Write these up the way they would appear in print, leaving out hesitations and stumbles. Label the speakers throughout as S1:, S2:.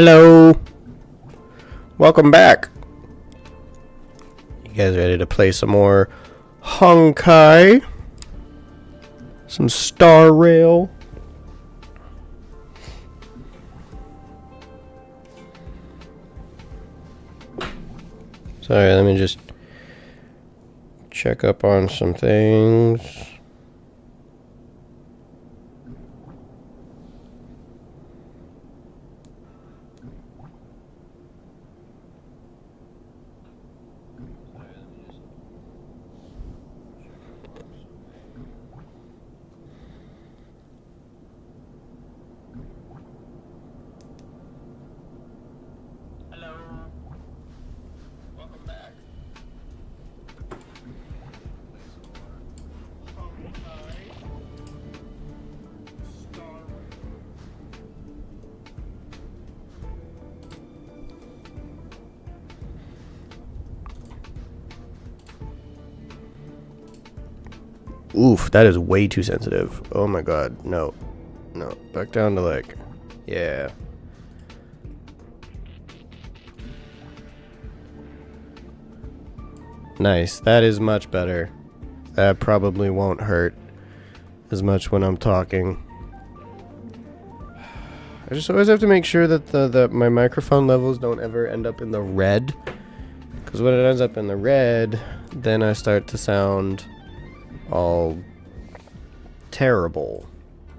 S1: Hello. Welcome back. You guys ready to play some more Honkai? Some Star Rail? Sorry, let me just check up on some things. Oof, that is way too sensitive. Oh my god, no. No, back down to like, yeah. Nice, that is much better. That probably won't hurt as much when I'm talking. I just always have to make sure that my microphone levels don't ever end up in the red. Because when it ends up in the red, then I start to sound all terrible,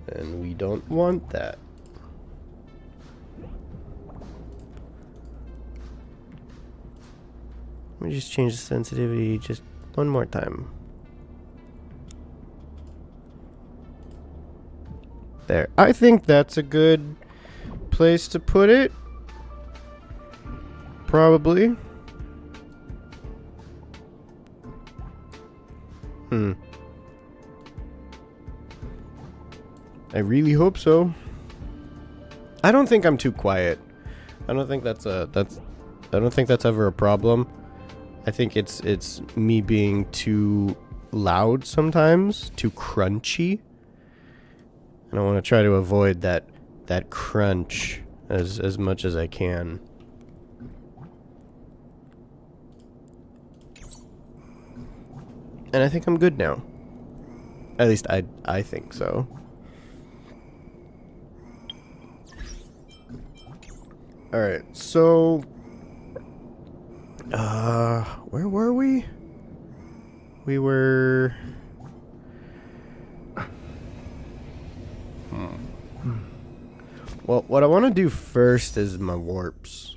S1: and we don't want that. Let me just change the sensitivity just one more time. There. I think that's a good place to put it. Probably. I really hope so. I don't think I'm too quiet. I don't think that's ever a problem. I think it's me being too loud sometimes, too crunchy. And I want to try to avoid that crunch as much as I can. And I think I'm good now. At least I think so. Alright, so where were we? We were Well, what I want to do first is my warps.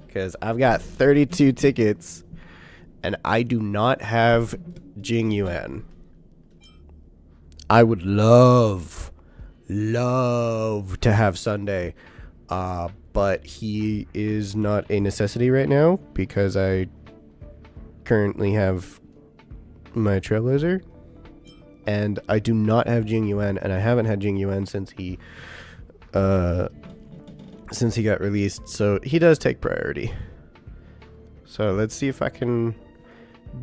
S1: Because I've got 32 tickets and I do not have Jing Yuan. I would love to have Sunday. But he is not a necessity right now because I currently have my Trailblazer. And I do not have Jing Yuan, and I haven't had Jing Yuan since he got released. So he does take priority. So let's see if I can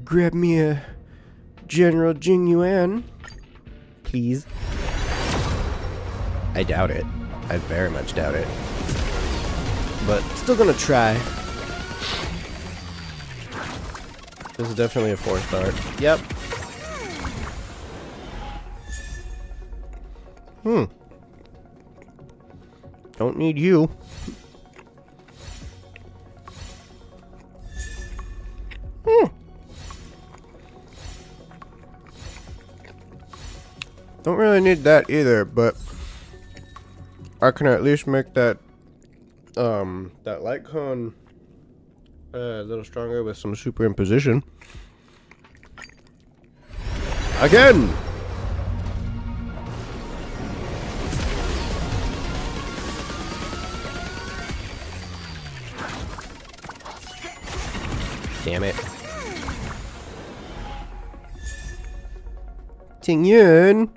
S1: grab me a General Jing Yuan. Please. I doubt it. I very much doubt it. But still gonna try. This is definitely a 4-star. Yep. Don't need you. Don't really need that either, but I can at least make that light cone a little stronger with some superimposition. Again! Damn it. Ting Yun!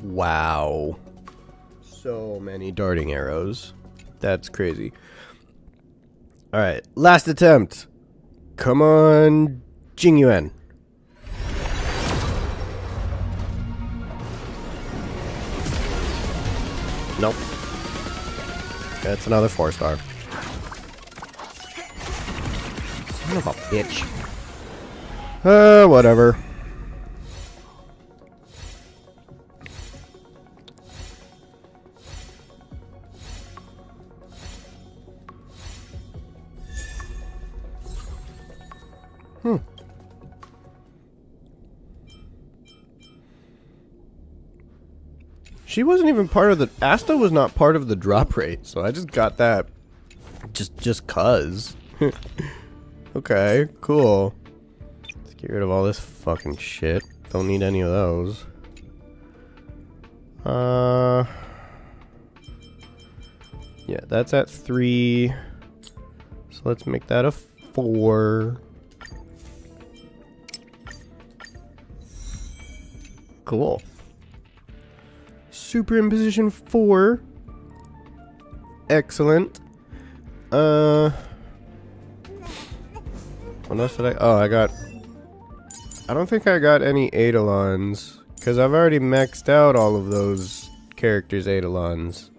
S1: Wow. So many darting arrows. That's crazy. Alright, last attempt. Come on, Jingyuan. Nope. That's another 4-star. Son of a bitch. Whatever. She wasn't even part of the... Asta was not part of the drop rate, so I just got that just cuz. Okay, cool. Let's get rid of all this fucking shit. Don't need any of those. Yeah, that's at 3. So let's make that a 4. Cool. Superimposition 4. Excellent. What else did I... Oh, I don't think I got any Eidolons, because I've already maxed out all of those characters' Eidolons.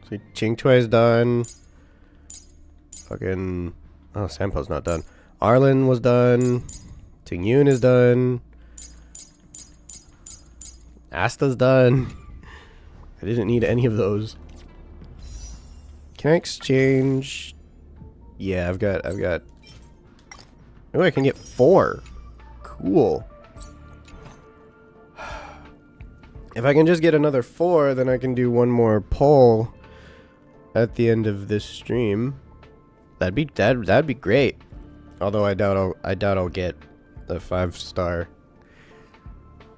S1: So Qingtui's done. Fucking... Oh, Sampo's not done. Arlen was done. Tingyun is done. Asta's done. I didn't need any of those. Can I exchange? Yeah, I've got... Oh, I can get 4. Cool. If I can just get another 4, then I can do one more poll at the end of this stream. That'd be great. Although I doubt I'll get the 5-star.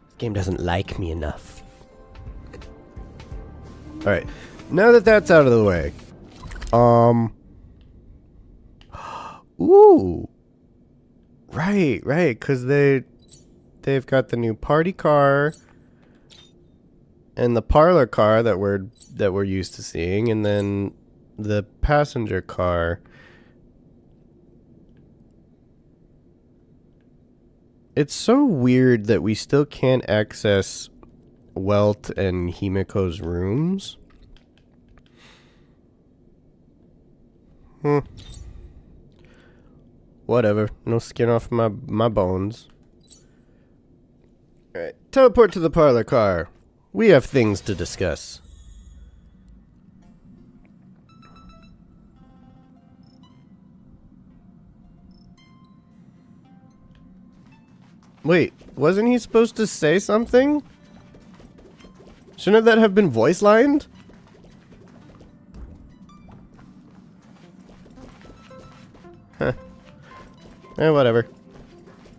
S1: This game doesn't like me enough. All right, now that that's out of the way, ooh, right, because they've got the new party car and the parlor car that we're used to seeing, and then the passenger car. It's so weird that we still can't access Welt and Himiko's rooms. Whatever. No skin off my bones. Alright. Teleport to the parlor car. We have things to discuss. Wait, wasn't he supposed to say something? Shouldn't that have been voice-lined? Huh. Whatever.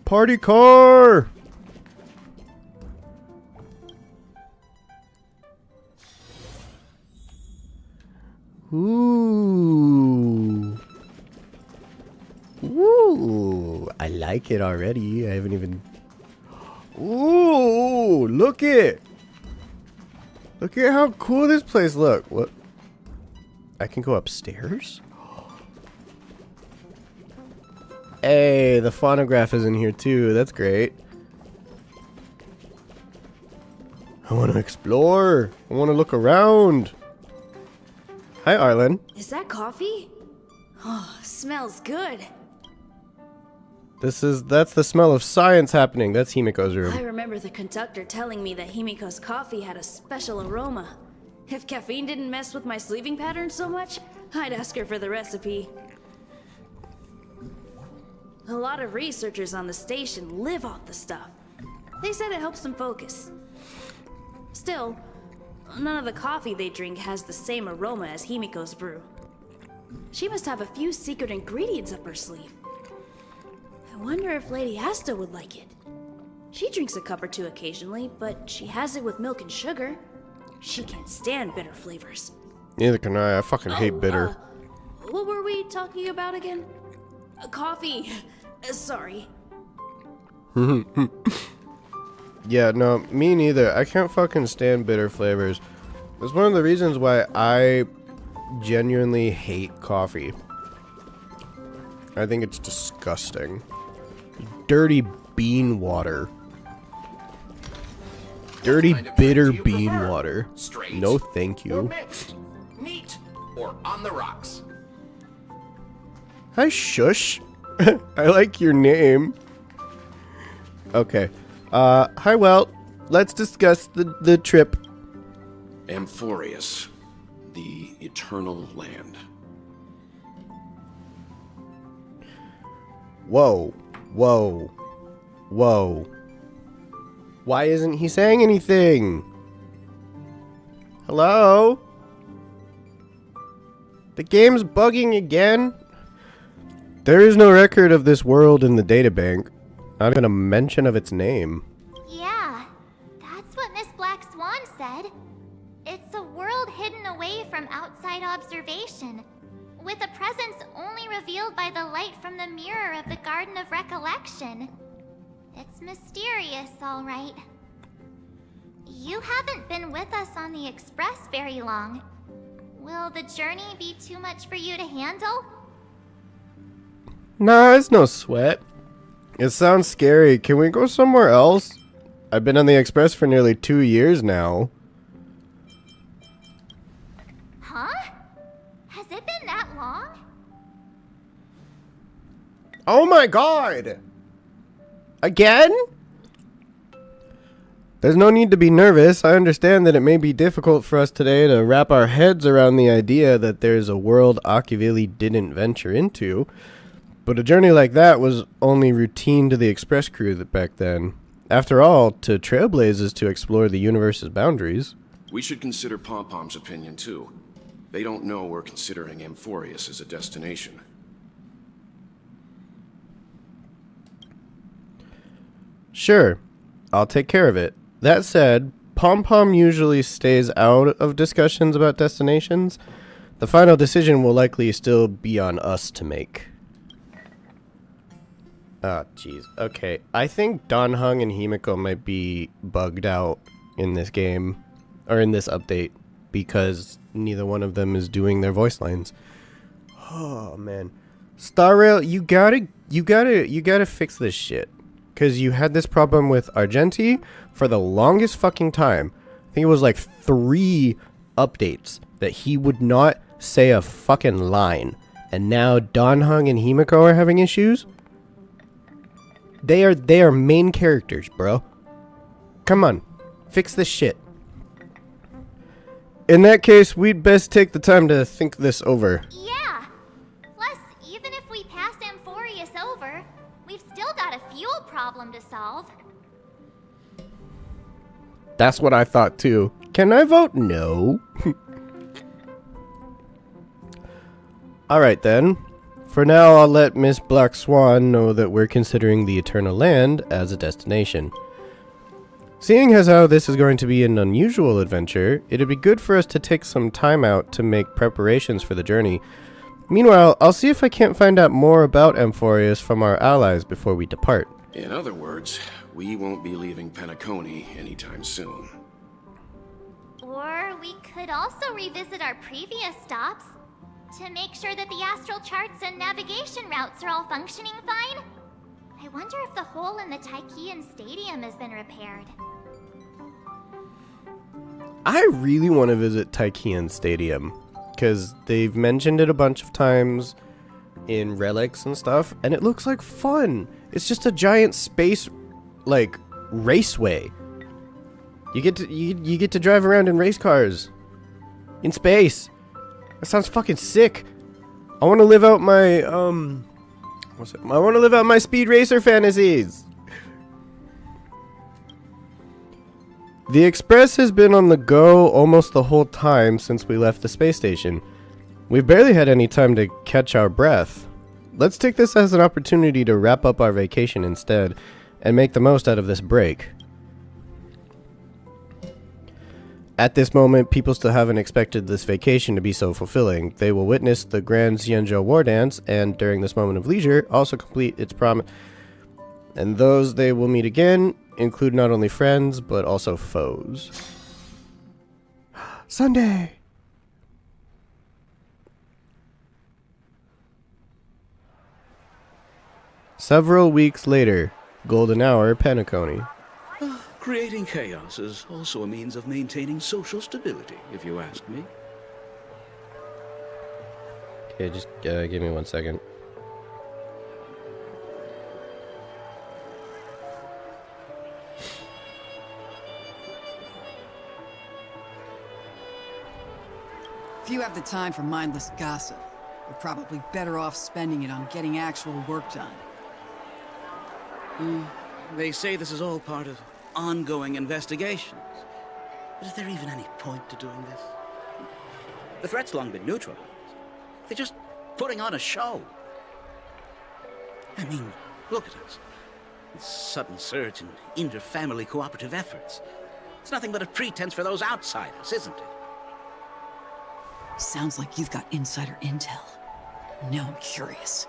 S1: Party car! Ooh. Ooh. I like it already. I haven't even... Ooh, look at how cool this place look. What? I can go upstairs? Hey, the phonograph is in here too. That's great. I want to explore. I want to look around. Hi, Arlen.
S2: Is that coffee? Oh, smells good.
S1: That's the smell of science happening. That's Himiko's room.
S2: I remember the conductor telling me that Himiko's coffee had a special aroma. If caffeine didn't mess with my sleeping pattern so much, I'd ask her for the recipe. A lot of researchers on the station live off the stuff. They said it helps them focus. Still, none of the coffee they drink has the same aroma as Himiko's brew. She must have a few secret ingredients up her sleeve. I wonder if Lady Asta would like it. She drinks a cup or two occasionally, but she has it with milk and sugar. She can't stand bitter flavors.
S1: Neither can I. I fucking hate bitter.
S2: What were we talking about again? Coffee. Sorry.
S1: Yeah, no, me neither. I can't fucking stand bitter flavors. It's one of the reasons why I genuinely hate coffee. I think it's disgusting. Dirty bean water. Dirty, bitter bean water.
S3: Straight
S1: No, thank
S3: or
S1: you.
S3: mixed, neat or on the rocks.
S1: Hi, Shush. I like your name. Okay. Hi, well, let's discuss the trip.
S4: Amphorius, the Eternal Land.
S1: Whoa. Whoa. Whoa. Why isn't he saying anything? Hello? The game's bugging again? There is no record of this world in the databank. Not even a mention of its name.
S5: Yeah, that's what Miss Black Swan said. It's a world hidden away from outside observation, with a presence only revealed by the light from the mirror of the Garden of Recollection. It's mysterious, all right. You haven't been with us on the Express very long. Will the journey be too much for you to handle?
S1: Nah, it's no sweat. It sounds scary. Can we go somewhere else? I've been on the Express for nearly 2 years now.
S5: Huh? Has it been that long?
S1: Oh my god! Again? There's no need to be nervous. I understand that it may be difficult for us today to wrap our heads around the idea that there's a world Akivili didn't venture into. But a journey like that was only routine to the Express crew back then. After all, to trailblaze is to explore the universe's boundaries.
S4: We should consider Pom-Pom's opinion too. They don't know we're considering Amphorius as a destination.
S1: Sure, I'll take care of it. That said, Pom-Pom usually stays out of discussions about destinations. The final decision will likely still be on us to make. Oh, jeez. Okay, I think Dan Heng and Himiko might be bugged out in this game, or in this update, because neither one of them is doing their voice lines. Oh, man. Star Rail, you gotta fix this shit. Because you had this problem with Argenti for the longest fucking time. I think it was like 3 updates that he would not say a fucking line. And now Dan Heng and Himiko are having issues? They are main characters, bro. Come on. Fix this shit. In that case, we'd best take the time to think this over.
S5: Yeah. Plus, even if we pass Amphorius over, we've still got a fuel problem to solve.
S1: That's what I thought too. Can I vote no? Alright then. For now, I'll let Miss Black Swan know that we're considering the Eternal Land as a destination. Seeing as how this is going to be an unusual adventure, it'd be good for us to take some time out to make preparations for the journey. Meanwhile, I'll see if I can't find out more about Amphorius from our allies before we depart.
S4: In other words, we won't be leaving Penacony anytime soon.
S5: Or we could also revisit our previous stops to make sure that the astral charts and navigation routes are all functioning fine. I wonder if the hole in the Taikian Stadium has been repaired.
S1: I really want to visit Taikian Stadium, because they've mentioned it a bunch of times in relics and stuff, and it looks like fun. It's just a giant space, like, raceway. You get to drive around in race cars in space. That sounds fucking sick. I want to live out my I want to live out my speed racer fantasies. The Express has been on the go almost the whole time since we left the space station. We've barely had any time to catch our breath. Let's take this as an opportunity to wrap up our vacation instead, and make the most out of this break. At this moment, people still haven't expected this vacation to be so fulfilling. They will witness the Grand Xianzhou War Dance, and during this moment of leisure, also complete its promise. And those they will meet again include not only friends, but also foes. Sunday! Several weeks later, golden hour, Penacony.
S6: Creating chaos is also a means of maintaining social stability, if you ask me.
S1: Okay, just give me 1 second.
S7: If you have the time for mindless gossip, you're probably better off spending it on getting actual work done.
S6: They say this is all part of ongoing investigations. But is there even any point to doing this? The threat's long been neutralized. They're just putting on a show. I mean, look at us. This sudden surge in inter-family cooperative efforts. It's nothing but a pretense for those outsiders, isn't it?
S7: Sounds like you've got insider intel. Now I'm curious.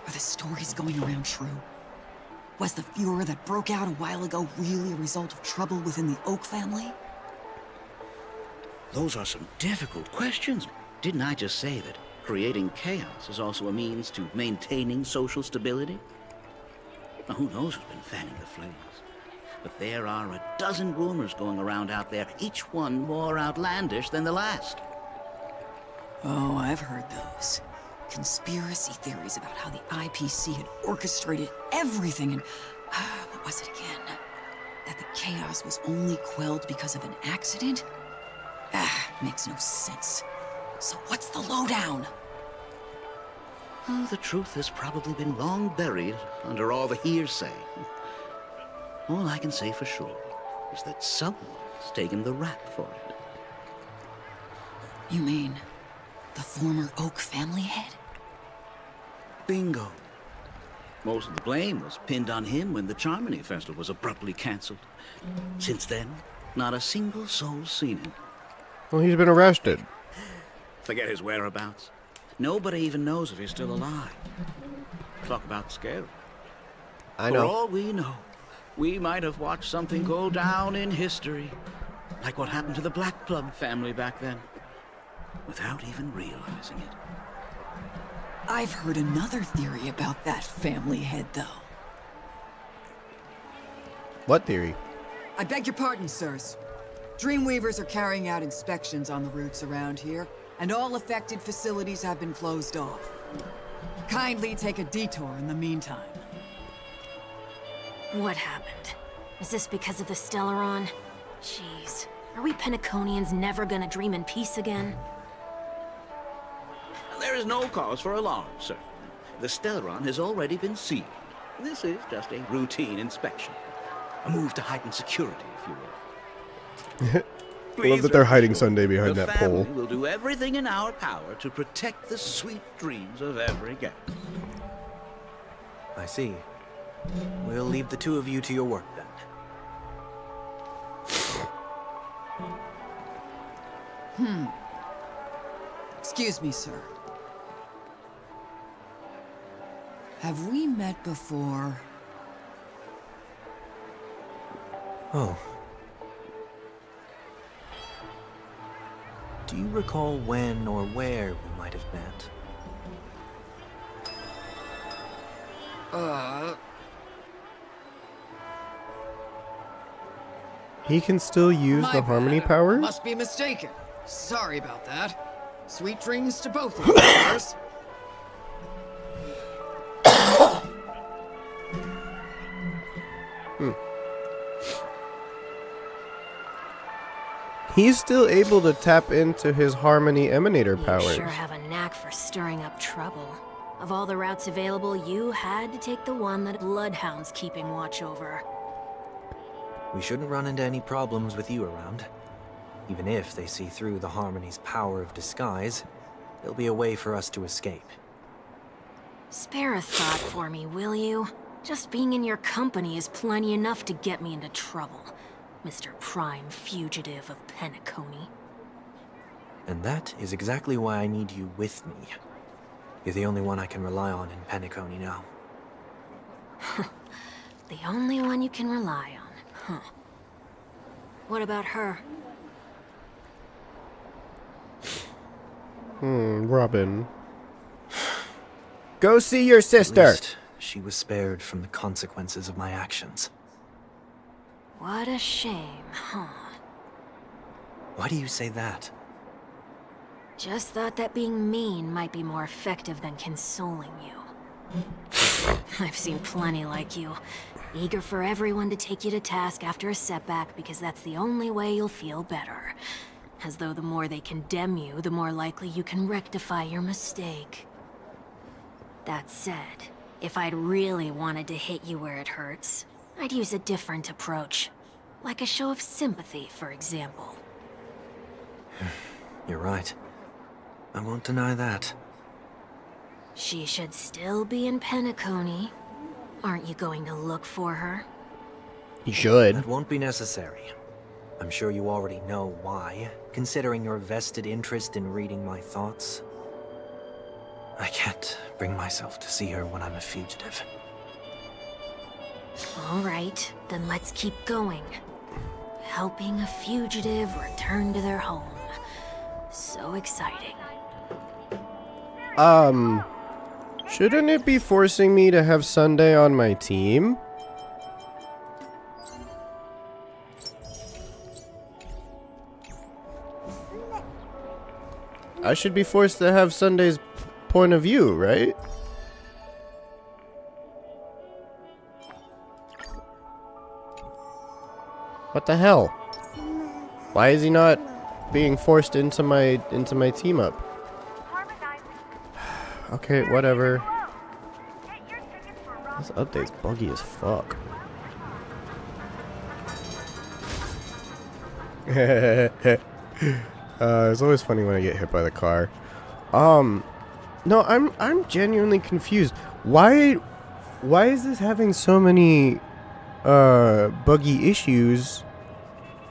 S7: Are the stories going around true? Was the furor that broke out a while ago really a result of trouble within the Oak family?
S6: Those are some difficult questions. Didn't I just say that creating chaos is also a means to maintaining social stability? Now, who knows who's been fanning the flames? But there are a dozen rumors going around out there, each one more outlandish than the last.
S7: Oh, I've heard those. Conspiracy theories about how the IPC had orchestrated everything and... what was it again? That the chaos was only quelled because of an accident? Makes no sense. So what's the lowdown?
S6: Well, the truth has probably been long buried under all the hearsay. All I can say for sure is that someone's taken the rap for it.
S7: You mean the former Oak family head?
S6: Bingo. Most of the blame was pinned on him when the Charmony Festival was abruptly cancelled. Since then, not a single soul's seen him.
S1: Well, he's been arrested.
S6: Forget his whereabouts. Nobody even knows if he's still alive. Talk about scary.
S1: I
S6: For
S1: know.
S6: all we know, we might have watched something go down in history, like what happened to the Black Plum family back then, without even realizing it.
S7: I've heard another theory about that family head, though.
S1: What theory?
S7: I beg your pardon, sirs. Dreamweavers are carrying out inspections on the routes around here, and all affected facilities have been closed off. Kindly take a detour in the meantime.
S8: What happened? Is this because of the Stellaron? Jeez. Are we Penaconians never gonna dream in peace again?
S6: There is no cause for alarm, sir. The Stellaron has already been sealed. This is just a routine inspection. A move to heighten security, if you will.
S1: I love that they're hiding
S6: rest assured,
S1: Sunday behind
S6: the
S1: that pole.
S6: family will do everything in our power to protect the sweet dreams of every guest.
S9: I see. We'll leave the two of you to your work then.
S7: Excuse me, sir. Have we met before?
S9: Oh. Do you recall when or where we might have met?
S1: He can still use
S7: My
S1: the harmony
S7: bad.
S1: powers?
S7: Must be mistaken. Sorry about that. Sweet dreams to both of you, sirs.
S1: He's still able to tap into his harmony emanator
S8: You
S1: powers.
S8: sure have a knack for stirring up trouble. Of all the routes available, you had to take the one that Bloodhound's keeping watch over.
S9: We shouldn't run into any problems with you around. Even if they see through the Harmony's power of disguise, there'll be a way for us to escape.
S8: Spare a thought for me, will you? Just being in your company is plenty enough to get me into trouble, Mr. Prime Fugitive of Penacony.
S9: And that is exactly why I need you with me. You're the only one I can rely on in Penacony now.
S8: The only one you can rely on, huh? What about her?
S1: Robin. Go see your
S9: At
S1: sister.
S9: least she was spared from the consequences of my actions.
S8: What a shame, huh?
S9: Why do you say that?
S8: Just thought that being mean might be more effective than consoling you. I've seen plenty like you. Eager for everyone to take you to task after a setback because that's the only way you'll feel better. As though the more they condemn you, the more likely you can rectify your mistake. That said, if I'd really wanted to hit you where it hurts, I'd use a different approach. Like a show of sympathy, for example.
S9: You're right. I won't deny that.
S8: She should still be in Penacony. Aren't you going to look for her?
S1: You should.
S9: That won't be necessary. I'm sure you already know why, considering your vested interest in reading my thoughts. I can't bring myself to see her when I'm a fugitive.
S8: All right, then let's keep going. Helping a fugitive return to their home. So exciting.
S1: Shouldn't it be forcing me to have Sunday on my team? I should be forced to have Sunday's point of view, right? What the hell? Why is he not being forced into my team up? Okay, whatever. This update's buggy as fuck. It's always funny when I get hit by the car. No, I'm genuinely confused. Why is this having so many buggy issues?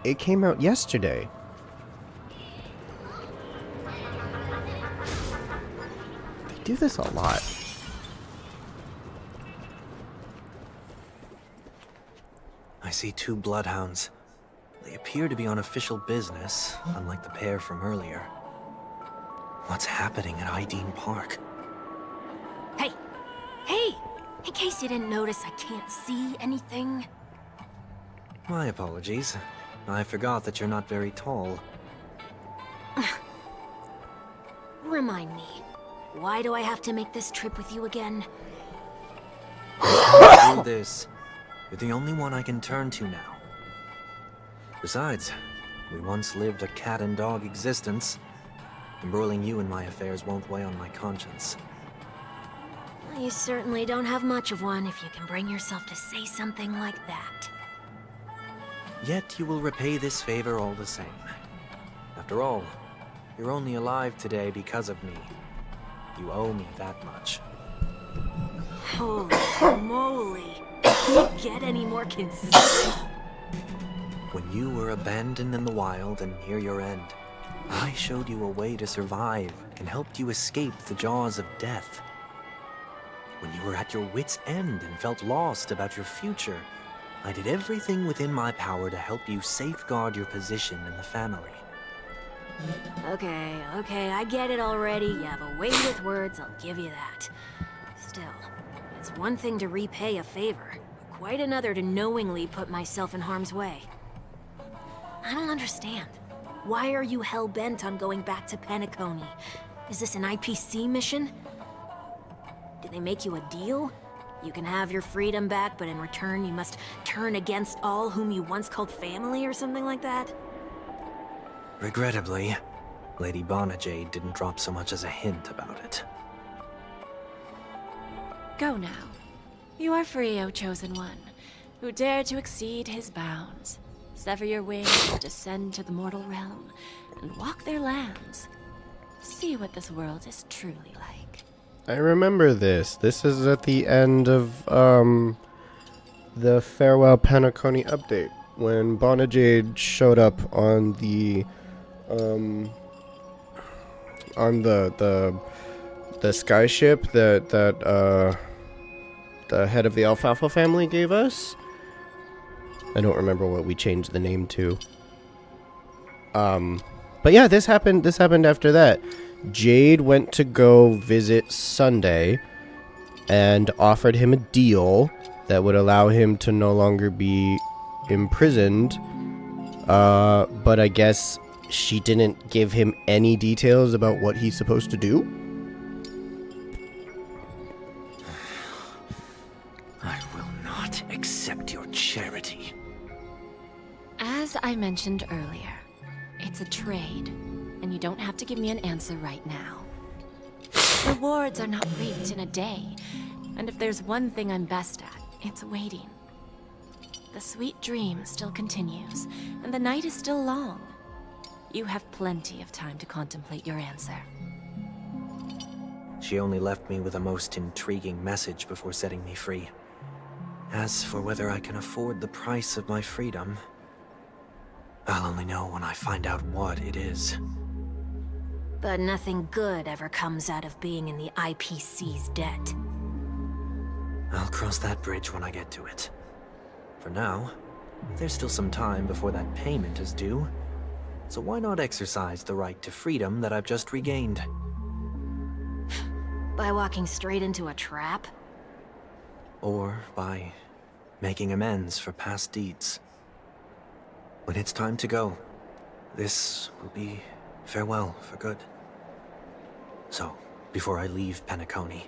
S1: It came out yesterday. They do this a lot.
S9: I see 2 bloodhounds. They appear to be on official business, unlike the pair from earlier. What's happening at Ideen Park?
S8: Hey! Hey! In case you didn't notice, I can't see anything.
S9: My apologies. I forgot that you're not very tall.
S8: Remind me, why do I have to make this trip with you again?
S9: Do this. You're the only one I can turn to now. Besides, we once lived a cat and dog existence. Embroiling you in my affairs won't weigh on my conscience.
S8: You certainly don't have much of one if you can bring yourself to say something like that.
S9: Yet you will repay this favor all the same. After all, you're only alive today because of me. You owe me that much.
S8: Holy moly! Can you get any more consistent?
S9: When you were abandoned in the wild and near your end, I showed you a way to survive and helped you escape the jaws of death. When you were at your wit's end and felt lost about your future, I did everything within my power to help you safeguard your position in the family.
S8: Okay, I get it already. You have a way with words, I'll give you that. Still, it's one thing to repay a favor, quite another to knowingly put myself in harm's way. I don't understand. Why are you hell-bent on going back to Penacony? Is this an IPC mission? Did they make you a deal? You can have your freedom back, but in return you must turn against all whom you once called family or something like that?
S9: Regrettably, Lady Bonajade didn't drop so much as a hint about it.
S10: Go now. You are free, O Chosen One, who dared to exceed his bounds. Sever your wings, descend to the mortal realm, and walk their lands. See what this world is truly like.
S1: I remember this. This is at the end of the Farewell Penacony update when Bonajade showed up on the sky ship that the head of the Alfalfa family gave us. I don't remember what we changed the name to. But yeah, this happened after that. Jade went to go visit Sunday, and offered him a deal that would allow him to no longer be imprisoned. But I guess she didn't give him any details about what he's supposed to do.
S9: I will not accept your charity.
S10: As I mentioned earlier, it's a trade, and you don't have to give me an answer right now. Rewards are not reaped in a day, and if there's one thing I'm best at, it's waiting. The sweet dream still continues, and the night is still long. You have plenty of time to contemplate your answer.
S9: She only left me with a most intriguing message before setting me free. As for whether I can afford the price of my freedom, I'll only know when I find out what it is.
S8: But nothing good ever comes out of being in the IPC's debt.
S9: I'll cross that bridge when I get to it. For now, there's still some time before that payment is due. So why not exercise the right to freedom that I've just regained?
S8: By walking straight into a trap?
S9: Or by making amends for past deeds. When it's time to go, this will be farewell for good. So, before I leave Penacony,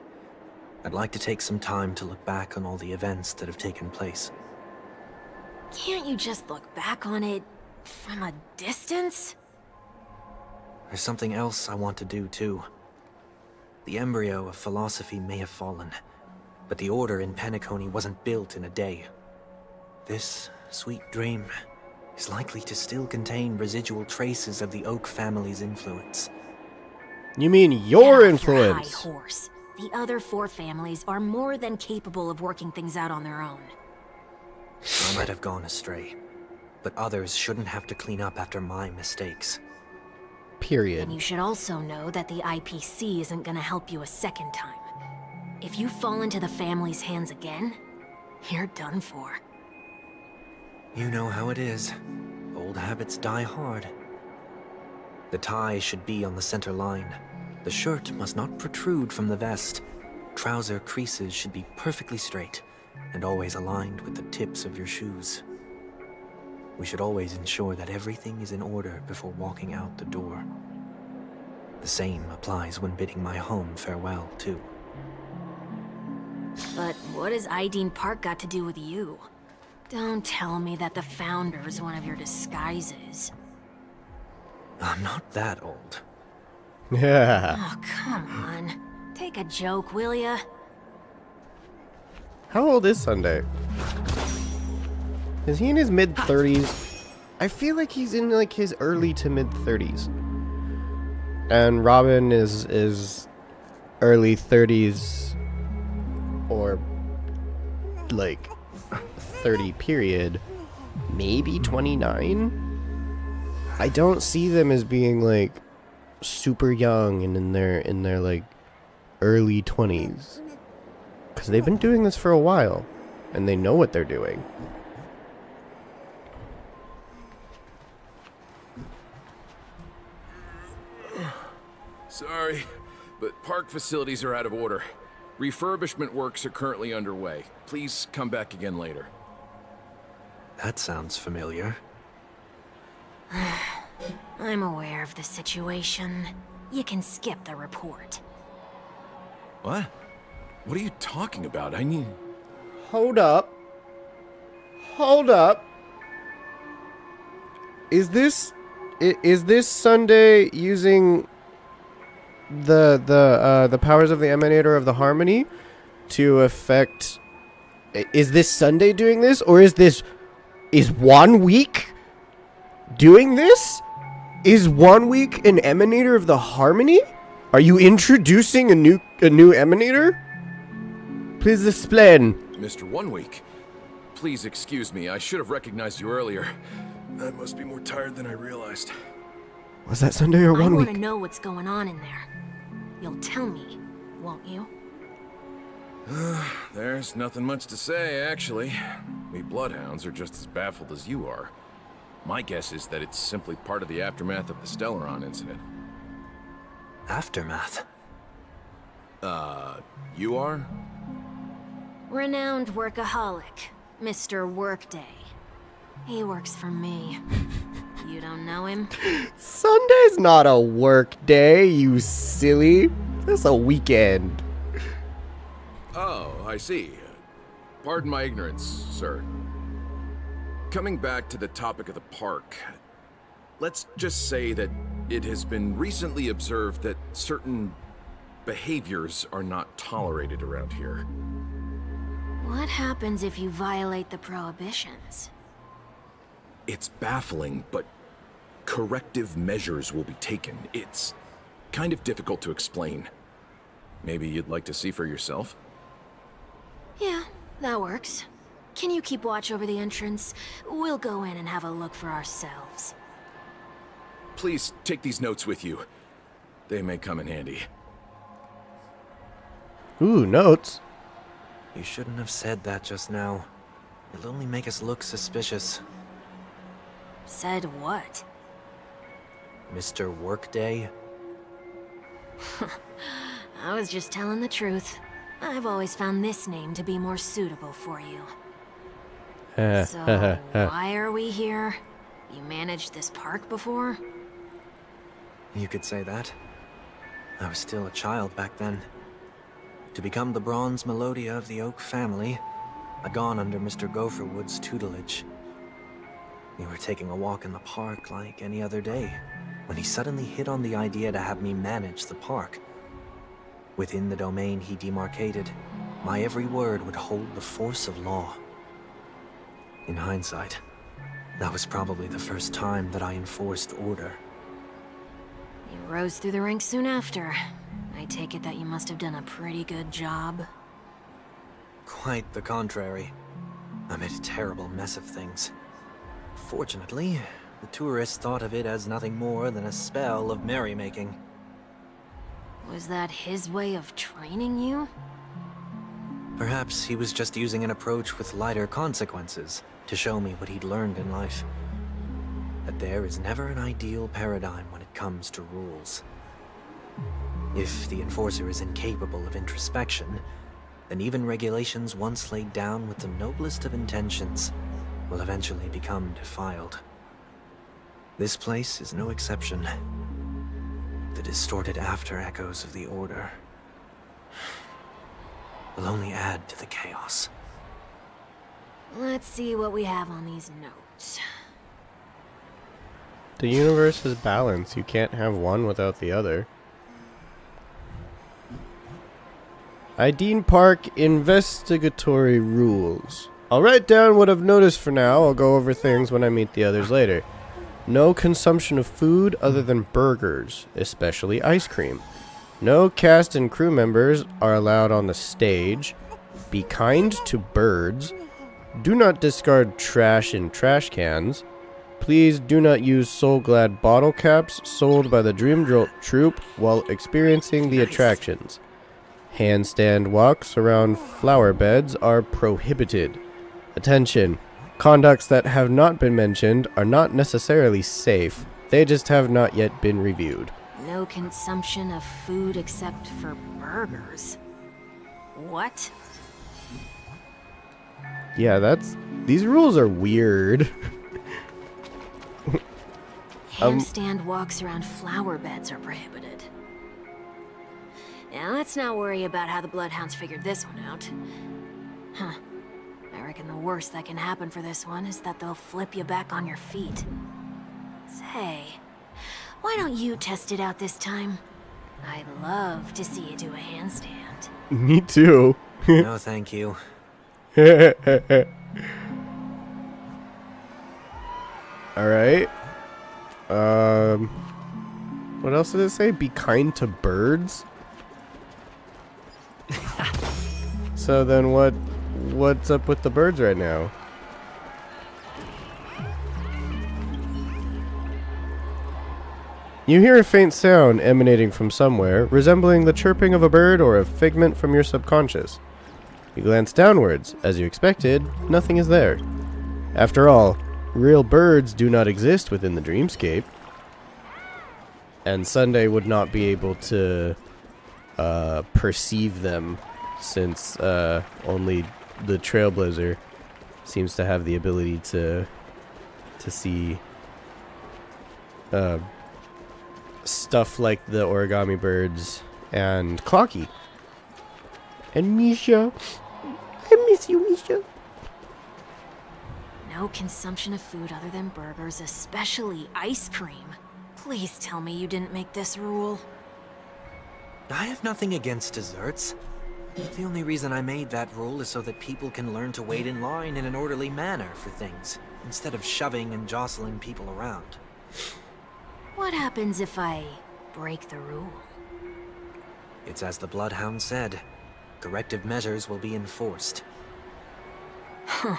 S9: I'd like to take some time to look back on all the events that have taken place.
S8: Can't you just look back on it from a distance?
S9: There's something else I want to do too. The embryo of philosophy may have fallen, but the order in Penacony wasn't built in a day. This sweet dream is likely to still contain residual traces of the Oak family's influence.
S1: You mean your
S8: Get off
S1: influence?
S8: your high horse. The other 4 families are more than capable of working things out on their own.
S9: I might have gone astray, but others shouldn't have to clean up after my mistakes.
S1: Period.
S8: And you should also know that the IPC isn't gonna help you a second time. If you fall into the family's hands again, you're done for.
S9: You know how it is. Old habits die hard. The tie should be on the center line. The shirt must not protrude from the vest. Trouser creases should be perfectly straight, and always aligned with the tips of your shoes. We should always ensure that everything is in order before walking out the door. The same applies when bidding my home farewell, too.
S8: But what has Ideen Park got to do with you? Don't tell me that the Founder is one of your disguises.
S9: I'm not that old.
S1: Yeah.
S8: Oh, come on. Take a joke, will ya?
S1: How old is Sunday? Is he in his mid-30s? I feel like he's in like his early to mid-30s. And Robin is early 30s or like 30 period, maybe 29. I don't see them as being like super young and in their like early 20s, because they've been doing this for a while and they know what they're doing.
S3: Sorry, but park facilities are out of order. Refurbishment works are currently underway. Please come back again later.
S9: That sounds familiar.
S8: I'm aware of the situation. You can skip the report.
S3: What? What are you talking about? I mean...
S1: Hold up. Hold up. Is this Sunday using the powers of the Emanator of the Harmony to affect? Is this Sunday doing this, or is 1 week doing this? Is 1 week an Emanator of the Harmony? Are you introducing a new Emanator? Please explain.
S3: Mr. 1 Week, please excuse me. I should have recognized you earlier. I must be more tired than I realized.
S1: Was that Sunday or 1
S8: I
S1: week?
S8: want to know what's going on in there. You'll tell me, won't you?
S3: There's nothing much to say, actually. We Bloodhounds are just as baffled as you are. My guess is that it's simply part of the aftermath of the Stellaron incident.
S9: Aftermath?
S3: You are?
S8: Renowned workaholic, Mr. Workday. He works for me. You don't know him?
S1: Sunday's not a work day, you silly. It's a weekend.
S3: Oh, I see. Pardon my ignorance, sir. Coming back to the topic of the park, let's just say that it has been recently observed that certain behaviors are not tolerated around here.
S8: What happens if you violate the prohibitions?
S3: It's baffling, but corrective measures will be taken. It's kind of difficult to explain. Maybe you'd like to see for yourself?
S8: Yeah, that works. Can you keep watch over the entrance? We'll go in and have a look for ourselves.
S3: Please take these notes with you. They may come in handy.
S1: Ooh, notes.
S9: You shouldn't have said that just now. It'll only make us look suspicious.
S8: Said what?
S9: Mr. Workday?
S8: I was just telling the truth. I've always found this name to be more suitable for you. So, why are we here? You managed this park before?
S9: You could say that. I was still a child back then. To become the bronze Melodia of the Oak family, I'd gone under Mr. Gopherwood's tutelage. We were taking a walk in the park like any other day, when he suddenly hit on the idea to have me manage the park. Within the domain he demarcated, my every word would hold the force of law. In hindsight, that was probably the first time that I enforced order.
S8: You rose through the ranks soon after. I take it that you must have done a pretty good job.
S9: Quite the contrary. I made a terrible mess of things. Fortunately, the tourists thought of it as nothing more than a spell of merrymaking.
S8: Was that his way of training you?
S9: Perhaps he was just using an approach with lighter consequences to show me what he'd learned in life. That there is never an ideal paradigm when it comes to rules. If the enforcer is incapable of introspection, then even regulations once laid down with the noblest of intentions will eventually become defiled. This place is no exception. The distorted after-echoes of the Order will only add to the chaos.
S8: Let's see what we have on these notes.
S1: The universe is balanced. You can't have one without the other. Ideen Park investigatory rules. I'll write down what I've noticed for now. I'll go over things when I meet the others later. No consumption of food other than burgers, especially ice cream. No cast and crew members are allowed on the stage. Be kind to birds. Do not discard trash in trash cans. Please do not use Soul Glad bottle caps sold by the Dream Troupe while experiencing the attractions. Handstand walks around flower beds are prohibited. Attention. Conducts that have not been mentioned are not necessarily safe. They just have not yet been reviewed.
S8: No consumption of food except for burgers. What?
S1: Yeah, these rules are weird.
S8: Handstand walks around flower beds are prohibited. Now let's not worry about how the Bloodhounds figured this one out. Huh. I reckon the worst that can happen for this one is that they'll flip you back on your feet. Say, why don't you test it out this time? I'd love to see you do a handstand.
S1: Me too.
S9: No, thank you.
S1: Alright. What else did it say? Be kind to birds? So then what's up with the birds right now? You hear a faint sound emanating from somewhere, resembling the chirping of a bird or a figment from your subconscious. You glance downwards. As you expected, nothing is there. After all, real birds do not exist within the dreamscape. And Sunday would not be able to perceive them, since only the Trailblazer seems to have the ability to see stuff like the origami birds and Clocky. And Misha. I miss you, Misha.
S8: No consumption of food other than burgers, especially ice cream. Please tell me you didn't make this rule.
S9: I have nothing against desserts. The only reason I made that rule is so that people can learn to wait in line in an orderly manner for things, instead of shoving and jostling people around.
S8: What happens if I break the rule?
S9: It's as the Bloodhound said. Corrective measures will be enforced.
S8: Huh.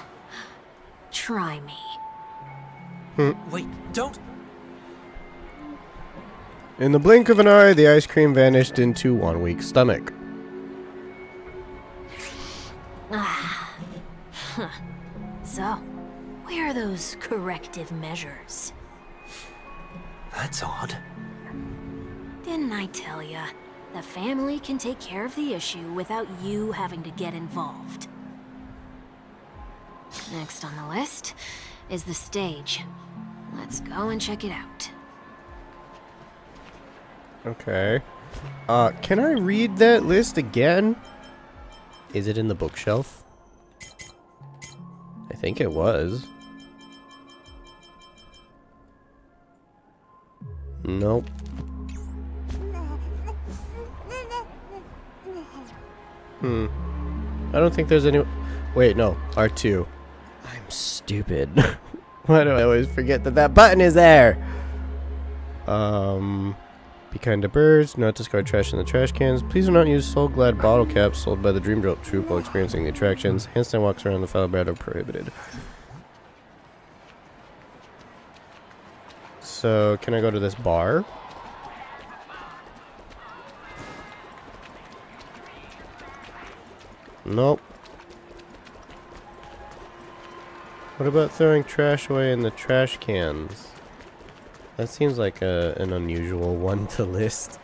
S8: Try me.
S9: Wait, don't...
S1: In the blink of an eye, the ice cream vanished into one weak stomach.
S8: So, where are those corrective measures?
S9: That's odd.
S8: Didn't I tell ya? The family can take care of the issue without you having to get involved. Next on the list is the stage. Let's go and check it out.
S1: Okay. Can I read that list again? Is it in the bookshelf? I think it was. Nope. I don't think there's any... Wait, no. R2. I'm stupid. Why do I always forget that that button is there? Be kind to birds. Not discard trash in the trash cans. Please do not use Soul Glad bottle caps sold by the Dream Drop Troop while experiencing the attractions. Handstand walks around the Falbrad are prohibited. So, can I go to this bar? Nope. What about throwing trash away in the trash cans? That seems like an unusual one to list.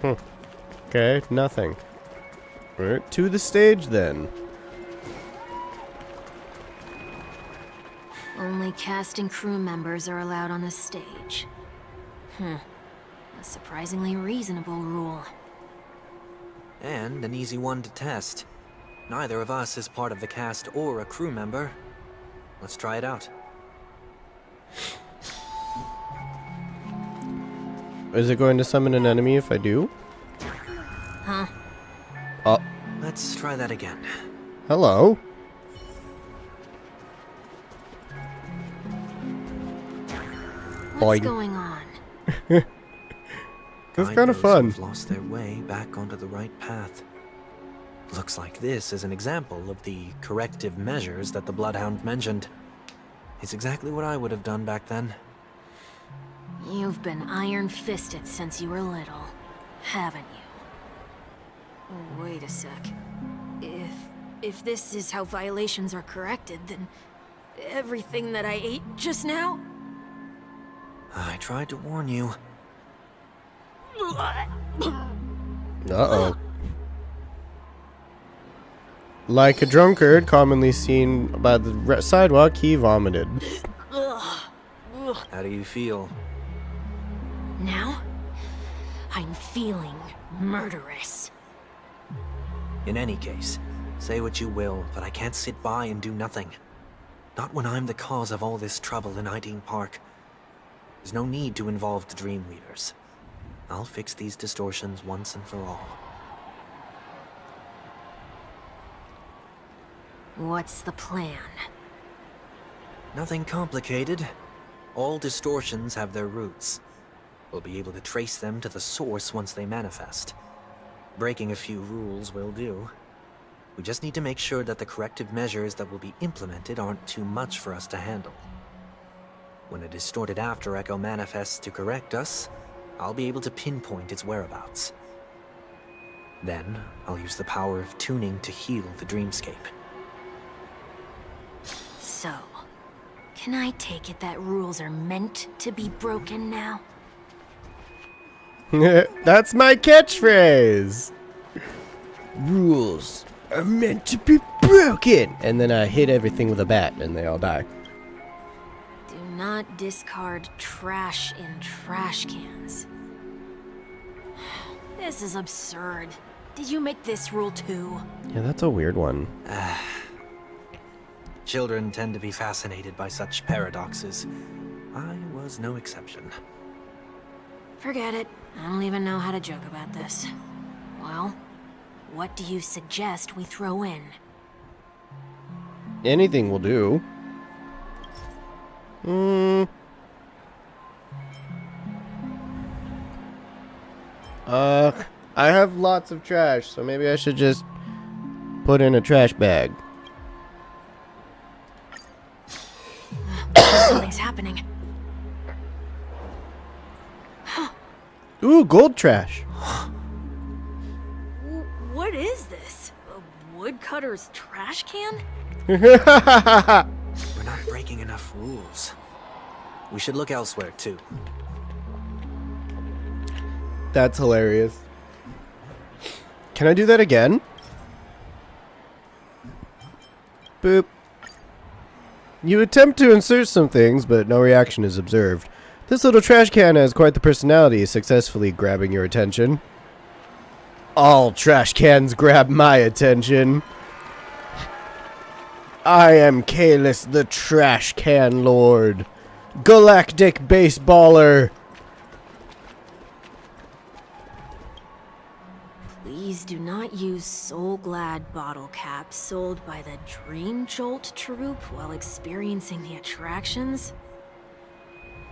S1: Okay, nothing. Alright, to the stage then.
S8: Only cast and crew members are allowed on the stage. A surprisingly reasonable rule.
S9: And an easy one to test. Neither of us is part of the cast or a crew member. Let's try it out.
S1: Is it going to summon an enemy if I do?
S8: Huh?
S1: Oh.
S9: Let's try that again.
S1: Hello.
S8: What's going on?
S1: That's kind of fun.
S9: Who've lost their way back onto the right path. Looks like this is an example of the corrective measures that the Bloodhound mentioned. It's exactly what I would have done back then.
S8: You've been iron-fisted since you were little, haven't you? Oh, wait a sec. If this is how violations are corrected, then everything that I ate just now?
S9: I tried to warn you.
S1: Uh-oh. Like a drunkard commonly seen by the sidewalk, he vomited.
S9: How do you feel?
S8: Now, I'm feeling murderous.
S9: In any case, say what you will, but I can't sit by and do nothing. Not when I'm the cause of all this trouble in Ideen Park. There's no need to involve the Dream Leaders. I'll fix these distortions once and for all.
S8: What's the plan?
S9: Nothing complicated. All distortions have their roots. We'll be able to trace them to the source once they manifest. Breaking a few rules will do. We just need to make sure that the corrective measures that will be implemented aren't too much for us to handle. When a distorted after echo manifests to correct us, I'll be able to pinpoint its whereabouts. Then, I'll use the power of tuning to heal the dreamscape.
S8: So, can I take it that rules are meant to be broken now?
S1: That's my catchphrase. Rules are meant to be broken. And then I hit everything with a bat and they all die.
S8: Do not discard trash in trash cans. This is absurd. Did you make this rule too?
S1: Yeah, that's a weird one.
S9: Children tend to be fascinated by such paradoxes. I was no exception.
S8: Forget it. I don't even know how to joke about this. Well, what do you suggest we throw in?
S1: Anything will do. I have lots of trash, so maybe I should just put in a trash bag.
S8: Something's happening.
S1: Ooh, gold trash.
S8: What is this? A woodcutter's trash can?
S9: We're not breaking enough rules. We should look elsewhere, too.
S1: That's hilarious. Can I do that again? Boop. You attempt to insert some things, but no reaction is observed. This little trash can has quite the personality, successfully grabbing your attention. All trash cans grab my attention. I am Kalis, the Trash Can Lord. Galactic Baseballer.
S8: Please do not use Soul Glad bottle caps sold by the Dream Jolt troupe while experiencing the attractions.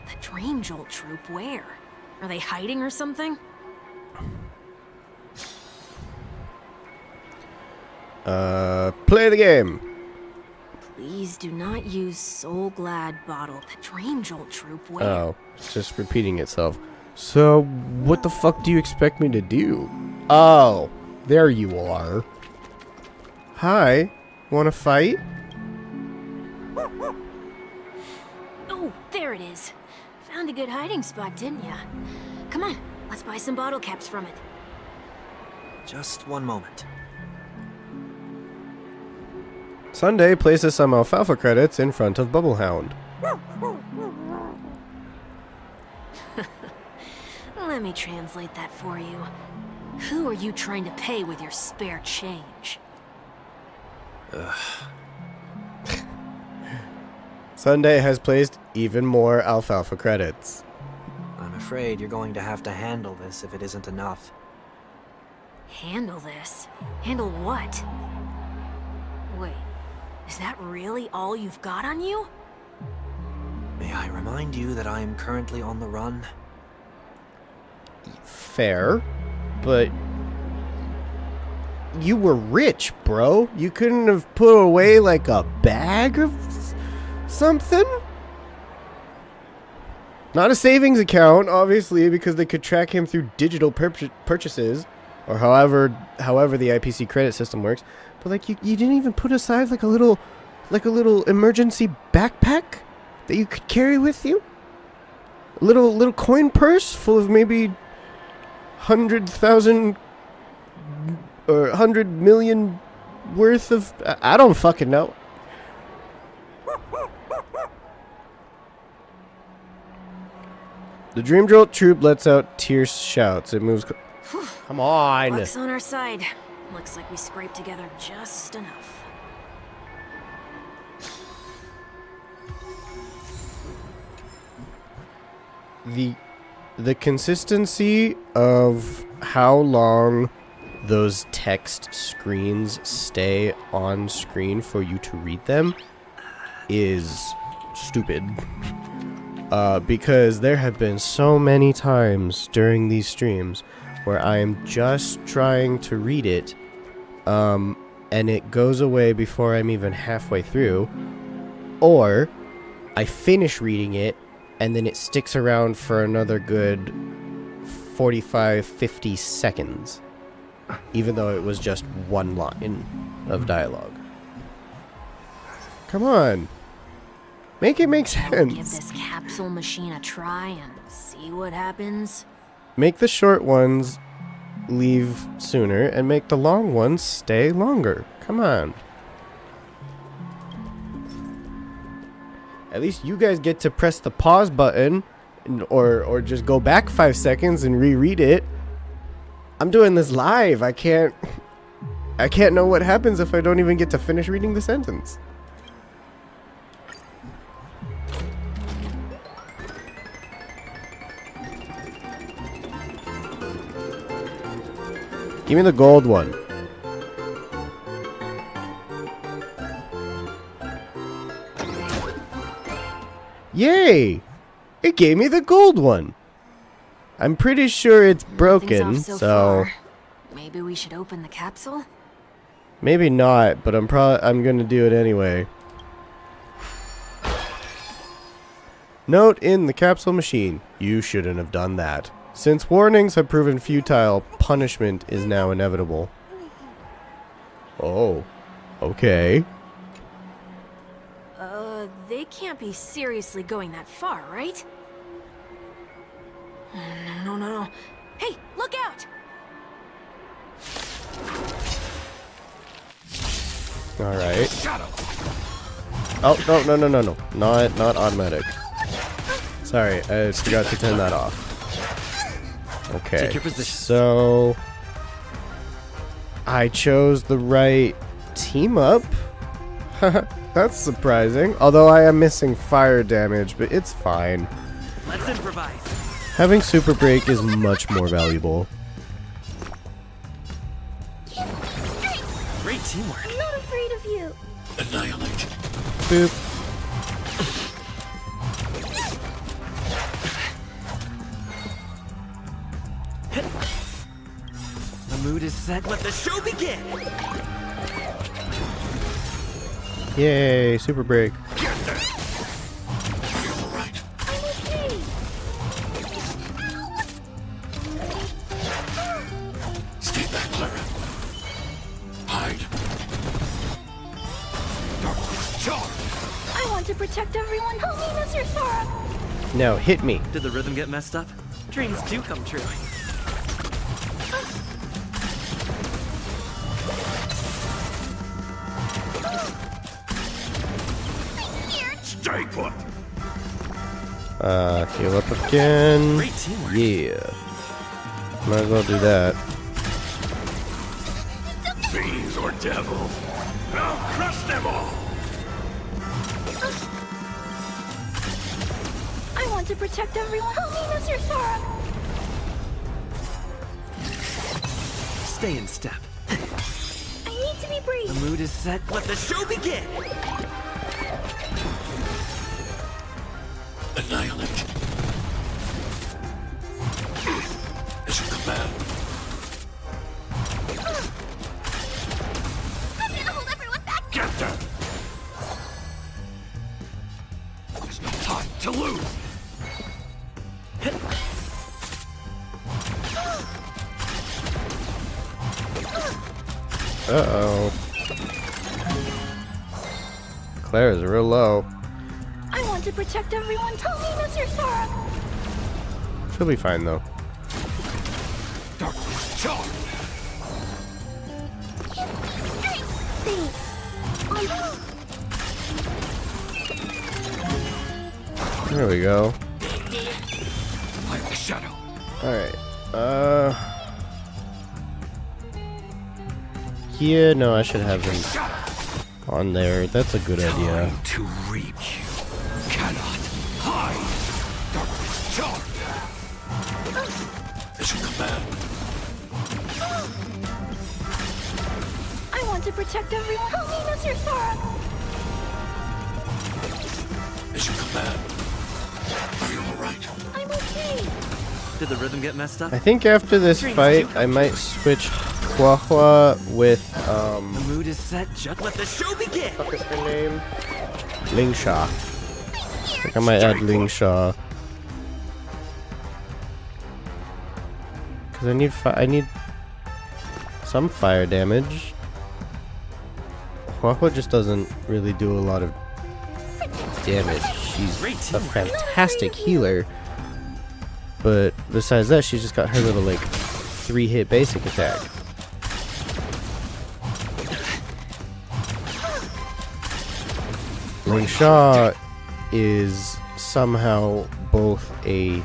S8: The Dream Jolt troupe, where? Are they hiding or something?
S1: Play the game.
S8: Please do not use Soul Glad bottle. The Dream Jolt troupe, where?
S1: Oh, it's just repeating itself. So, what the fuck do you expect me to do? Oh, there you are. Hi, wanna fight?
S8: Oh, there it is. Found a good hiding spot, didn't ya? Come on, let's buy some bottle caps from it.
S9: Just one moment.
S1: Sunday places some alfalfa credits in front of Bubblehound.
S8: Let me translate that for you. Who are you trying to pay with your spare change?
S1: Sunday has placed even more alfalfa credits.
S9: I'm afraid you're going to have to handle this if it isn't enough.
S8: Handle this? Handle what? Wait, is that really all you've got on you?
S9: May I remind you that I am currently on the run?
S1: Fair, but you were rich, bro. You couldn't have put away like a bag of something? Not a savings account, obviously, because they could track him through digital purchases, or however the IPC credit system works. But like, you didn't even put aside like a little emergency backpack that you could carry with you. A little coin purse full of maybe 100,000 or 100 million worth of. I don't fucking know. The Dream Jolt troop lets out tierce shouts. It moves. Come on.
S8: Luck's on our side. Looks like we scraped together just enough.
S1: The consistency of how long those text screens stay on screen for you to read them is stupid. Because there have been so many times during these streams where I am just trying to read it, and it goes away before I'm even halfway through, or I finish reading it and then it sticks around for another good 45-50 seconds, even though it was just one line of dialogue. Come on. Make it make sense.
S8: Give this capsule machine a try and see what happens.
S1: Make the short ones leave sooner and make the long ones stay longer. Come on. At least you guys get to press the pause button or just go back 5 seconds and reread it. I'm doing this live. I can't know what happens if I don't even get to finish reading the sentence. Give me the gold one. Yay! It gave me the gold one. I'm pretty sure it's broken,
S8: Nothing's off
S1: so
S8: far. Maybe we should open the capsule?
S1: maybe not, but I'm gonna do it anyway. Note in the capsule machine. You shouldn't have done that. Since warnings have proven futile, punishment is now inevitable. Oh. Okay.
S8: They can't be seriously going that far, right? No. Hey, look out!
S1: Alright. Oh, no. Not automatic. Sorry, I forgot to turn that off. Okay, so I chose the right team up. That's surprising. Although I am missing fire damage, but it's fine.
S11: Let's improvise.
S1: Having super break is much more valuable.
S11: Great teamwork.
S5: I'm not afraid of you.
S4: Annihilate.
S1: Boop.
S11: The mood is set. Let the show begin.
S1: Yay, super break.
S4: Get there. You're all right.
S5: I'm okay.
S4: Stay back, Clara. Hide. Darkness, charge.
S5: I want to protect everyone. Help me, Mr. Sora.
S1: Now hit me.
S11: Did the rhythm get messed up? Dreams do come true.
S4: Stay put.
S1: Heal up again.
S11: Great teamwork.
S1: Yeah. Might as well do that.
S4: Fiends or devils. I'll crush them all.
S5: I want to protect everyone. Help me, Mr. Sora.
S11: Stay in step.
S5: I need to be brave.
S11: The mood is set. Let the show begin.
S4: Annihilate. As you command.
S5: I'm gonna hold everyone back.
S4: Get them. There's no time to lose.
S1: Uh-oh. Claire's real low.
S5: I want to protect everyone. Help me, Mr. Sora.
S1: She'll be fine though.
S4: Darkness, charge.
S5: Thanks.
S1: There we go.
S4: Like the shadow.
S1: Alright. Yeah, no, I should have them on there. That's a good idea.
S4: Time to reach. Cannot hide. Darkness, charge. As you command.
S5: I want to protect everyone. Help me, Mr. Sora.
S4: As you command. Are you all right?
S5: I'm okay.
S11: Did the rhythm get messed up?
S1: I think after this fight, I might switch Huahua with,
S11: The mood is set. Just let the show begin.
S1: what is her name? Ling Sha. I think I might add Ling Sha. Because I need some fire damage. Huahua just doesn't really do a lot of damage. She's a fantastic healer. But besides that, she's just got her little, like, 3-hit basic attack. Ling Sha is somehow both a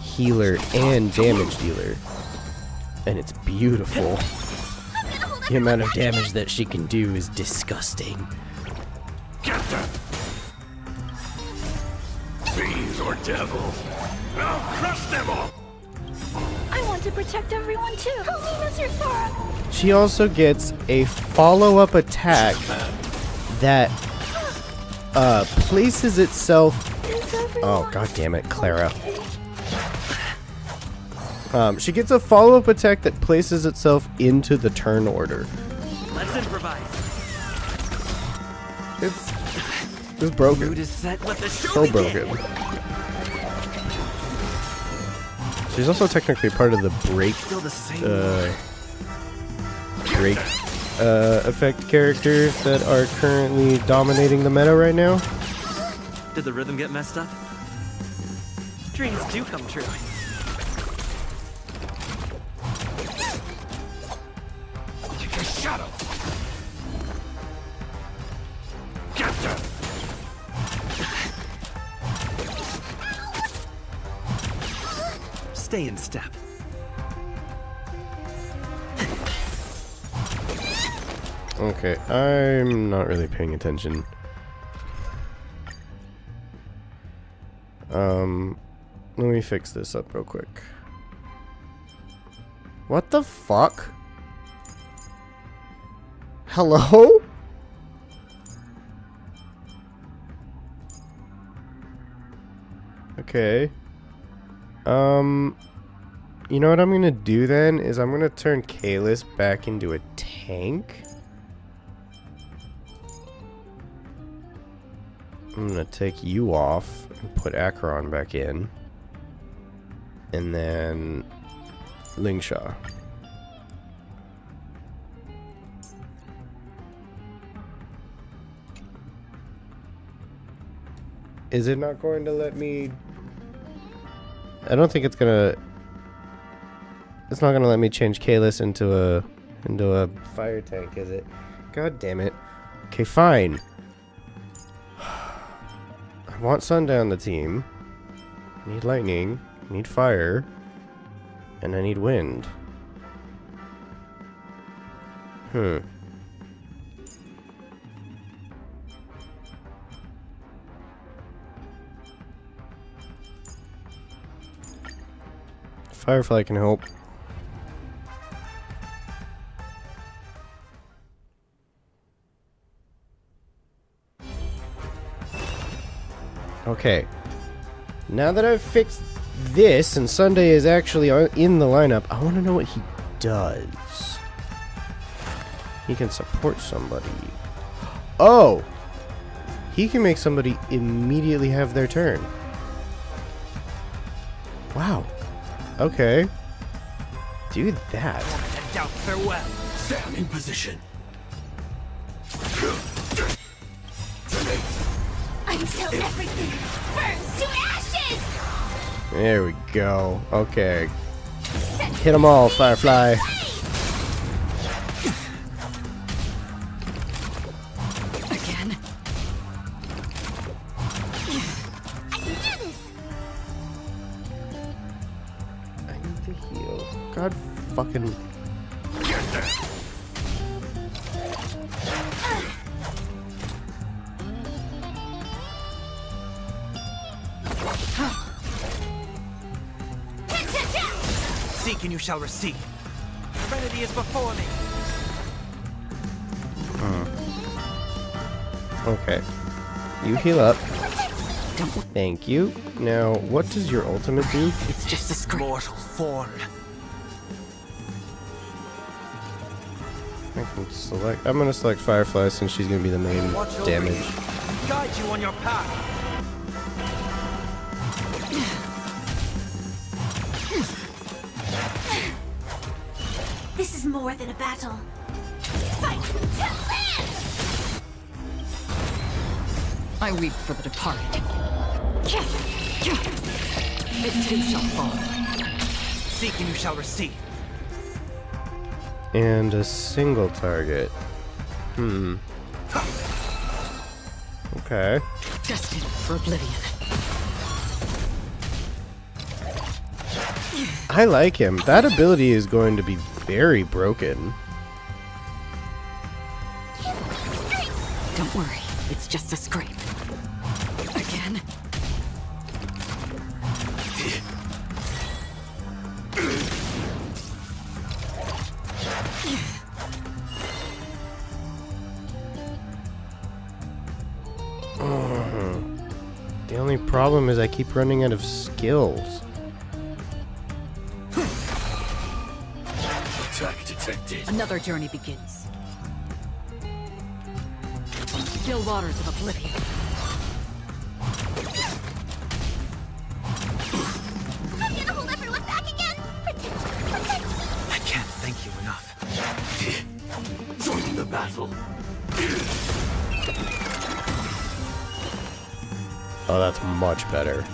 S1: healer and damage dealer. And it's beautiful. The amount of damage that she can do is disgusting.
S12: Get them! Fiends or devils, I'll crush them all!
S5: I want to protect everyone too. Help me, Mr. Sora.
S1: She also gets a follow-up attack that places itself. Oh, god damn it, Clara. She gets a follow-up attack that places itself into the turn order.
S11: Let's improvise.
S1: It's broken.
S11: Mood is set. Let the show
S1: So
S11: begin.
S1: broken. She's also technically part of the break
S11: Still the same.
S1: Effect characters that are currently dominating the meta right now.
S11: Did the rhythm get messed up? Dreams do come true.
S12: Take a shadow! Get them!
S11: Stay in step.
S1: Okay, I'm not really paying attention. Let me fix this up real quick. What the fuck? Hello? Okay. You know what I'm gonna do then is I'm gonna turn Kalis back into a tank. I'm gonna take you off and put Acheron back in. And then Ling Sha. Is it not going to let me? I don't think it's gonna. It's not gonna let me change Kalis into a fire tank, is it? God damn it. Okay, fine. I want Sunday on the team. I need lightning. I need fire. And I need wind. Firefly can help. Okay. Now that I've fixed this and Sunday is actually in the lineup, I want to know what he does. He can support somebody. Oh! He can make somebody immediately have their turn. Wow. Okay. Do that.
S11: Doubt farewell.
S12: Stand in position.
S5: Until everything burns to ashes!
S1: There we go. Okay. Hit them all, Firefly.
S7: Again?
S5: I can do this!
S1: I need to heal. God fucking.
S12: Get them!
S11: Seek and you shall receive. Serenity is before me.
S1: Okay. You heal up. Thank you. Now, what does your ultimate do?
S7: It's just a scream.
S11: Mortal form.
S1: I can select. I'm gonna select Firefly since she's gonna be the main
S11: Watch over
S1: damage.
S11: you. Guide you on your path.
S5: This is more than a battle. Fight to live!
S7: I weep for the departed. It too shall fall.
S9: Seek and you shall receive.
S1: And a single target. Okay.
S7: Destined for oblivion.
S1: I like him. That ability is going to be very broken.
S7: Don't worry, it's just a scrape. Again.
S1: The only problem is I keep running out of skills.
S12: Attack detected.
S7: Another journey begins. Still waters of oblivion.
S5: I'm gonna hold everyone back again! Protect me!
S9: I can't thank you enough.
S12: Join the battle.
S1: Oh, that's much better.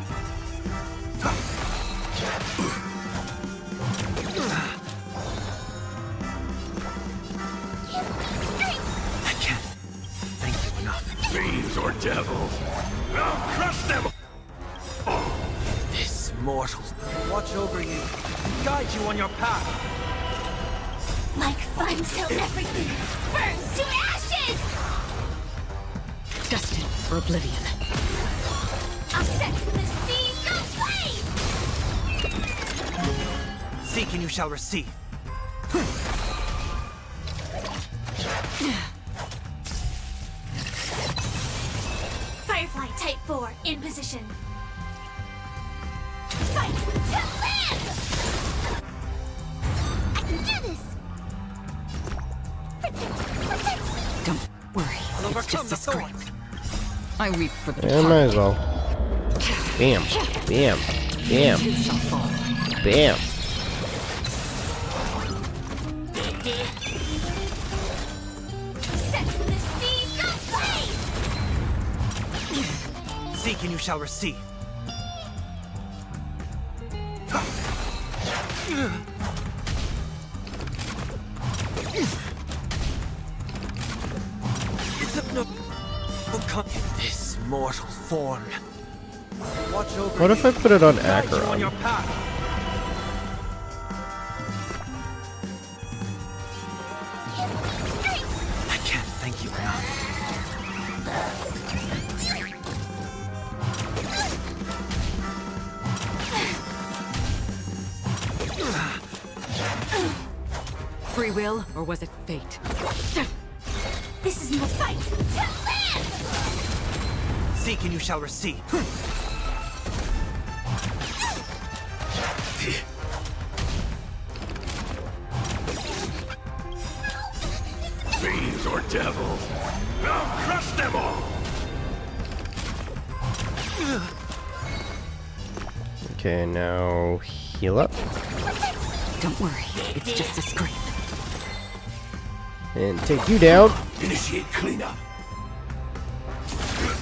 S9: I can't thank you enough.
S12: Fiends or devils. I'll crush them!
S9: This mortal watch over you, guide you on your path.
S5: Like fun till everything burns to ashes!
S7: Destined for oblivion.
S5: I'll set the seas aflame!
S9: Seek and you shall receive.
S5: Firefly Type 4 in position. Fight to live! I can do this! Protect me!
S7: Don't worry,
S9: I'll
S7: it's
S9: overcome
S7: just a
S9: the
S7: scrape.
S9: thorns.
S7: I weep for the
S1: Yeah, might as well. Bam. Bam. Bam.
S7: You shall fall.
S1: Bam.
S5: Set the seas aflame!
S9: Seek and you shall receive. It's a no. This mortal form. Watch over
S1: What if I put it on
S9: guide you on your
S1: Acheron?
S9: path. I can't thank you enough.
S7: Free will, or was it fate?
S5: This is my fight to live!
S9: Seek and you shall receive.
S12: Fiends or devils. I'll crush them all!
S1: Okay, now heal up.
S7: Don't worry, it's just a scrape.
S1: And take you down.
S12: Initiate cleanup.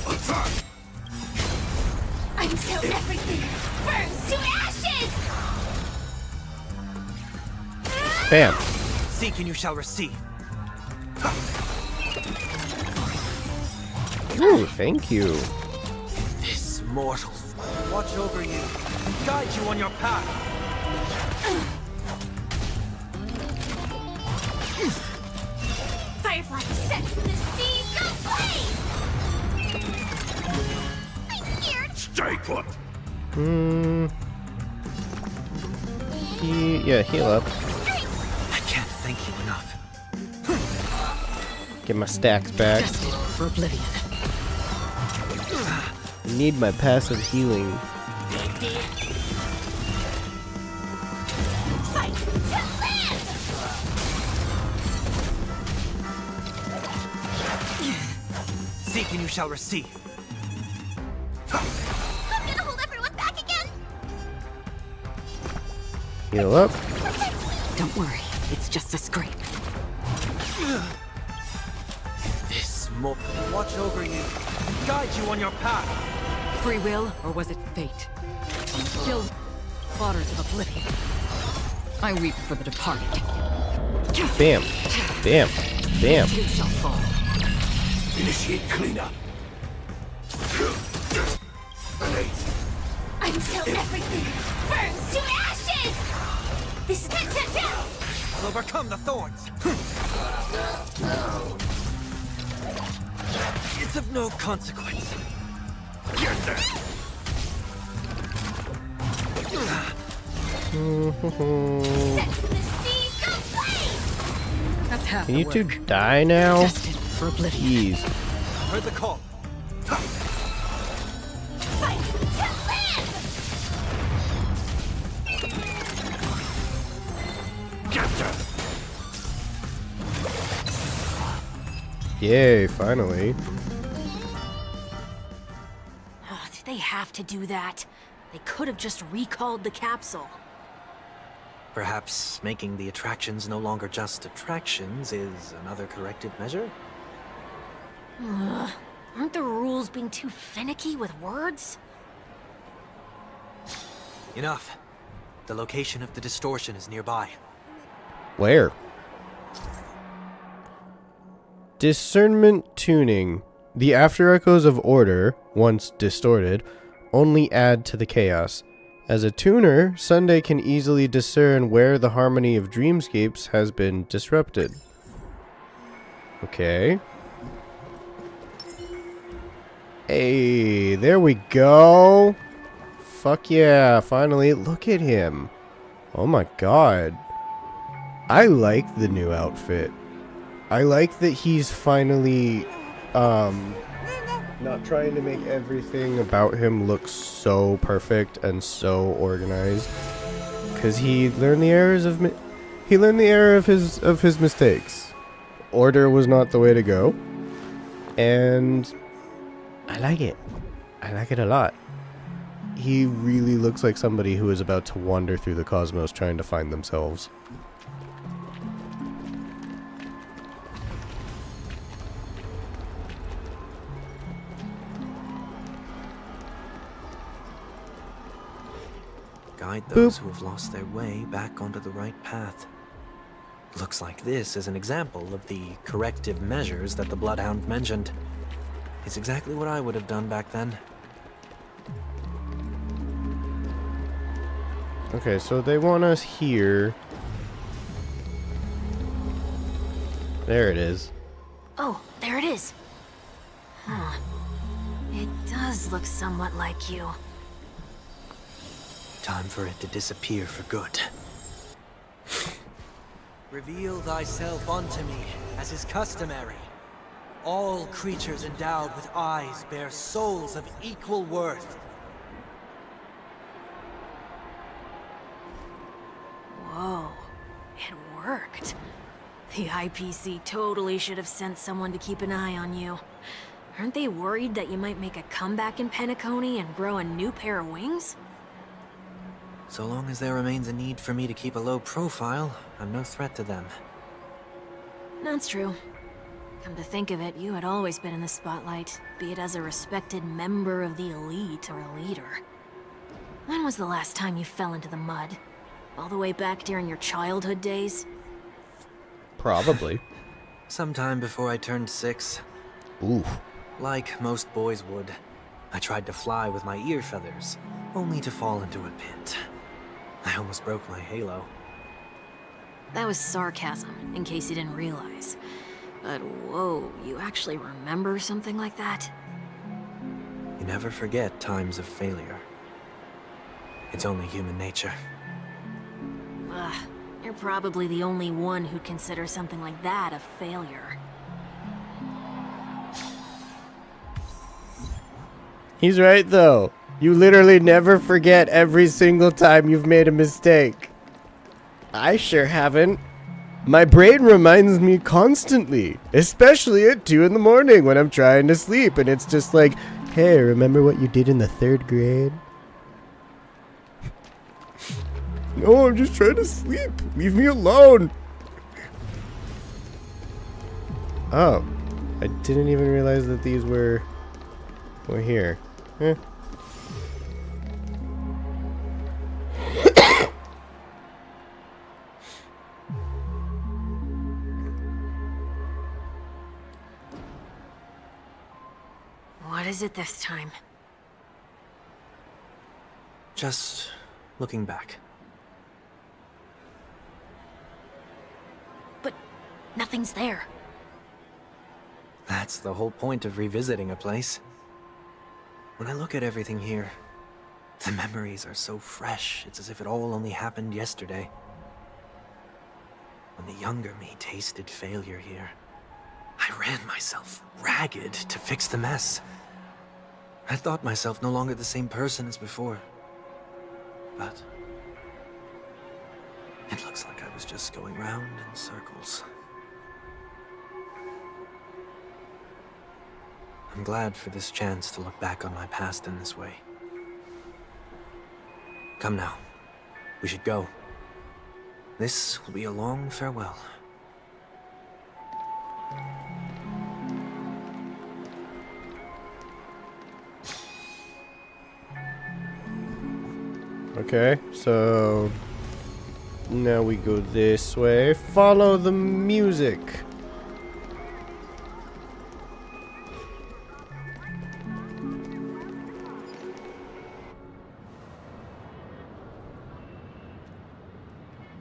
S12: Attack!
S5: Until everything burns to ashes!
S1: Bam.
S9: Seek and you shall receive.
S1: Ooh, thank you.
S9: This mortal watch over you, guide you on your path.
S5: Firefly sets the seas aflame! I'm scared!
S12: Stay put!
S1: Yeah, heal up.
S9: I can't thank you enough.
S1: Get my stacks back.
S7: Destined for oblivion.
S1: Need my passive healing.
S5: Fight to live!
S9: Seek and you shall receive.
S5: I'm gonna hold everyone back again!
S1: Heal up.
S7: Don't worry, it's just a scrape.
S9: This watch over you, guide you on your path.
S7: Free will, or was it fate? Still waters of oblivion. I weep for the departed.
S1: Bam. Bam. Bam.
S7: You shall fall.
S12: Initiate cleanup.
S5: Until everything burns to ashes! This
S9: I'll overcome the thorns. It's of no consequence.
S12: Get there.
S7: That's half
S1: Can
S7: the
S1: you two
S7: work.
S1: die now?
S7: Destined for oblivion.
S1: Jeez.
S9: Heard the call.
S5: Fight to live!
S12: Capture.
S1: Yay, finally.
S8: Oh, did they have to do that? They could have just recalled the capsule.
S9: Perhaps making the attractions no longer just attractions is another corrective measure?
S8: Ugh. Aren't the rules being too finicky with words?
S9: Enough. The location of the distortion is nearby.
S1: Where? Discernment tuning. The after echoes of order, once distorted, only add to the chaos. As a tuner, Sunday can easily discern where the harmony of dreamscapes has been disrupted. Okay. Hey, there we go. Fuck yeah, finally. Look at him. Oh my god. I like the new outfit. I like that he's finally, not trying to make everything about him look so perfect and so organized. Because he learned the errors of he learned the error of his mistakes. Order was not the way to go. And I like it. I like it a lot. He really looks like somebody who is about to wander through the cosmos trying to find themselves.
S9: Guide those who have lost their way back onto the right path. Looks like this is an example of the corrective measures that the Bloodhound mentioned. It's exactly what I would have done back then.
S1: Okay, so they want us here. There it is.
S8: Oh, there it is. Huh. It does look somewhat like you.
S9: Time for it to disappear for good. Reveal thyself unto me, as is customary. All creatures endowed with eyes bear souls of equal worth.
S8: Whoa, it worked. The IPC totally should have sent someone to keep an eye on you. Aren't they worried that you might make a comeback in Penacony and grow a new pair of wings?
S9: So long as there remains a need for me to keep a low profile, I'm no threat to them.
S8: That's true. Come to think of it, you had always been in the spotlight, be it as a respected member of the elite or a leader. When was the last time you fell into the mud? All the way back during your childhood days?
S1: Probably.
S9: Sometime before I turned 6.
S1: Ooh.
S9: Like most boys would, I tried to fly with my ear feathers, only to fall into a pit. I almost broke my halo.
S8: That was sarcasm, in case you didn't realize. But whoa, you actually remember something like that?
S9: You never forget times of failure. It's only human nature.
S8: Ugh, you're probably the only one who'd consider something like that a failure.
S1: He's right, though. You literally never forget every single time you've made a mistake. I sure haven't. My brain reminds me constantly, especially at 2 in the morning when I'm trying to sleep, and it's just like, hey, remember what you did in the 3rd grade? No, I'm just trying to sleep. Leave me alone. Oh, I didn't even realize that these were here. Eh.
S8: What is it this time?
S9: Just looking back.
S8: But nothing's there.
S9: That's the whole point of revisiting a place. When I look at everything here, the memories are so fresh, it's as if it all only happened yesterday. When the younger me tasted failure here, I ran myself ragged to fix the mess. I thought myself no longer the same person as before. But it looks like I was just going round in circles. I'm glad for this chance to look back on my past in this way. Come now. We should go. This will be a long farewell.
S1: Okay, so now we go this way. Follow the music.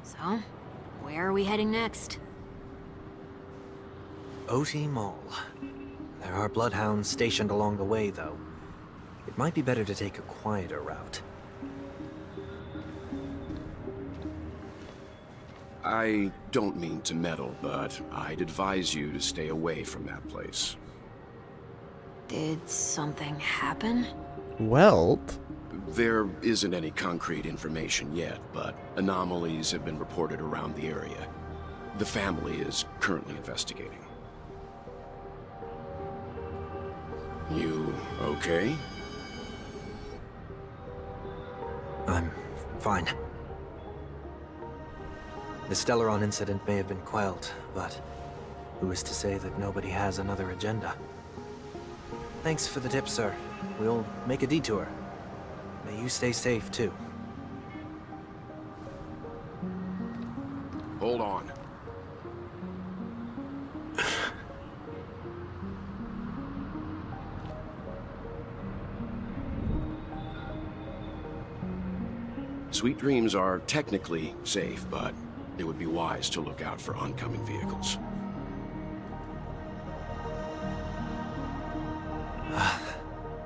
S8: So, where are we heading next?
S9: OT Mall. There are bloodhounds stationed along the way, though. It might be better to take a quieter route.
S4: I don't mean to meddle, but I'd advise you to stay away from that place.
S8: Did something happen?
S1: Well,
S4: There isn't any concrete information yet, but anomalies have been reported around the area. The family is currently investigating. You okay?
S9: I'm fine. The Stellaron incident may have been quelled, but who is to say that nobody has another agenda? Thanks for the tip, sir. We'll make a detour. May you stay safe, too.
S4: Hold on. Sweet Dreams are technically safe, but it would be wise to look out for oncoming vehicles.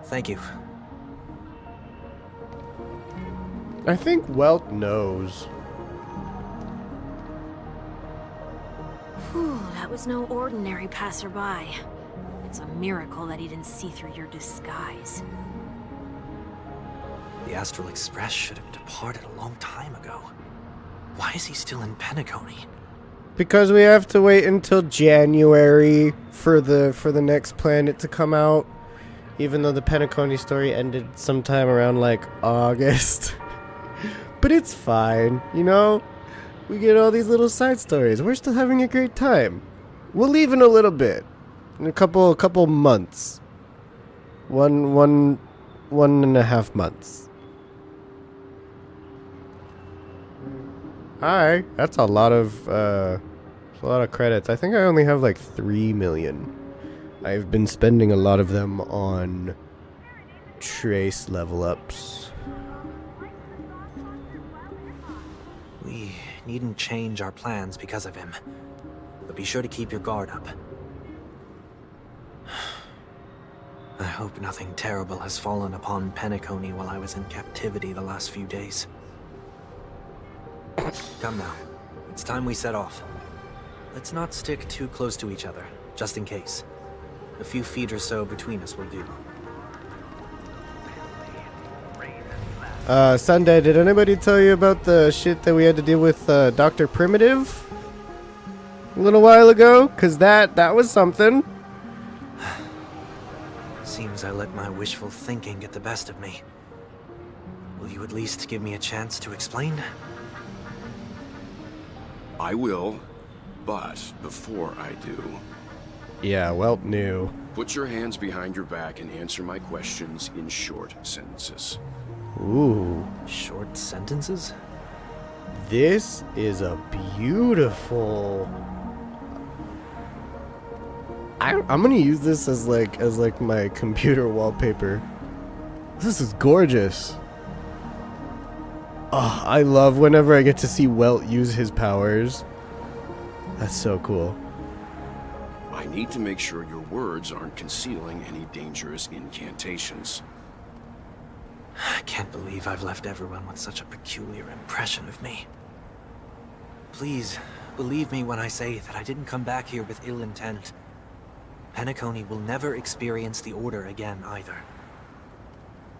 S9: Thank you.
S1: I think Welt knows.
S8: Whew, that was no ordinary passerby. It's a miracle that he didn't see through your disguise.
S9: The Astral Express should have departed a long time ago. Why is he still in Penacony?
S1: Because we have to wait until January for the next planet to come out. Even though the Penacony story ended sometime around like August. But it's fine, you know? We get all these little side stories. We're still having a great time. We'll leave in a little bit. In a couple months. One and a half months. Hi. That's a lot of credits. I think I only have like 3 million. I've been spending a lot of them on trace level ups.
S9: We needn't change our plans because of him. But be sure to keep your guard up. I hope nothing terrible has fallen upon Penacony while I was in captivity the last few days. Come now. It's time we set off. Let's not stick too close to each other, just in case. A few feet or so between us will do.
S1: Sunday, did anybody tell you about the shit that we had to deal with Dr. Primitive a little while ago? 'Cause that was something.
S9: Seems I let my wishful thinking get the best of me. Will you at least give me a chance to explain?
S4: I will, but before I do...
S1: Yeah, well, new.
S4: Put your hands behind your back and answer my questions in short sentences.
S1: Ooh.
S9: Short sentences?
S1: This is a beautiful... I'm gonna use this as like my computer wallpaper. This is gorgeous. Oh, I love whenever I get to see Welt use his powers. That's so cool.
S4: I need to make sure your words aren't concealing any dangerous incantations.
S9: I can't believe I've left everyone with such a peculiar impression of me. Please, believe me when I say that I didn't come back here with ill intent. Penacony will never experience the Order again, either.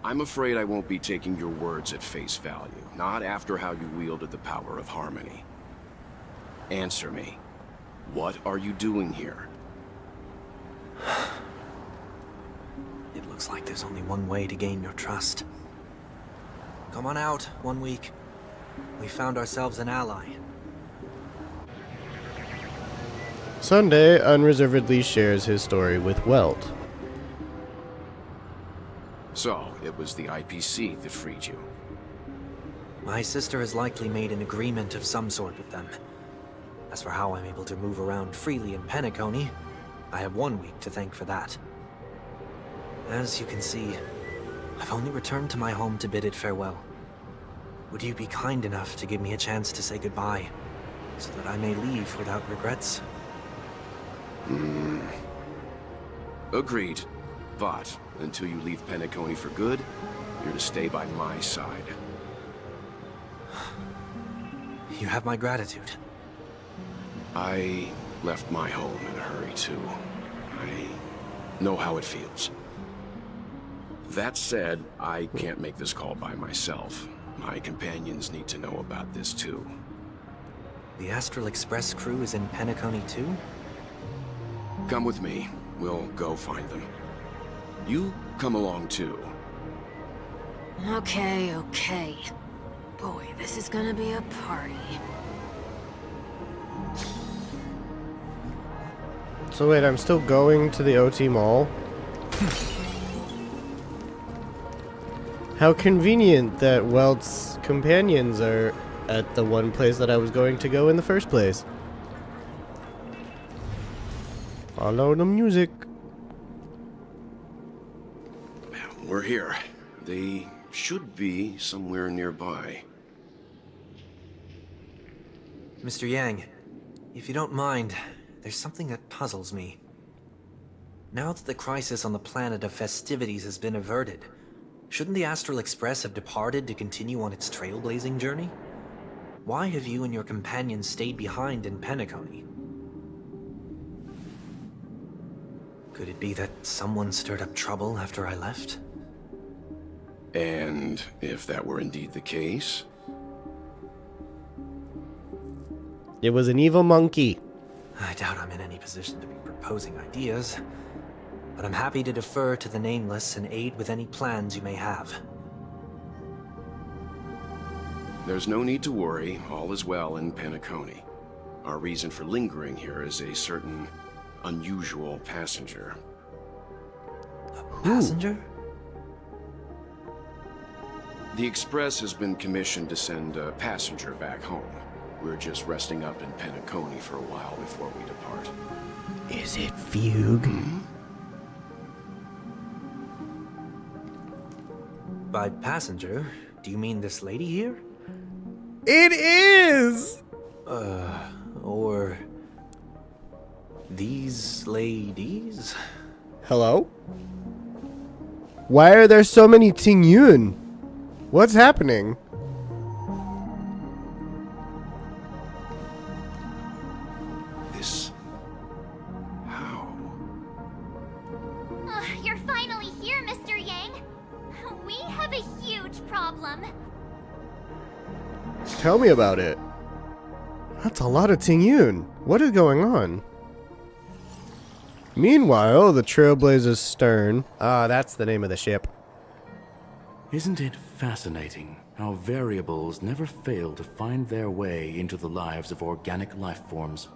S4: I'm afraid I won't be taking your words at face value, not after how you wielded the power of harmony. Answer me. What are you doing here?
S9: It looks like there's only one way to gain your trust. Come on out, 1 week. We found ourselves an ally.
S1: Sunday unreservedly shares his story with Welt.
S4: So, it was the IPC that freed you.
S9: My sister has likely made an agreement of some sort with them. As for how I'm able to move around freely in Penacony, I have 1 week to thank for that. As you can see, I've only returned to my home to bid it farewell. Would you be kind enough to give me a chance to say goodbye, so that I may leave without regrets?
S4: Agreed. But, until you leave Penacony for good, you're to stay by my side.
S9: You have my gratitude.
S4: I left my home in a hurry, too. I know how it feels. That said, I can't make this call by myself. My companions need to know about this, too.
S9: The Astral Express crew is in Penacony, too?
S4: Come with me. We'll go find them. You come along, too.
S8: Okay, okay. Boy, this is gonna be a party.
S1: So wait, I'm still going to the OT Mall? How convenient that Welt's companions are at the one place that I was going to go in the first place. Follow the music.
S4: We're here. They should be somewhere nearby.
S9: Mr. Yang, if you don't mind, there's something that puzzles me. Now that the crisis on the planet of festivities has been averted, shouldn't the Astral Express have departed to continue on its trailblazing journey? Why have you and your companions stayed behind in Penacony? Could it be that someone stirred up trouble after I left?
S4: And if that were indeed the case?
S1: It was an evil monkey.
S9: I doubt I'm in any position to be proposing ideas, but I'm happy to defer to the Nameless and aid with any plans you may have.
S4: There's no need to worry. All is well in Penacony. Our reason for lingering here is a certain unusual passenger.
S9: A passenger?
S4: The Express has been commissioned to send a passenger back home. We're just resting up in Penacony for a while before we depart.
S1: Is it Fugue?
S9: By passenger, do you mean this lady here?
S1: It is!
S9: Or these ladies?
S1: Hello? Why are there so many Ting Yun? What's happening?
S4: This... how?
S5: You're finally here, Mr. Yang. We have a huge problem.
S1: Tell me about it. That's a lot of Ting Yun. What is going on? Meanwhile, the Trailblazer's stern. Ah, that's the name of the ship.
S12: Isn't it fascinating how variables never fail to find their way into the lives of organic life forms?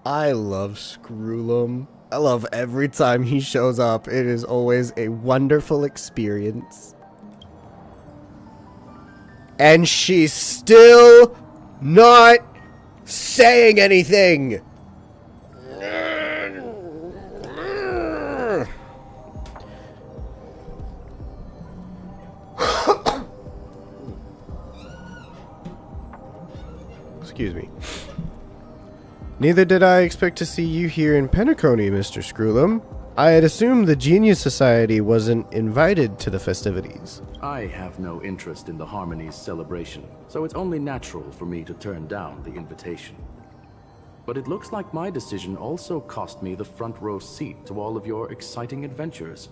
S1: I love Screwlum. I love every time he shows up. It is always a wonderful experience. And she's still not saying anything. Excuse me. Neither did I expect to see you here in Penacony, Mr. Screwlum. I had assumed the Genius Society wasn't invited to the festivities.
S12: I have no interest in the Harmony's celebration, so it's only natural for me to turn down the invitation. But it looks like my decision also cost me the front row seat to all of your exciting adventures.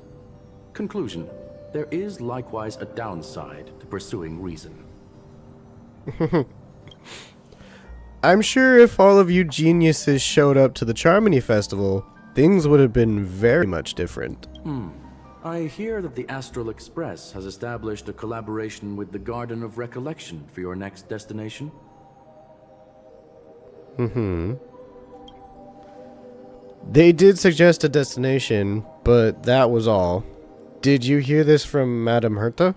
S12: Conclusion: there is likewise a downside to pursuing reason.
S1: I'm sure if all of you geniuses showed up to the Charmony Festival, things would have been very much different.
S12: I hear that the Astral Express has established a collaboration with the Garden of Recollection for your next destination.
S1: They did suggest a destination, but that was all. Did you hear this from Madame Herta?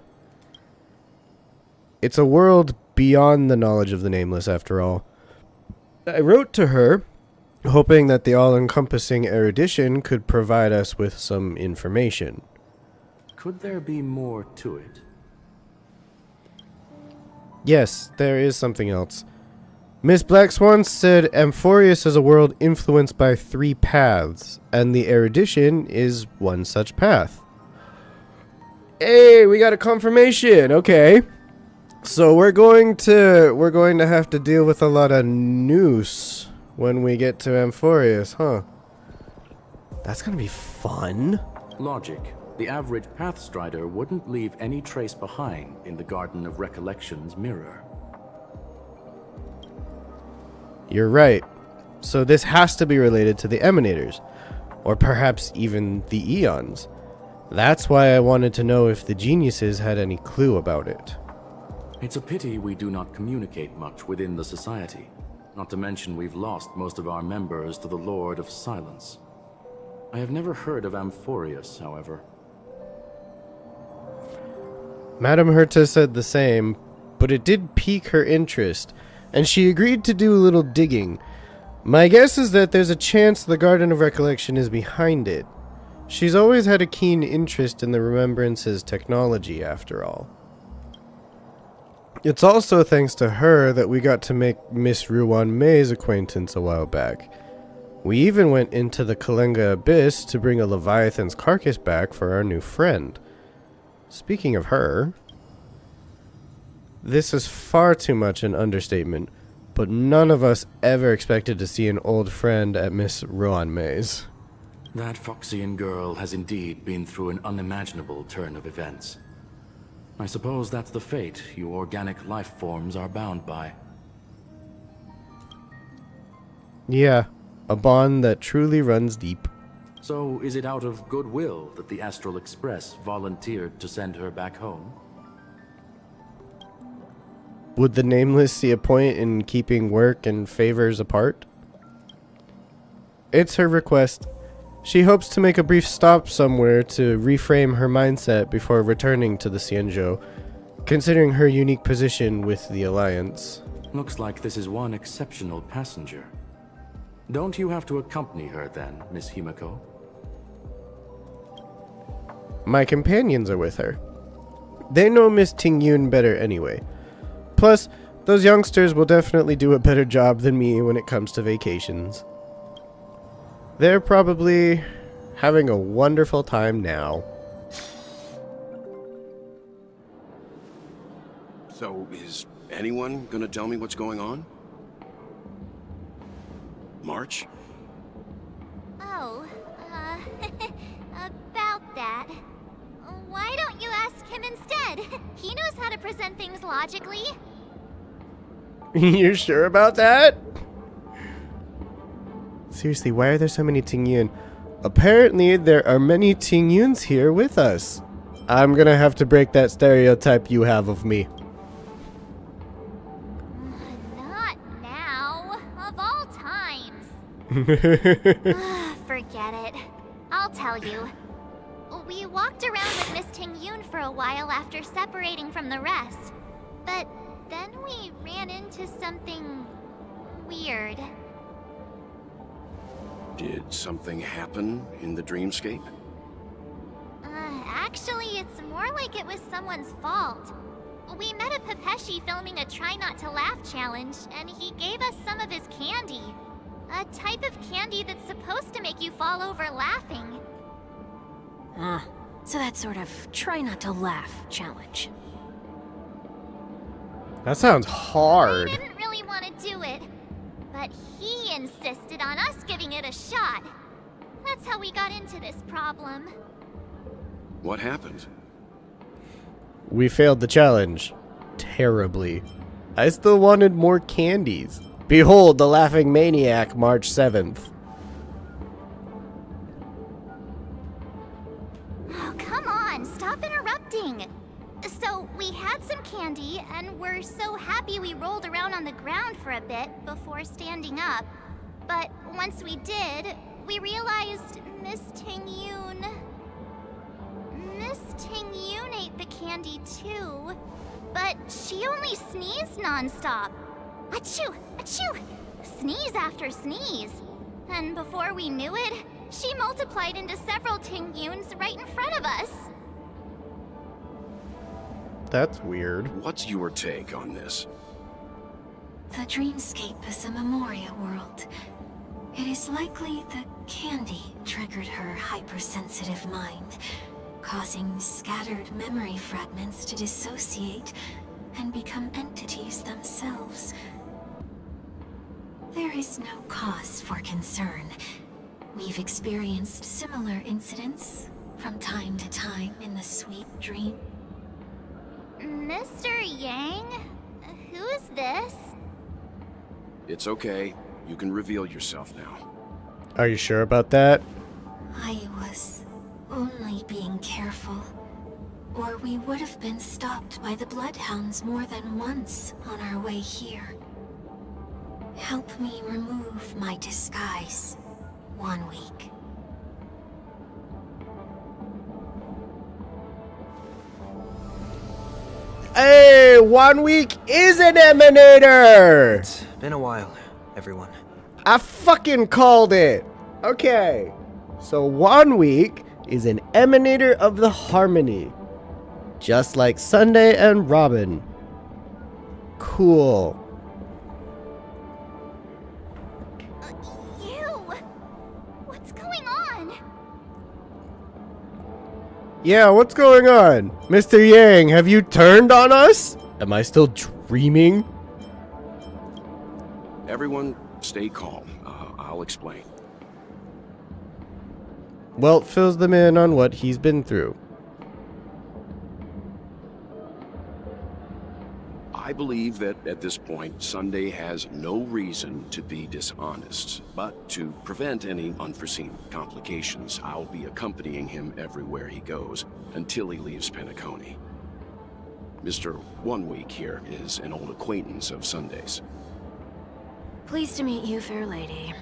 S1: It's a world beyond the knowledge of the Nameless, after all. I wrote to her, hoping that the all-encompassing erudition could provide us with some information.
S12: Could there be more to it?
S1: Yes, there is something else. Miss Black Swan said Amphorius is a world influenced by 3 paths, and the erudition is one such path. Hey, we got a confirmation. Okay. So we're going to have to deal with a lot of noose when we get to Amphorius, huh? That's gonna be fun.
S12: Logic. The average Pathstrider wouldn't leave any trace behind in the Garden of Recollection's mirror.
S1: You're right. So this has to be related to the Emanators, or perhaps even the Eons. That's why I wanted to know if the geniuses had any clue about it.
S12: It's a pity we do not communicate much within the society. Not to mention we've lost most of our members to the Lord of Silence. I have never heard of Amphorius, however.
S1: Madame Herta said the same, but it did pique her interest, and she agreed to do a little digging. My guess is that there's a chance the Garden of Recollection is behind it. She's always had a keen interest in the Remembrance's technology, after all. It's also thanks to her that we got to make Miss Ruan May's acquaintance a while back. We even went into the Kalenga Abyss to bring a Leviathan's carcass back for our new friend. Speaking of her, this is far too much an understatement, but none of us ever expected to see an old friend at Miss Ruan May's.
S12: That Foxian girl has indeed been through an unimaginable turn of events. I suppose that's the fate you organic life forms are bound by.
S1: Yeah, a bond that truly runs deep.
S12: So, is it out of goodwill that the Astral Express volunteered to send her back home?
S1: Would the Nameless see a point in keeping work and favors apart? It's her request. She hopes to make a brief stop somewhere to reframe her mindset before returning to the Xianzhou, considering her unique position with the Alliance.
S12: Looks like this is one exceptional passenger. Don't you have to accompany her then, Miss Himiko?
S1: My companions are with her. They know Miss Tingyun better anyway. Plus, those youngsters will definitely do a better job than me when it comes to vacations. They're probably having a wonderful time now.
S4: So, is anyone gonna tell me what's going on? March?
S5: Oh, about that. Why don't you ask him instead? He knows how to present things logically.
S1: You're sure about that? Seriously, why are there so many Tingyun? Apparently, there are many Tingyuns here with us. I'm gonna have to break that stereotype you have of me.
S5: Not now. Of all times. Forget it. I'll tell you. We walked around with Miss Tingyun for a while after separating from the rest. But then we ran into something weird.
S4: Did something happen in the dreamscape?
S5: Actually, it's more like it was someone's fault. we met a Pepeshi filming a Try Not to Laugh challenge, and he gave us some of his candy. A type of candy that's supposed to make you fall over laughing.
S8: So that sort of try not to laugh challenge.
S1: That sounds hard.
S5: We didn't really want to do it, but he insisted on us giving it a shot. That's how we got into this problem.
S4: What happened?
S1: We failed the challenge. Terribly. I still wanted more candies. Behold the Laughing Maniac, March 7th.
S5: Oh, come on, stop interrupting. So, we had some candy, and we're so happy we rolled around on the ground for a bit before standing up. But once we did, we realized Miss Ting-Yoon ate the candy too. But she only sneezed nonstop. Achoo! Achoo! Sneeze after sneeze. And before we knew it, she multiplied into several Ting-Yoons right in front of us.
S1: That's weird.
S4: What's your take on this?
S10: The dreamscape is a Memoria world. It is likely the candy triggered her hypersensitive mind, causing scattered memory fragments to dissociate and become entities themselves. There is no cause for concern. We've experienced similar incidents from time to time in the sweet dream.
S5: Mr. Yang? Who's this?
S4: It's okay. You can reveal yourself now.
S1: Are you sure about that?
S10: I was only being careful, or we would have been stopped by the Bloodhounds more than once on our way here. Help me remove my disguise 1 week.
S1: Hey, 1 week is an emanator!
S9: It's been a while, everyone.
S1: I fucking called it! Okay, so 1 week is an emanator of the harmony. Just like Sunday and Robin. Cool.
S5: What's going on?
S1: Yeah, what's going on? Mr. Yang, have you turned on us? Am I still dreaming?
S4: Everyone, stay calm. I'll explain.
S1: Welt fills them in on what he's been through.
S4: I believe that at this point, Sunday has no reason to be dishonest. But to prevent any unforeseen complications, I'll be accompanying him everywhere he goes until he leaves Penacony. Mr. 1 Week here is an old acquaintance of Sunday's.
S8: Pleased to meet you, fair lady.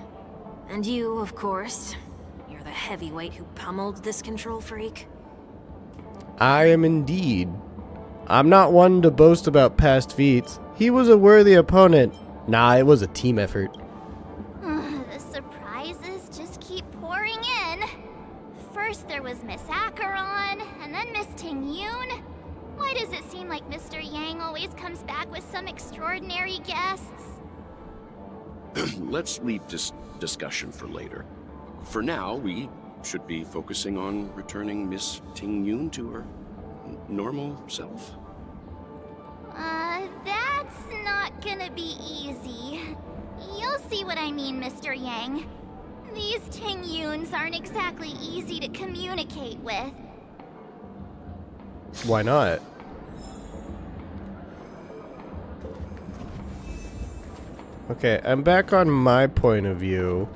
S8: And you, of course. You're the heavyweight who pummeled this control freak.
S1: I am indeed. I'm not one to boast about past feats. He was a worthy opponent. Nah, it was a team effort.
S5: The surprises just keep pouring in. First there was Miss Acheron, and then Miss Ting-Yoon. Why does it seem like Mr. Yang always comes back with some extraordinary guests?
S4: Let's leave this discussion for later. For now, we should be focusing on returning Miss Ting-Yoon to her normal self.
S5: That's not gonna be easy. You'll see what I mean, Mr. Yang. These Ting-Yoons aren't exactly easy to communicate with.
S1: Why not? Okay, I'm back on my point of view.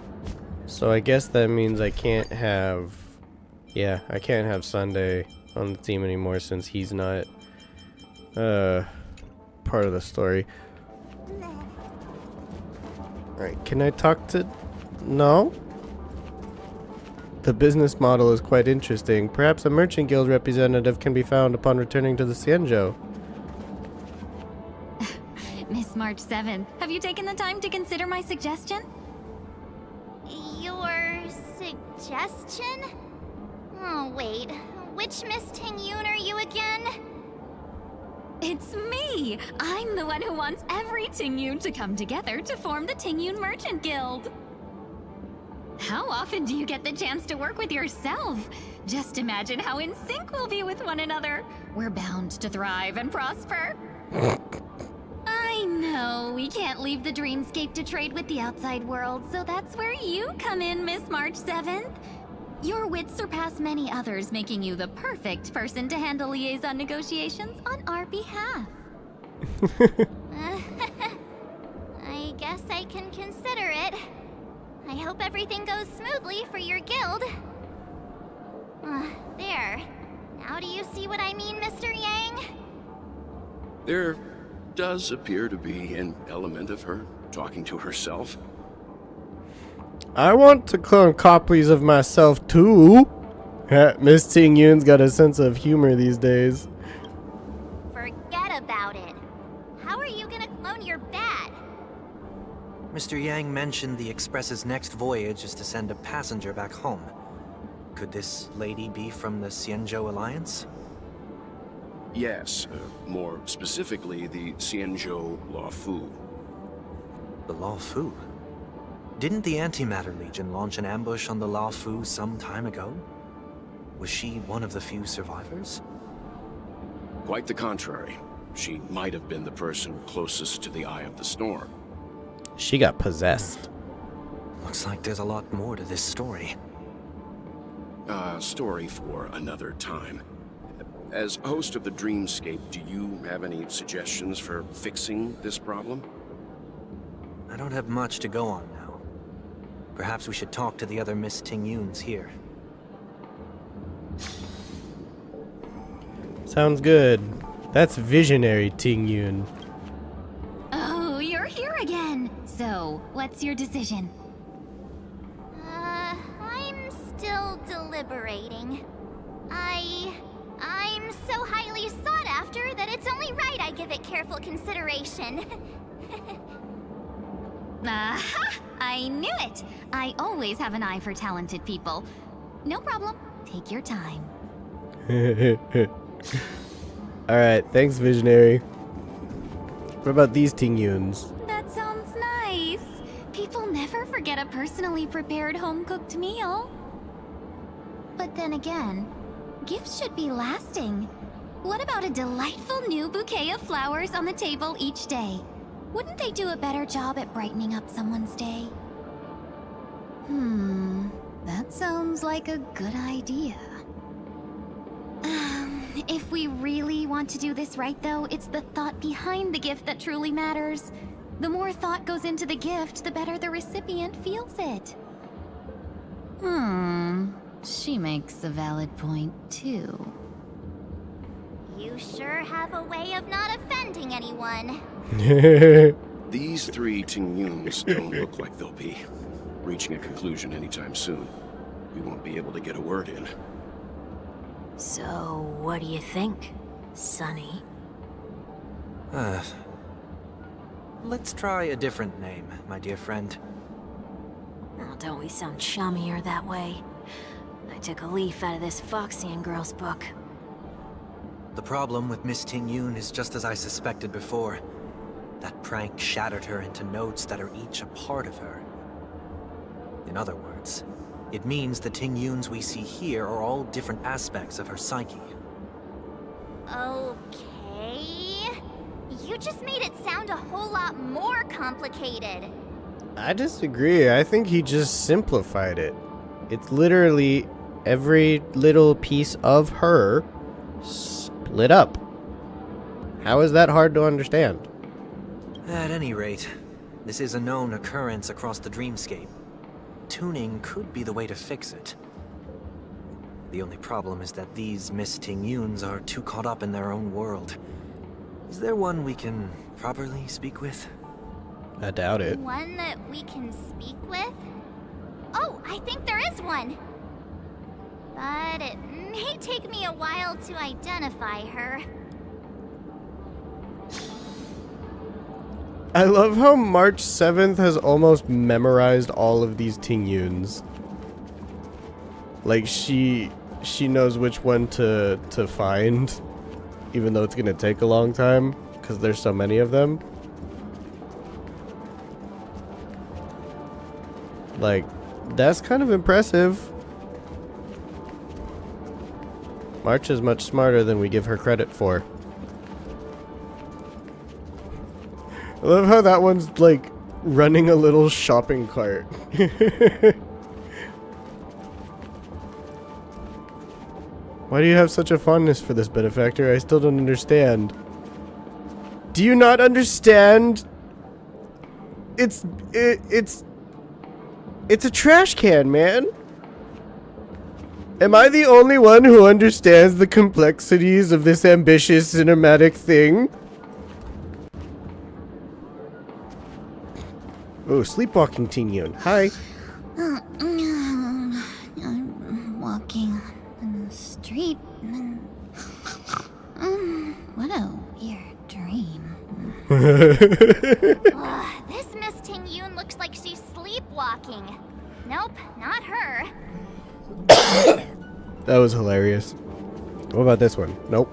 S1: So I guess that means I can't have... Yeah, I can't have Sunday on the team anymore since he's not part of the story. Alright, can I talk to... No? The business model is quite interesting. Perhaps a merchant guild representative can be found upon returning to the Xianzhou.
S13: Miss March 7th, have you taken the time to consider my suggestion?
S5: Your suggestion? Oh, wait. Which Miss Ting-Yoon are you again?
S13: It's me! I'm the one who wants every Tingyun to come together to form the Tingyun Merchant Guild. How often do you get the chance to work with yourself? Just imagine how in sync we'll be with one another. We're bound to thrive and prosper. I know, we can't leave the dreamscape to trade with the outside world, so that's where you come in, Miss March 7th. Your wits surpass many others, making you the perfect person to handle liaison negotiations on our behalf.
S5: I guess I can consider it. I hope everything goes smoothly for your guild. There. Now do you see what I mean, Mr. Yang?
S4: There does appear to be an element of her talking to herself.
S1: I want to clone copies of myself too. Miss Tingyun's got a sense of humor these days.
S5: Forget about it. How are you gonna clone your bat?
S9: Mr. Yang mentioned the Express's next voyage is to send a passenger back home. Could this lady be from the Xianzhou Alliance?
S4: Yes, more specifically, the Xianzhou Luofu.
S9: The Luofu? Didn't the Antimatter Legion launch an ambush on the Luofu some time ago? Was she one of the few survivors?
S4: Quite the contrary. She might have been the person closest to the Eye of the Storm.
S1: She got possessed.
S9: Looks like there's a lot more to this story.
S4: Story for another time. As host of the Dreamscape, do you have any suggestions for fixing this problem?
S9: I don't have much to go on now. Perhaps we should talk to the other Miss Tingyuns here.
S1: Sounds good. That's visionary Tingyun.
S13: Oh, you're here again. So, what's your decision?
S5: I'm still deliberating. I'm so highly sought after that it's only right I give it careful consideration.
S13: Aha! I knew it! I always have an eye for talented people. No problem. Take your time.
S1: Alright, thanks, visionary. What about these Tingyuns?
S13: That sounds nice. People never forget a personally prepared home-cooked meal. But then again, gifts should be lasting. What about a delightful new bouquet of flowers on the table each day? Wouldn't they do a better job at brightening up someone's day? That sounds like a good idea. If we really want to do this right, though, it's the thought behind the gift that truly matters. The more thought goes into the gift, the better the recipient feels it. She makes a valid point, too.
S5: You sure have a way of not offending anyone.
S4: These three Tingyuns don't look like they'll be reaching a conclusion anytime soon. We won't be able to get a word in.
S8: So, what do you think, Sonny?
S9: Let's try a different name, my dear friend.
S8: Oh, don't we sound chummier that way? I took a leaf out of this Foxian girl's book.
S9: The problem with Miss Tingyun is just as I suspected before. That prank shattered her into notes that are each a part of her. In other words, it means the Tingyuns we see here are all different aspects of her psyche.
S5: Okay. You just made it sound a whole lot more complicated.
S1: I disagree. I think he just simplified it. It's literally every little piece of her split up. How is that hard to understand?
S9: At any rate, this is a known occurrence across the dreamscape. Tuning could be the way to fix it. The only problem is that these Miss Tingyuns are too caught up in their own world. Is there one we can properly speak with?
S1: I doubt it.
S5: One that we can speak with? Oh, I think there is one. But it may take me a while to identify her.
S1: I love how March 7th has almost memorized all of these Tingyuns. Like she knows which one to find. even though it's gonna take a long time because there's so many of them. Like, that's kind of impressive. March is much smarter than we give her credit for. I love how that one's like running a little shopping cart. Why do you have such a fondness for this benefactor? I still don't understand. Do you not understand? It's a trash can, man. Am I the only one who understands the complexities of this ambitious cinematic thing? Oh, sleepwalking Teen Yun. Hi.
S5: I'm walking in the street. What a weird dream. This Miss Ting Yun looks like she's sleepwalking. Nope, not her.
S1: That was hilarious. What about this one? Nope.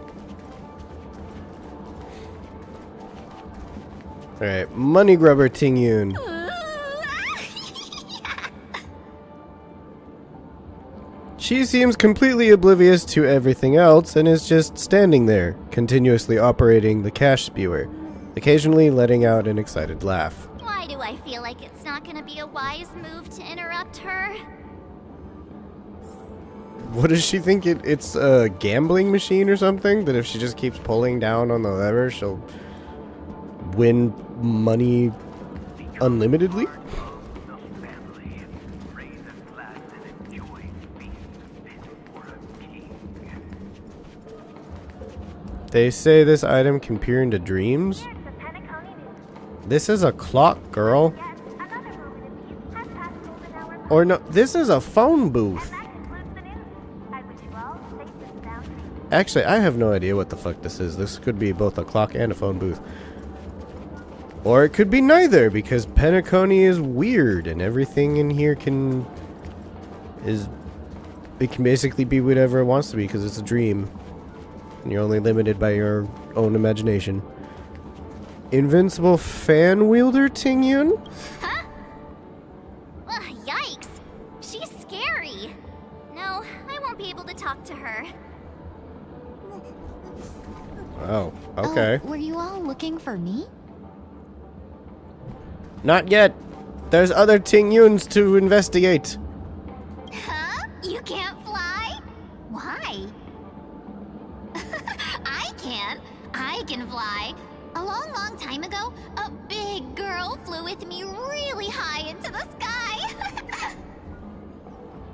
S1: Alright, Money Grubber Ting Yun. She seems completely oblivious to everything else and is just standing there, continuously operating the cash spewer, occasionally letting out an excited laugh.
S5: Why do I feel like it's not gonna be a wise move to interrupt her?
S1: What does she think? It's a gambling machine or something? That if she just keeps pulling down on the lever, she'll win money unlimitedly? They say this item can peer into dreams? This is a clock, girl. Or no, this is a phone booth. Actually, I have no idea what the fuck this is. This could be both a clock and a phone booth. Or it could be neither, because Penacony is weird and everything in here it can basically be whatever it wants to be because it's a dream. And you're only limited by your own imagination. Invincible fan wielder Ting Yun?
S5: Huh? Yikes. She's scary. No, I won't be able to talk to her.
S1: Oh, okay.
S5: Were you all looking for me?
S1: Not yet. There's other Ting Yuns to investigate.
S5: Huh? You can't fly? Why? I can. I can fly. A long, long time ago, a big girl flew with me really high into the sky.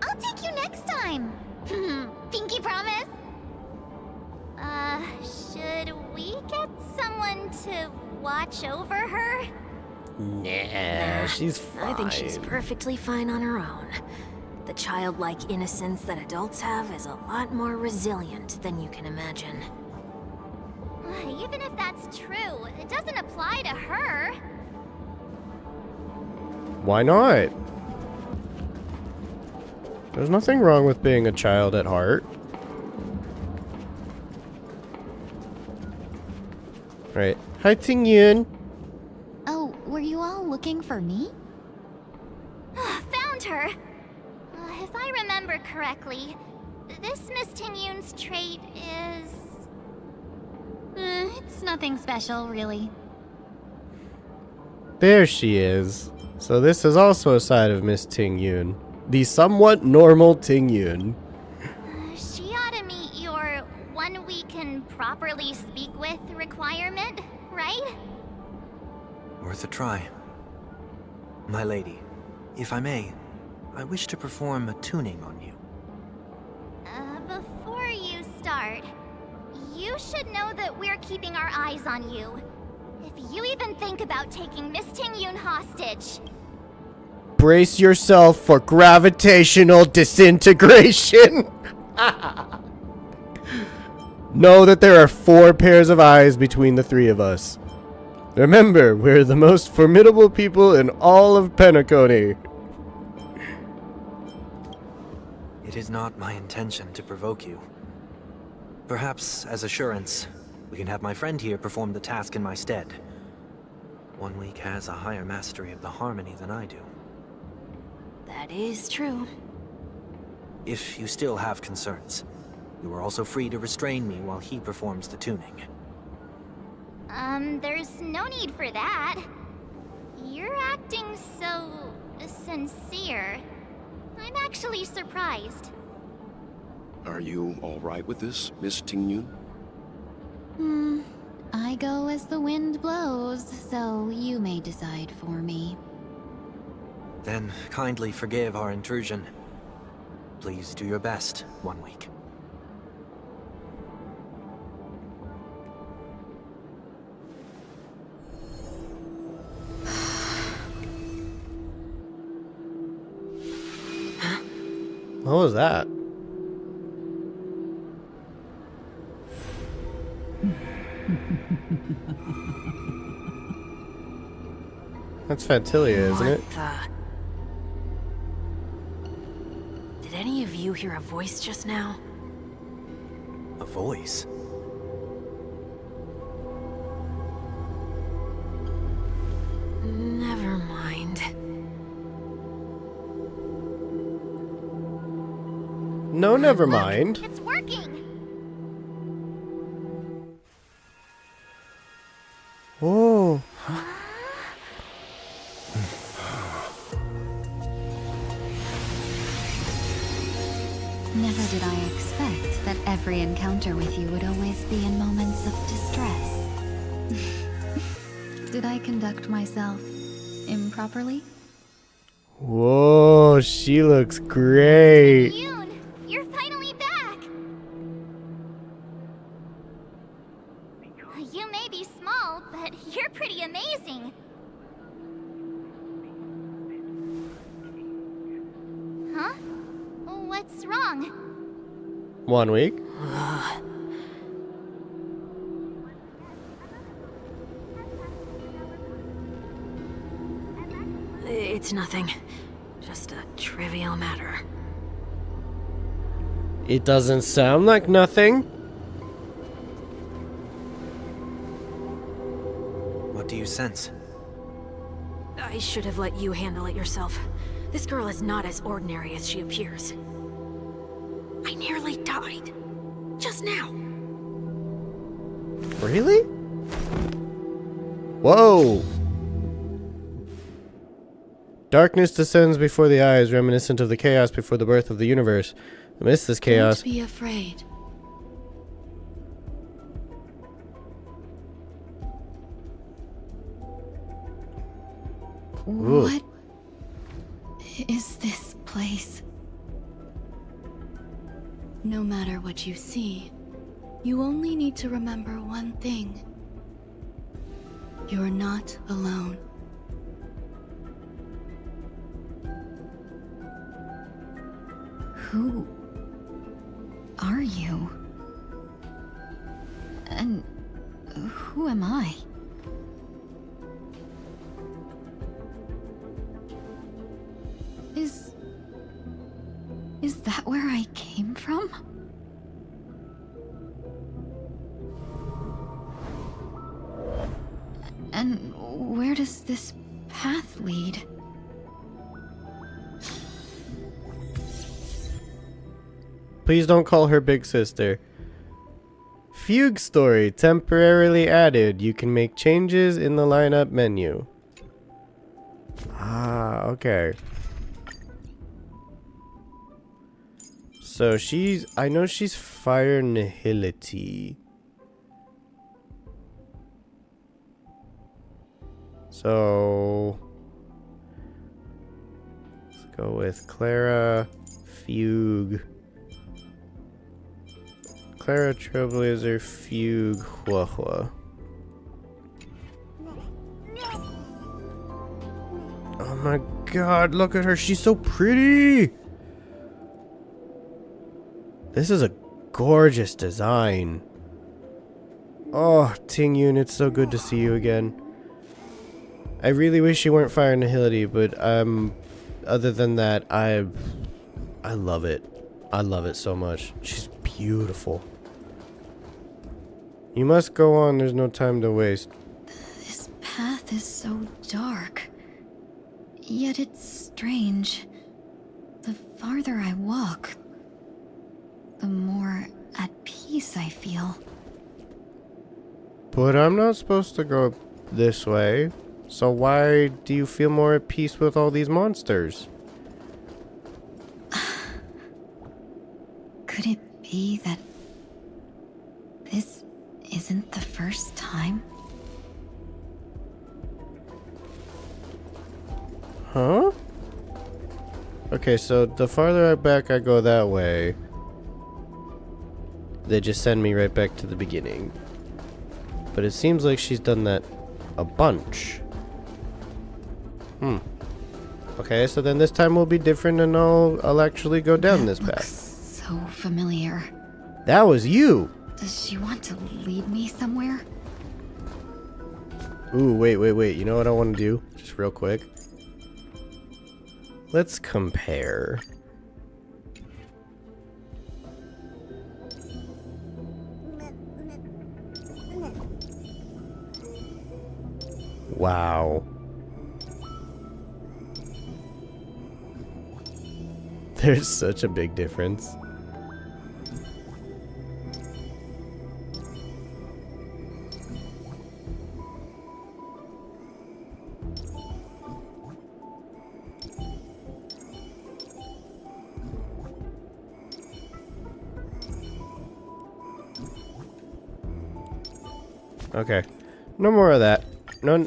S5: I'll take you next time. Pinky promise? Should we get someone to watch over her?
S1: Nah, she's fine.
S8: I think she's perfectly fine on her own. The childlike innocence that adults have is a lot more resilient than you can imagine.
S5: Even if that's true, it doesn't apply to her.
S1: Why not? There's nothing wrong with being a child at heart. Right. Hi, Ting Yun.
S5: Oh, were you all looking for me? Found her! If I remember correctly, this Miss Ting Yun's trait is... it's nothing special, really.
S1: There she is. So this is also a side of Miss Ting Yun. The somewhat normal Ting Yun.
S5: She ought to meet your one we can properly speak with requirement, right?
S9: Worth a try. My lady, if I may, I wish to perform a tuning on you.
S5: Before you start, you should know that we're keeping our eyes on you. If you even think about taking Miss Ting Yun hostage...
S1: Brace yourself for gravitational disintegration. Know that there are 4 pairs of eyes between the 3 of us. Remember, we're the most formidable people in all of Penacony.
S9: It is not my intention to provoke you. Perhaps, as assurance, We can have my friend here perform the task in my stead. 1 week has a higher mastery of the harmony than I do.
S8: That is true.
S9: If you still have concerns, you are also free to restrain me while he performs the tuning.
S5: There's no need for that. You're acting so sincere. I'm actually surprised.
S4: Are you all right with this, Miss Tingyun?
S13: I go as the wind blows, so you may decide for me.
S9: Then kindly forgive our intrusion. Please do your best, 1 week.
S1: What was that? That's Fantilia, isn't it?
S8: Did any of you hear a voice just now?
S9: A voice?
S8: Never mind.
S1: No, never mind.
S5: It's working.
S1: Oh.
S13: Never did I expect that every encounter with you would always be in moments of distress. Did I conduct myself improperly?
S1: Whoa, she looks great.
S5: Yoon, you're finally back. You may be small, but you're pretty amazing. Huh? What's wrong?
S1: 1 week?
S8: It's nothing. Just a trivial matter.
S1: It doesn't sound like nothing.
S9: What do you sense?
S8: I should have let you handle it yourself. This girl is not as ordinary as she appears. I nearly died. Just now.
S1: Really? Whoa! Darkness descends before the eyes, reminiscent of the chaos before the birth of the universe. Amidst this chaos...
S13: Don't be afraid.
S1: Ooh.
S13: What is this place? No matter what you see, you only need to remember one thing. You're not alone. Who are you? And who am I? Is that where I came from? And where does this path lead?
S1: Please don't call her big sister. Fugue story temporarily added. You can make changes in the lineup menu. Ah, okay. So I know she's fire nihility. So let's go with Clara, Fugue. Clara, Trailblazer, Fugue, Hua Hua. Oh my god, look at her. She's so pretty. This is a gorgeous design. Oh, Tingyun, it's so good to see you again. I really wish you weren't Fire Nihility, but other than that, I love it. I love it so much. She's beautiful. You must go on, there's no time to waste.
S7: This path is so dark. Yet it's strange. The farther I walk, the more at peace I feel.
S1: But I'm not supposed to go this way. So why do you feel more at peace with all these monsters?
S7: Could it be that this isn't the first time?
S1: Huh? Okay, so the farther back I go that way, they just send me right back to the beginning. But it seems like she's done that a bunch. Okay, so then this time will be different and I'll actually go down this path.
S7: So familiar.
S1: That was you!
S7: Does she want to lead me somewhere?
S1: Ooh, wait. You know what I want to do? Just real quick. Let's compare. Wow. There's such a big difference. Okay. No more of that. No.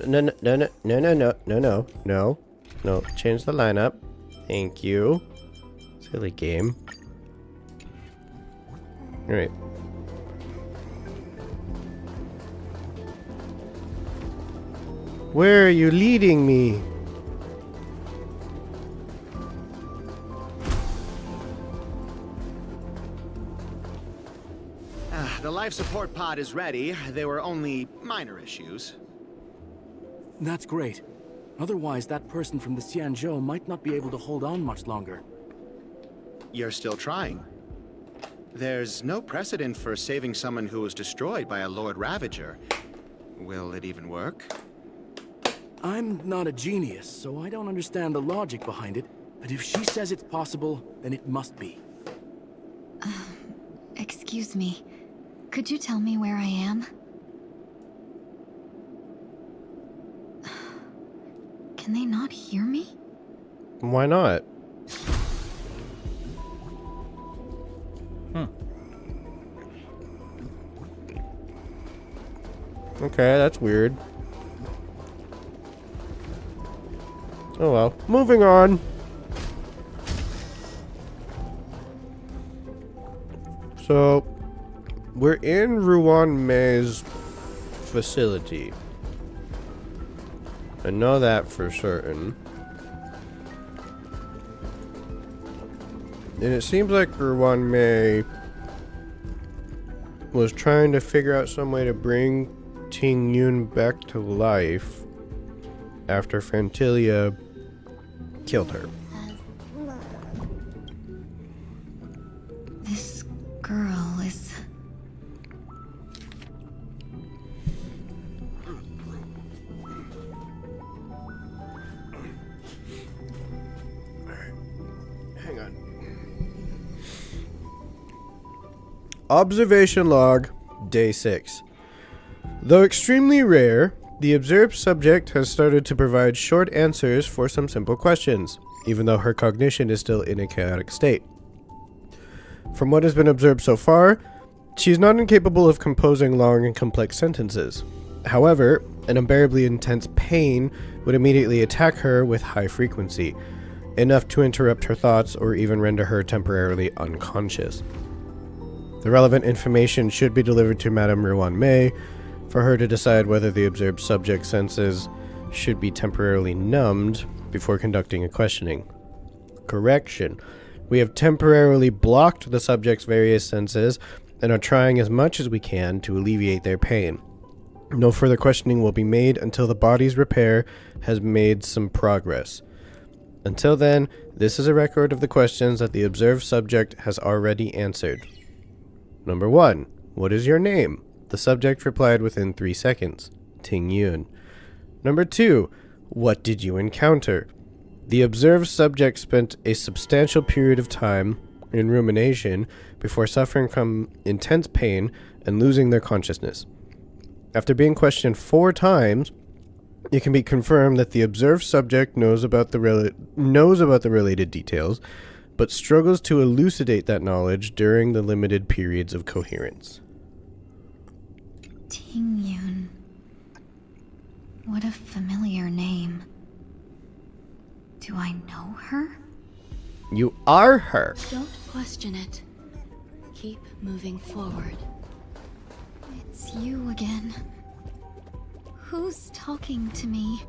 S1: Change the lineup. Thank you. Silly game. Alright. Where are you leading me?
S14: The life support pod is ready. There were only minor issues.
S12: That's great. Otherwise, that person from the Xianzhou might not be able to hold on much longer.
S14: You're still trying. There's no precedent for saving someone who was destroyed by a Lord Ravager. Will it even work?
S12: I'm not a genius, so I don't understand the logic behind it. But if she says it's possible, then it must be.
S7: Excuse me. Could you tell me where I am? Can they not hear me?
S1: Why not? Okay, that's weird. Oh well. Moving on. So, we're in Ruan Mei's facility. I know that for certain. And it seems like Ruan Mei was trying to figure out some way to bring Ting Yun back to life after Fantilia killed her.
S7: This girl is...
S1: Hang on. Observation log, day 6. Though extremely rare, the observed subject has started to provide short answers for some simple questions, even though her cognition is still in a chaotic state. From what has been observed so far, she is not incapable of composing long and complex sentences. However, an unbearably intense pain would immediately attack her with high frequency, enough to interrupt her thoughts or even render her temporarily unconscious. The relevant information should be delivered to Madame Ruan Mei for her to decide whether the observed subject's senses should be temporarily numbed before conducting a questioning. Correction. We have temporarily blocked the subject's various senses and are trying as much as we can to alleviate their pain. No further questioning will be made until the body's repair has made some progress. Until then, this is a record of the questions that the observed subject has already answered. Number 1. What is your name? The subject replied within 3 seconds. Ting Yun. Number 2. What did you encounter? The observed subject spent a substantial period of time in rumination before suffering from intense pain and losing their consciousness. After being questioned 4 times, it can be confirmed that the observed subject knows about the related details, but struggles to elucidate that knowledge during the limited periods of coherence.
S5: Ting Yun. What a familiar name. Do I know her?
S1: You are her.
S10: Don't question it. Keep moving forward.
S5: It's you again. Who's talking to me?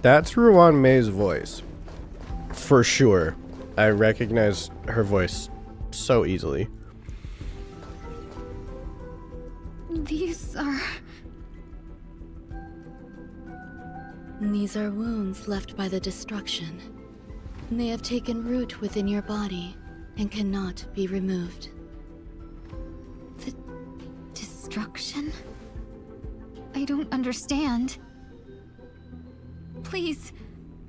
S1: That's Ruan May's voice. For sure. I recognize her voice so easily.
S5: These are...
S10: These are wounds left by the destruction. They have taken root within your body and cannot be removed.
S5: The destruction? I don't understand. Please,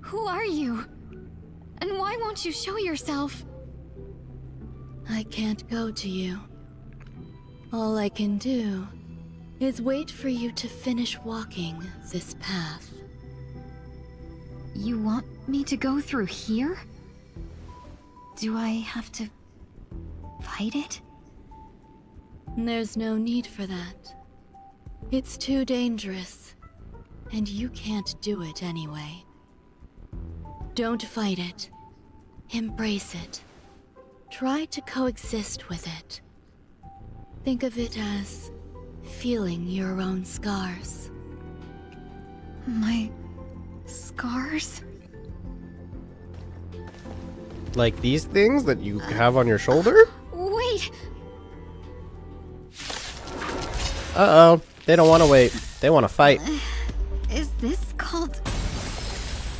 S5: who are you? And why won't you show yourself?
S10: I can't go to you. All I can do is wait for you to finish walking this path.
S5: You want me to go through here? Do I have to fight it?
S10: There's no need for that. It's too dangerous, and you can't do it anyway. Don't fight it. Embrace it. Try to coexist with it. Think of it as feeling your own scars.
S5: My scars?
S1: Like these things that you have on your shoulder?
S5: Wait!
S1: Uh-oh. They don't want to wait. They want to fight.
S5: Is this called...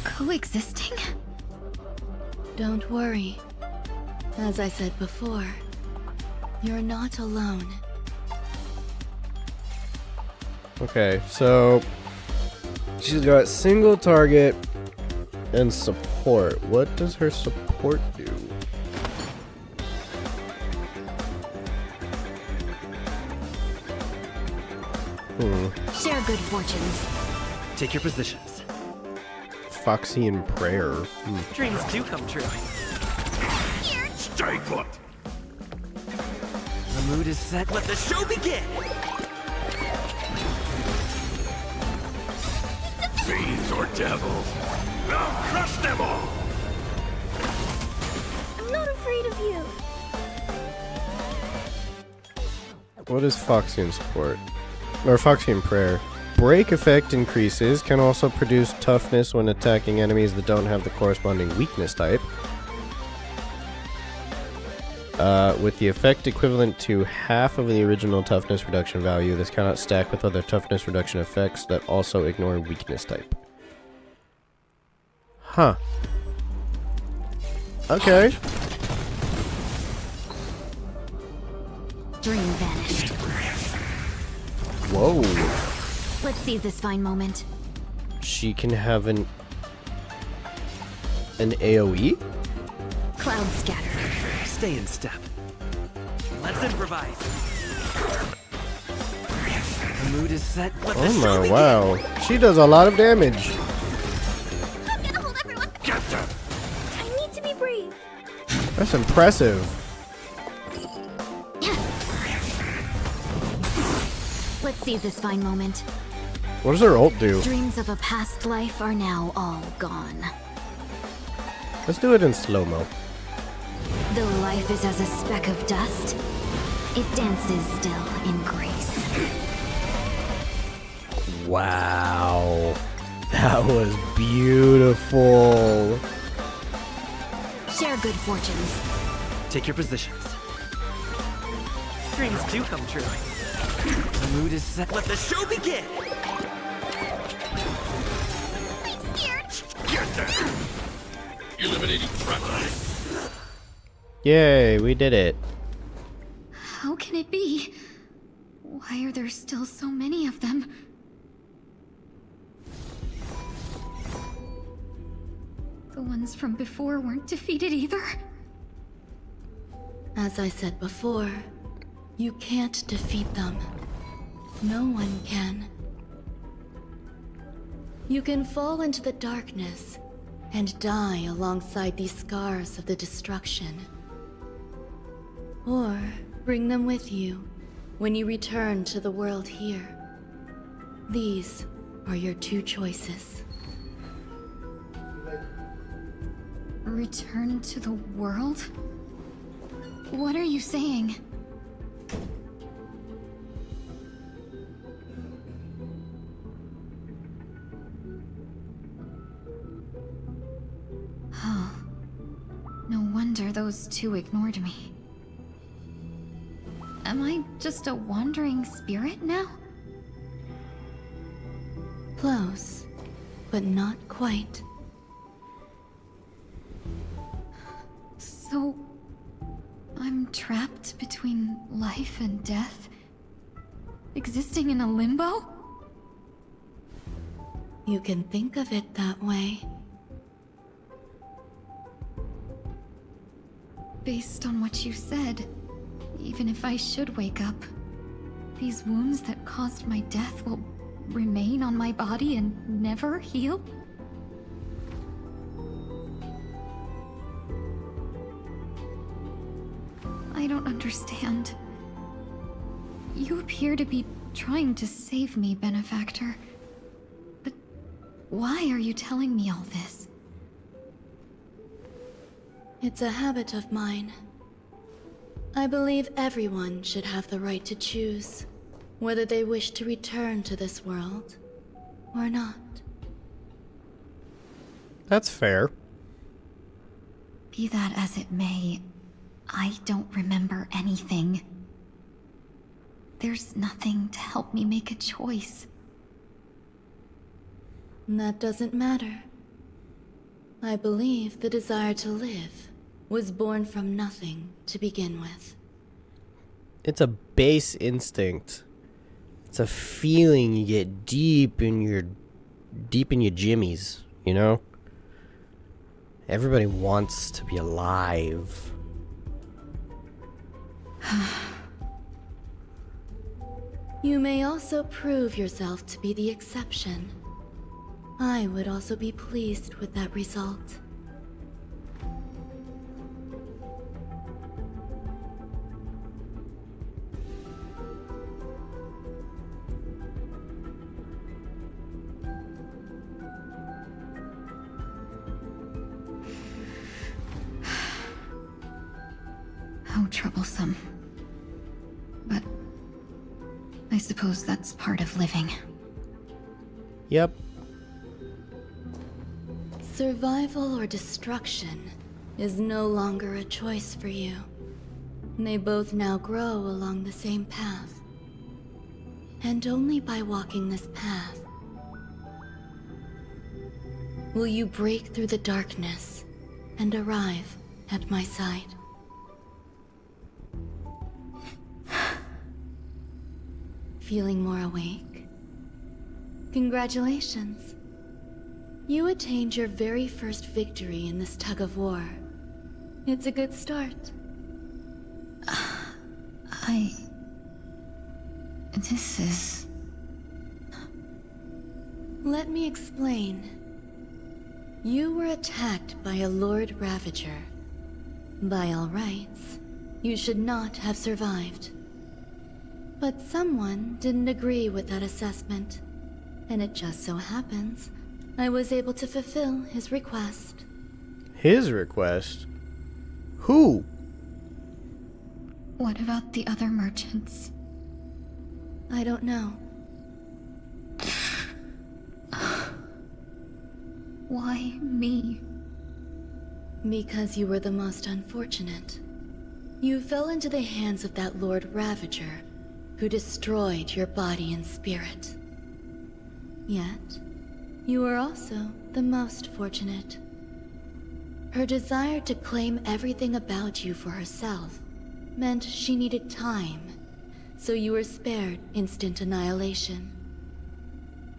S5: coexisting?
S10: Don't worry. As I said before, you're not alone.
S1: Okay, so she's got single target and support. What does her support do?
S8: Share good fortunes.
S11: Take your positions.
S1: Foxy and prayer.
S11: Dreams do come true.
S3: Stay put.
S11: The mood is set. Let the show begin.
S3: Fiends or devils, I'll crush them all.
S8: I'm not afraid of you.
S1: What is Foxy and support? Or Foxy and prayer. Break effect increases, can also produce toughness when attacking enemies that don't have the corresponding weakness type. With the effect equivalent to half of the original toughness reduction value, this cannot stack with other toughness reduction effects that also ignore weakness type. Huh. Okay.
S8: Dream vanished.
S1: Whoa.
S8: Let's seize this fine moment.
S1: She can have an AoE?
S8: Cloud scatter.
S11: Stay in step. Let's improvise. The mood is set. Let the
S1: Oh
S11: show
S1: my
S11: begin.
S1: wow. She does a lot of damage.
S8: I'm gonna hold everyone.
S3: Get them.
S8: I need to be brave.
S1: That's impressive.
S8: Let's seize this fine moment.
S1: What does her ult do?
S8: Dreams of a past life are now all gone.
S1: Let's do it in slow-mo.
S8: Though life is as a speck of dust, it dances still in grace.
S1: Wow. That was beautiful.
S8: Share good fortunes.
S11: Take your positions. Dreams do come true. The mood is set. Let the show begin.
S3: Get them. Eliminating threat.
S1: Yay, we did it.
S5: How can it be? Why are there still so many of them? The ones from before weren't defeated either?
S15: As I said before, you can't defeat them. No one can. You can fall into the darkness and die alongside these scars of the destruction. Or bring them with you when you return to the world here. These are your two choices.
S5: Return to the world? What are you saying? Oh. No wonder those two ignored me. Am I just a wandering spirit now?
S15: Close, but not quite.
S5: So, I'm trapped between life and death? Existing in a limbo?
S15: You can think of it that way.
S5: Based on what you said, even if I should wake up, these wounds that caused my death will remain on my body and never heal? I don't understand. You appear to be trying to save me, Benefactor. But why are you telling me all this?
S15: It's a habit of mine. I believe everyone should have the right to choose whether they wish to return to this world or not.
S1: That's fair.
S5: Be that as it may, I don't remember anything. There's nothing to help me make a choice.
S15: That doesn't matter. I believe the desire to live was born from nothing to begin with.
S1: It's a base instinct. It's a feeling you get deep in your jimmies, you know? Everybody wants to be alive.
S15: You may also prove yourself to be the exception. I would also be pleased with that result.
S5: How troublesome. But I suppose that's part of living.
S1: Yep.
S15: Survival or destruction is no longer a choice for you. They both now grow along the same path. And only by walking this path will you break through the darkness and arrive at my side. Feeling more awake? Congratulations. You attained your very first victory in this tug of war. It's a good start.
S5: This is...
S15: Let me explain. You were attacked by a Lord Ravager. By all rights, you should not have survived. But someone didn't agree with that assessment, and it just so happens I was able to fulfill his request.
S1: His request? Who?
S5: What about the other merchants?
S15: I don't know.
S5: Why me?
S15: Because you were the most unfortunate. You fell into the hands of that Lord Ravager, who destroyed your body and spirit. Yet, you were also the most fortunate. Her desire to claim everything about you for herself meant she needed time, so you were spared instant annihilation.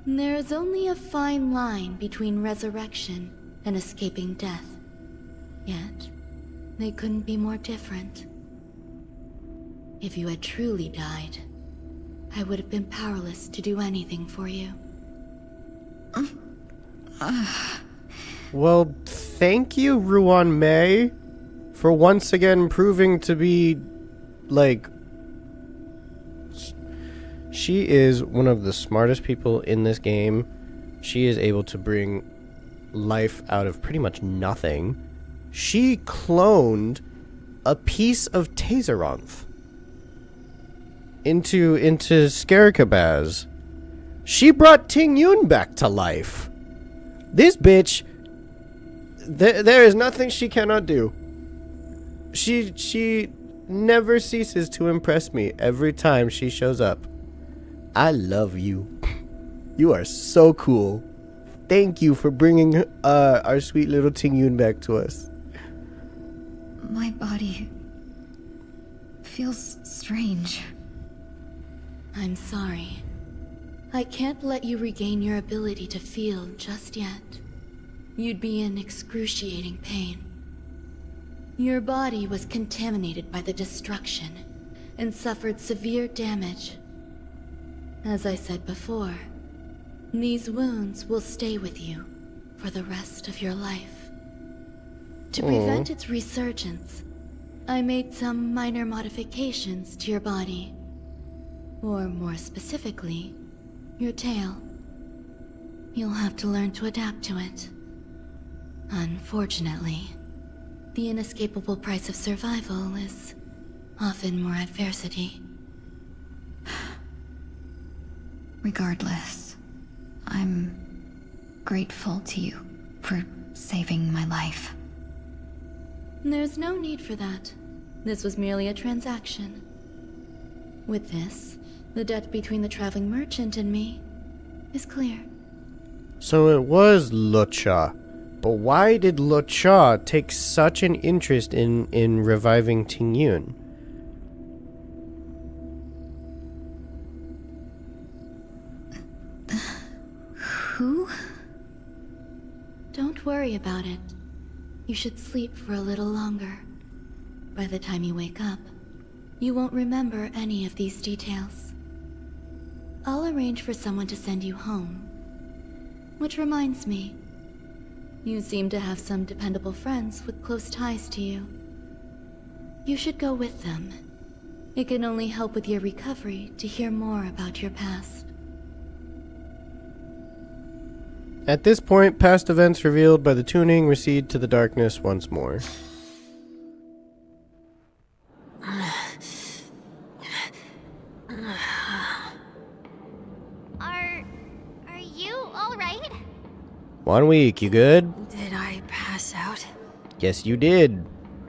S15: There is only a fine line between resurrection and escaping death. Yet, they couldn't be more different. If you had truly died, I would have been powerless to do anything for you.
S1: Well, thank you, Ruan Mei, for once again proving to be, like... She is one of the smartest people in this game. She is able to bring life out of pretty much nothing. She cloned a piece of Taseronth into Scaricabaz. She brought Ting Yun back to life. This bitch, there is nothing she cannot do. She never ceases to impress me every time she shows up. I love you. You are so cool. Thank you for bringing our sweet little Ting Yun back to us.
S16: My body feels strange.
S15: I'm sorry. I can't let you regain your ability to feel just yet. You'd be in excruciating pain. Your body was contaminated by the destruction and suffered severe damage. As I said before, these wounds will stay with you for the rest of your life. To prevent its resurgence, I made some minor modifications to your body. Or more specifically, your tail. You'll have to learn to adapt to it. Unfortunately, the inescapable price of survival is often more adversity.
S16: Regardless, I'm grateful to you for saving my life.
S15: There's no need for that. This was merely a transaction. With this, the debt between the traveling merchant and me is clear.
S1: So it was Lucha. But why did Lucha take such an interest in reviving Ting Yun?
S15: Who? Don't worry about it. You should sleep for a little longer. By the time you wake up, you won't remember any of these details. I'll arrange for someone to send you home. Which reminds me, you seem to have some dependable friends with close ties to you. You should go with them. It can only help with your recovery to hear more about your past.
S1: At this point, past events revealed by the tuning recede to the darkness once more.
S5: Are you alright?
S1: 1 week, you good?
S8: Did I pass out?
S1: Yes, you did.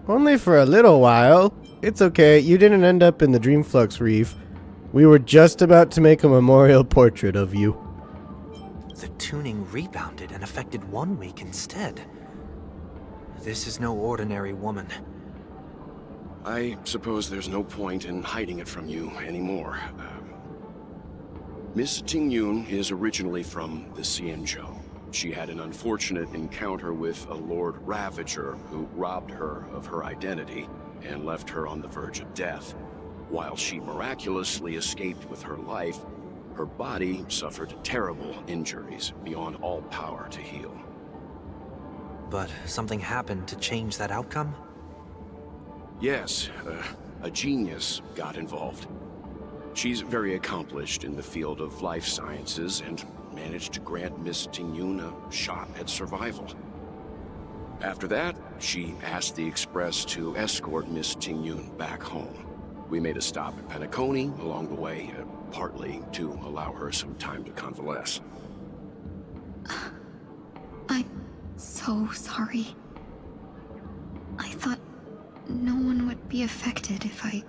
S1: Only for a little while. It's okay, you didn't end up in the Dreamflux Reef. We were just about to make a memorial portrait of you.
S9: The tuning rebounded and affected 1 week instead. This is no ordinary woman.
S4: I suppose there's no point in hiding it from you anymore. Miss Ting Yun is originally from the Xianzhou. She had an unfortunate encounter with a Lord Ravager who robbed her of her identity and left her on the verge of death. While she miraculously escaped with her life, her body suffered terrible injuries beyond all power to heal.
S9: But something happened to change that outcome?
S4: Yes, a genius got involved. She's very accomplished in the field of life sciences and managed to grant Miss Ting Yun a shot at survival. After that, she asked the Express to escort Miss Ting Yun back home. We made a stop at Penacony along the way, partly to allow her some time to convalesce.
S16: I'm so sorry. I thought no one would be affected if I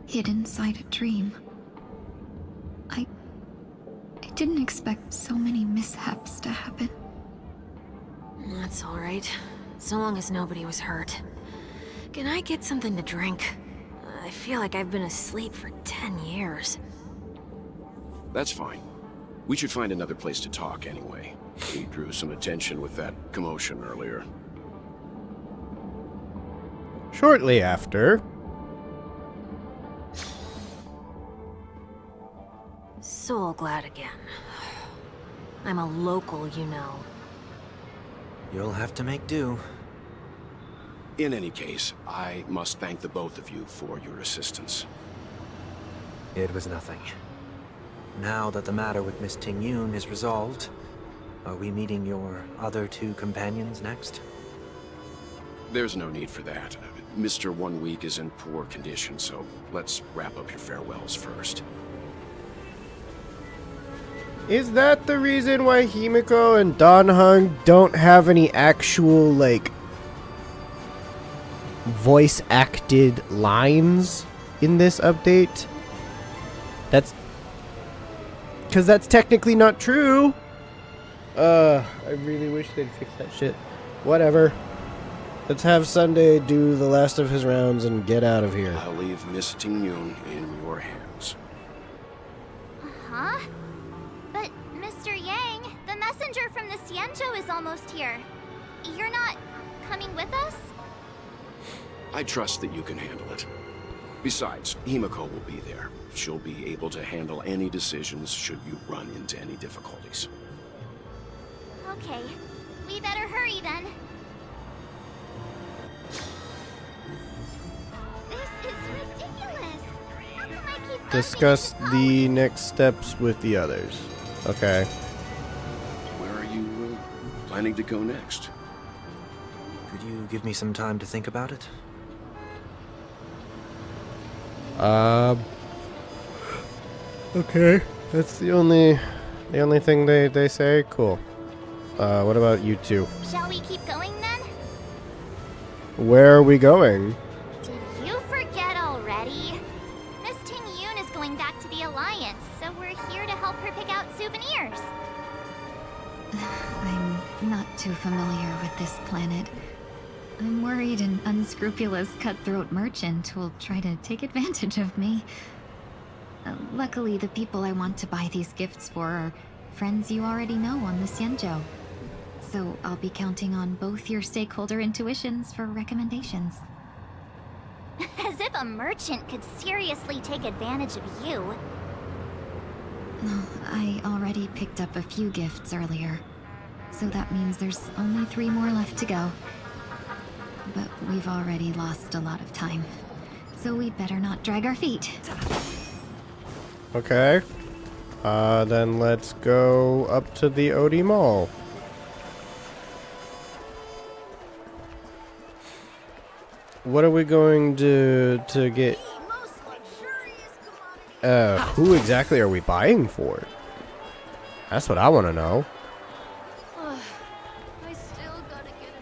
S16: hid inside a dream. I didn't expect so many mishaps to happen.
S8: That's alright. So long as nobody was hurt. Can I get something to drink? I feel like I've been asleep for 10 years.
S4: That's fine. We should find another place to talk anyway. We drew some attention with that commotion earlier.
S1: Shortly after...
S8: Soul glad again. I'm a local, you know.
S9: You'll have to make do.
S4: In any case, I must thank the both of you for your assistance.
S9: It was nothing. Now that the matter with Miss Ting-Yun is resolved, are we meeting your other two companions next?
S4: There's no need for that. Mr. 1 Week is in poor condition, so let's wrap up your farewells first.
S1: Is that the reason why Himiko and Danheng don't have any actual, like, voice-acted lines in this update? That's... because that's technically not true. I really wish they'd fix that shit. Whatever. Let's have Sunday do the last of his rounds and get out of here.
S4: I'll leave Miss Ting-Yun in your hands.
S5: Huh? But, Mr. Yang, the messenger from the Xianzhou is almost here. You're not coming with us?
S4: I trust that you can handle it. Besides, Himiko will be there. She'll be able to handle any decisions should you run into any difficulties.
S5: Okay. We better hurry then. This is ridiculous. How come I keep
S1: Discuss the next steps with the others. Okay.
S4: Where are you planning to go next?
S9: Could you give me some time to think about it?
S1: Okay. That's the only thing they say? Cool. What about you two?
S5: Shall we keep going then?
S1: Where are we going?
S5: Did you forget already? Miss Ting-Yun is going back to the Alliance, so we're here to help her pick out souvenirs.
S16: I'm not too familiar with this planet. I'm worried an unscrupulous cutthroat merchant will try to take advantage of me. Luckily, the people I want to buy these gifts for are friends you already know on the Xianzhou. So I'll be counting on both your stakeholder intuitions for recommendations.
S5: As if a merchant could seriously take advantage of you.
S16: I already picked up a few gifts earlier, so that means there's only 3 more left to go. But we've already lost a lot of time, so we better not drag our feet.
S1: Okay. Then let's go up to the OD Mall. What are we going to get? Who exactly are we buying for? That's what I want to know.
S2: I still gotta get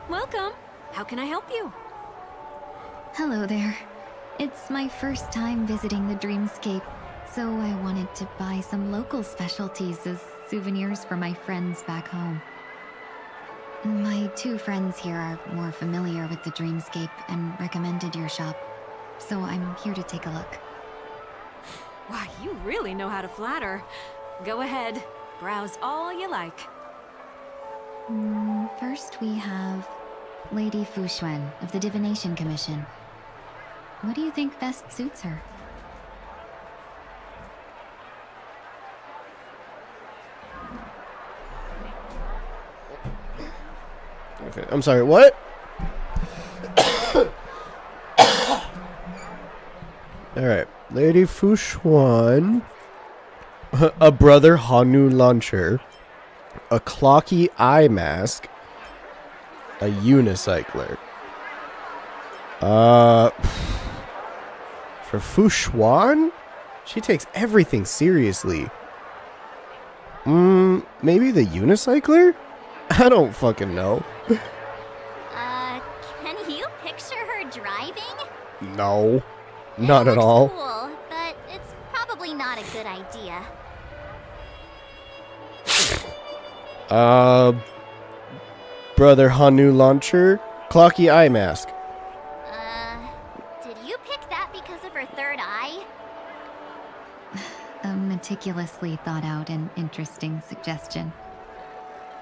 S2: a
S8: Welcome. How can I help you?
S16: Hello there. It's my first time visiting the Dreamscape, so I wanted to buy some local specialties as souvenirs for my friends back home. My 2 friends here are more familiar with the Dreamscape and recommended your shop, so I'm here to take a look.
S10: Wow, you really know how to flatter. Go ahead, browse all you like.
S16: First we have Lady Fu Xuan of the Divination Commission. What do you think best suits her?
S1: Okay, I'm sorry, what? Alright, Lady Fu Xuan, a brother Hanu launcher, a clocky eye mask, a unicycler. For Fu Xuan? She takes everything seriously. Maybe the unicycler? I don't fucking know.
S5: Can you picture her driving?
S1: No, not at all.
S5: Cool, but it's probably not a good idea.
S1: Brother Hanu launcher, Clocky eye mask.
S5: Did you pick that because of her third eye?
S17: A meticulously thought out and interesting suggestion.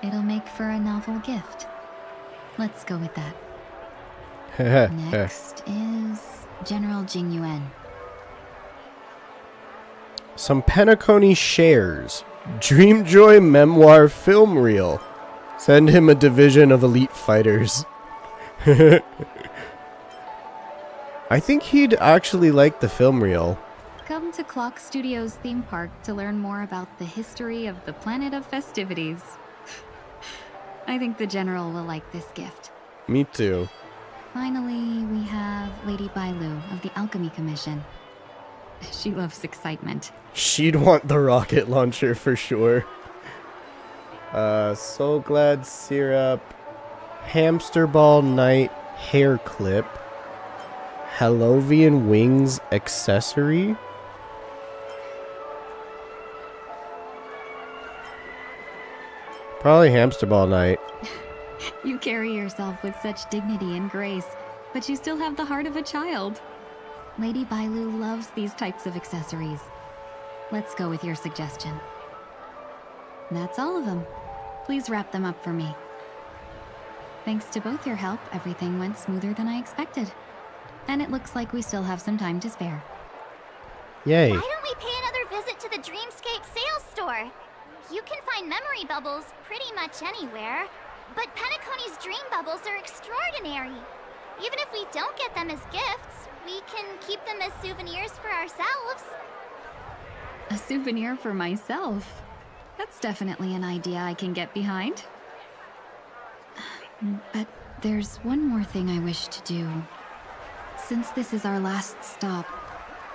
S17: It'll make for a novel gift. Let's go with that. Next is General Jing Yuan.
S1: Some Penacony shares. Dreamjoy memoir film reel. Send him a division of elite fighters. I think he'd actually like the film reel.
S17: Come to Clock Studios theme park to learn more about the history of the planet of festivities. I think the General will like this gift.
S1: Me too.
S17: Finally, we have Lady Bailu of the Alchemy Commission. She loves excitement.
S1: She'd want the rocket launcher for sure. Soul Glad Syrup. Hamster Ball Night Hair Clip. Halovian Wings Accessory. Probably Hamster Ball Night.
S17: You carry yourself with such dignity and grace, but you still have the heart of a child. Lady Bailu loves these types of accessories. Let's go with your suggestion. That's all of them. Please wrap them up for me. Thanks to both your help, everything went smoother than I expected. And it looks like we still have some time to spare.
S1: Yay.
S5: Why don't we pay another visit to the Dreamscape sales store? You can find memory bubbles pretty much anywhere, but Penacony's dream bubbles are extraordinary. Even if we don't get them as gifts, we can keep them as souvenirs for ourselves.
S17: A souvenir for myself? That's definitely an idea I can get behind. But there's one more thing I wish to do. Since this is our last stop,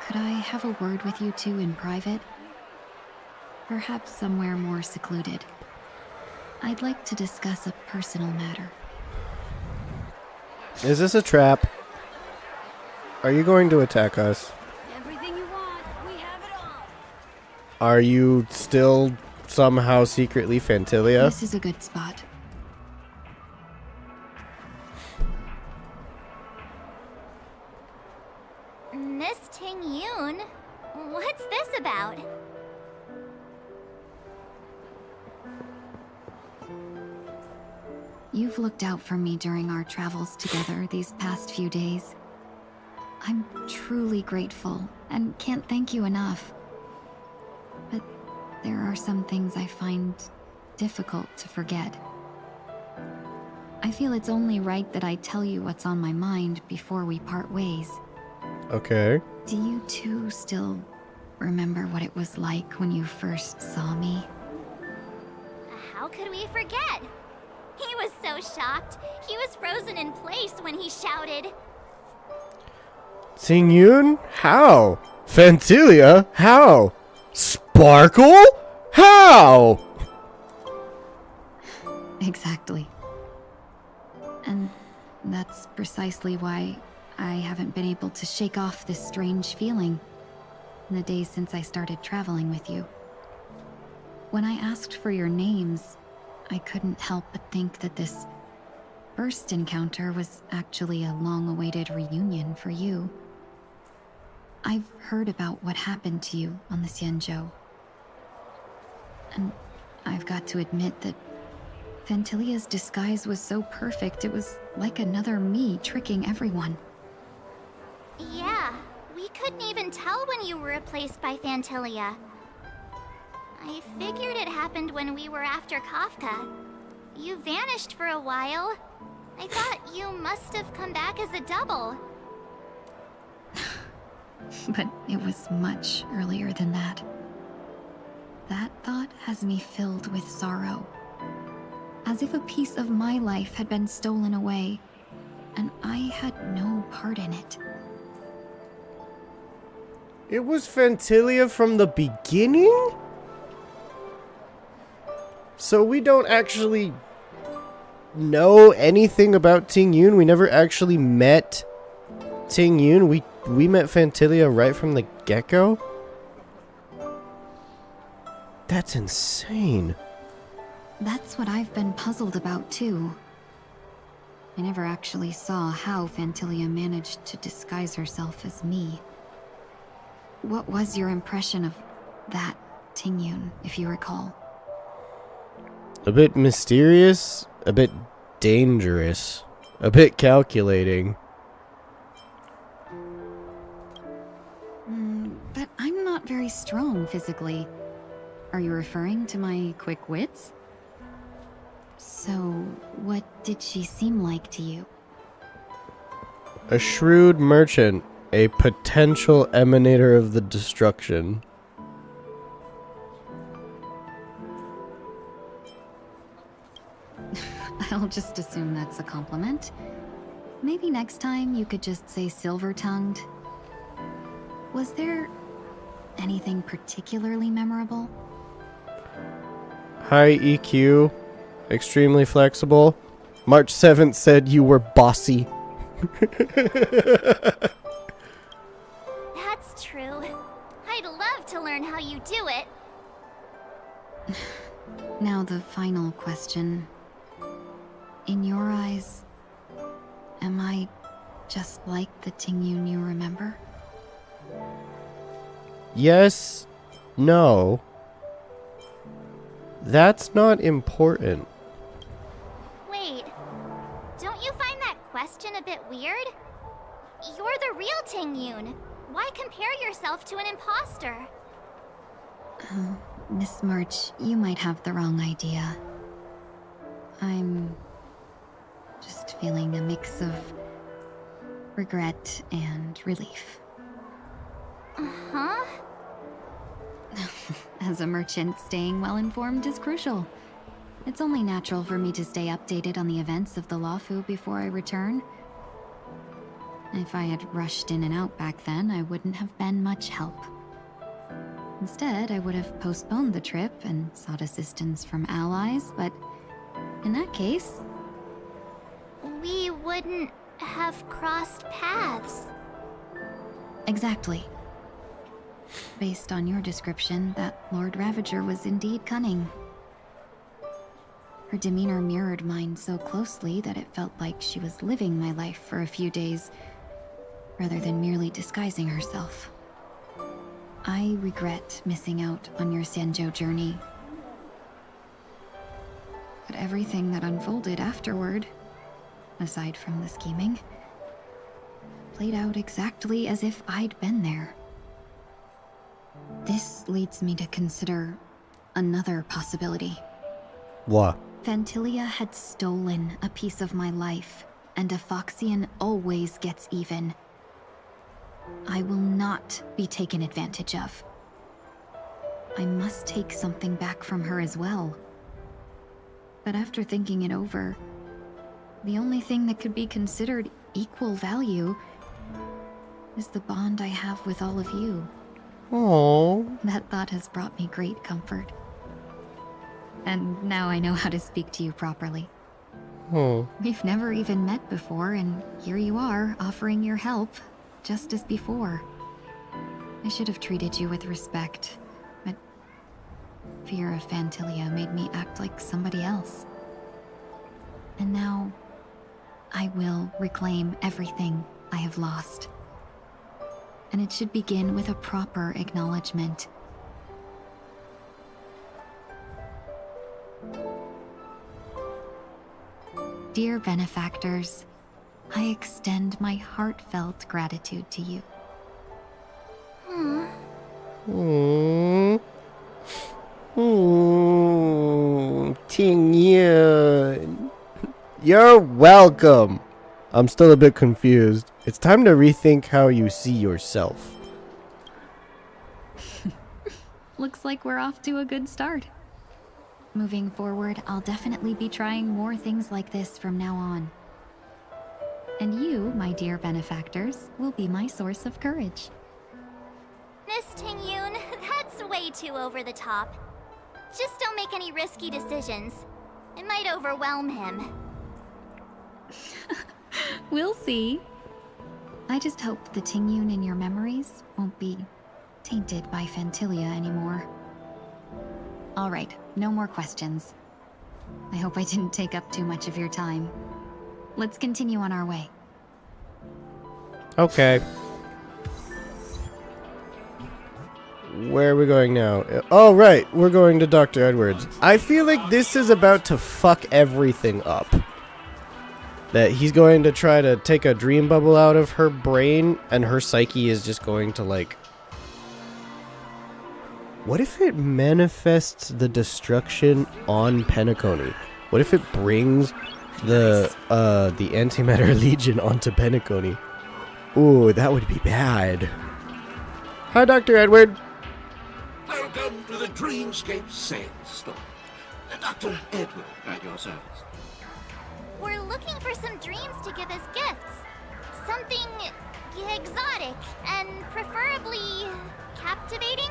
S17: could I have a word with you two in private? Perhaps somewhere more secluded. I'd like to discuss a personal matter.
S1: Is this a trap? Are you going to attack us?
S8: Everything you want, we have it all.
S1: Are you still somehow secretly Fantilia?
S17: This is a good spot.
S5: Miss Ting Yun, what's this about?
S17: You've looked out for me during our travels together these past few days. I'm truly grateful and can't thank you enough. But there are some things I find difficult to forget. I feel it's only right that I tell you what's on my mind before we part ways.
S1: Okay.
S17: Do you two still remember what it was like when you first saw me?
S5: How could we forget? He was so shocked. He was frozen in place when he shouted.
S1: Ting Yun? How? Fantilia? How? Sparkle? How?
S17: Exactly. And that's precisely why I haven't been able to shake off this strange feeling in the days since I started traveling with you. When I asked for your names, I couldn't help but think that this first encounter was actually a long-awaited reunion for you. I've heard about what happened to you on the Xianzhou. And I've got to admit that Fantilia's disguise was so perfect, it was like another me tricking everyone.
S5: Yeah, we couldn't even tell when you were replaced by Fantilia. I figured it happened when we were after Kafka. You vanished for a while. I thought you must have come back as a double.
S17: But it was much earlier than that. That thought has me filled with sorrow. As if a piece of my life had been stolen away, and I had no part in it.
S1: It was Fantilia from the beginning? So we don't actually know anything about Ting Yun? We never actually met Ting Yun? We met Fantilia right from the get-go? That's insane.
S17: That's what I've been puzzled about too. I never actually saw how Fantilia managed to disguise herself as me. What was your impression of that Tingyun, if you recall?
S1: A bit mysterious, a bit dangerous, a bit calculating.
S17: But I'm not very strong physically. Are you referring to my quick wits? So, what did she seem like to you?
S1: A shrewd merchant, a potential emanator of the destruction.
S17: I'll just assume that's a compliment. Maybe next time you could just say silver-tongued. Was there anything particularly memorable?
S1: High EQ, extremely flexible. March 7th said you were bossy.
S5: That's true. I'd love to learn how you do it.
S17: Now the final question. In your eyes, am I just like the Tingyun you remember?
S1: Yes, no. That's not important.
S5: Wait, don't you find that question a bit weird? You're the real Tingyun. Why compare yourself to an imposter?
S17: Miss March, you might have the wrong idea. I'm just feeling a mix of regret and relief.
S5: Uh-huh.
S17: As a merchant, staying well-informed is crucial. It's only natural for me to stay updated on the events of the Luofu before I return. If I had rushed in and out back then, I wouldn't have been much help. Instead, I would have postponed the trip and sought assistance from allies, but in that case...
S5: We wouldn't have crossed paths.
S17: Exactly. Based on your description, that Lord Ravager was indeed cunning. Her demeanor mirrored mine so closely that it felt like she was living my life for a few days, rather than merely disguising herself. I regret missing out on your Sanjo journey. But everything that unfolded afterward, aside from the scheming, played out exactly as if I'd been there. This leads me to consider another possibility.
S1: What?
S17: Fantilia had stolen a piece of my life, and a Foxian always gets even. I will not be taken advantage of. I must take something back from her as well. But after thinking it over, the only thing that could be considered equal value is the bond I have with all of you.
S1: Aww.
S17: That thought has brought me great comfort. And now I know how to speak to you properly. We've never even met before, and here you are, offering your help, just as before. I should have treated you with respect, but fear of Fantilia made me act like somebody else. And now, I will reclaim everything I have lost. And it should begin with a proper acknowledgement. Dear benefactors, I extend my heartfelt gratitude to you.
S1: Tingyun. You're welcome. I'm still a bit confused. It's time to rethink how you see yourself.
S17: Looks like we're off to a good start. Moving forward, I'll definitely be trying more things like this from now on. And you, my dear benefactors, will be my source of courage.
S5: Miss Tingyun, that's way too over the top. Just don't make any risky decisions. It might overwhelm him.
S17: We'll see. I just hope the Tingyun in your memories won't be tainted by Fantilia anymore. All right, no more questions. I hope I didn't take up too much of your time. Let's continue on our way.
S1: Okay. Where are we going now? Oh, right. We're going to Dr. Edwards. I feel like this is about to fuck everything up. That he's going to try to take a dream bubble out of her brain, and her psyche is just going to, like... What if it manifests the destruction on Penacony? What if it brings the Antimatter Legion onto Penacony? Ooh, that would be bad. Hi, Dr. Edward.
S18: Welcome to the Dreamscape Sales Store. Dr. Edward at your service.
S5: We're looking for some dreams to give as gifts. Something exotic and preferably captivating.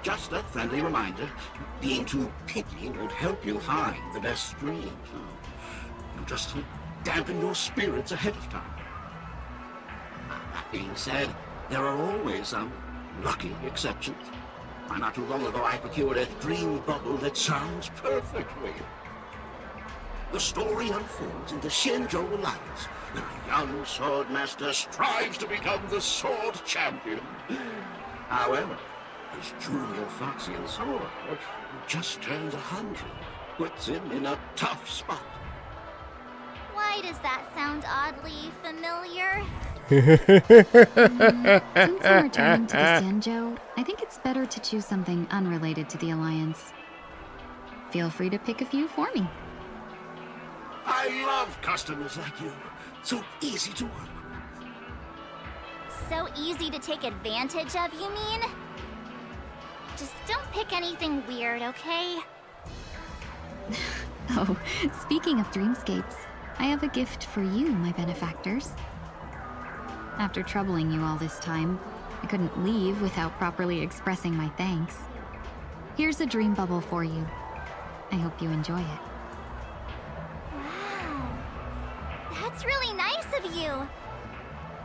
S18: Just a friendly reminder, being too picky won't help you find the best dreams. You'll just dampen your spirits ahead of time. That being said, there are always some lucky exceptions. Not too long ago, I procured a dream bubble that sounds perfect for you. The story unfolds in the Shinjo Alliance, where a young sword master strives to become the sword champion. However, his junior Foxian sword, who just turned 100, puts him in a tough spot.
S5: Why does that sound oddly familiar?
S17: Since I'm returning to the Sanjo, I think it's better to choose something unrelated to the Alliance. Feel free to pick a few for me.
S18: I love customers like you. So easy to work with.
S5: So easy to take advantage of, you mean? Just don't pick anything weird, okay?
S17: Oh, speaking of dreamscapes, I have a gift for you, my benefactors. After troubling you all this time, I couldn't leave without properly expressing my thanks. Here's a dream bubble for you. I hope you enjoy it.
S5: Wow. That's really nice of you.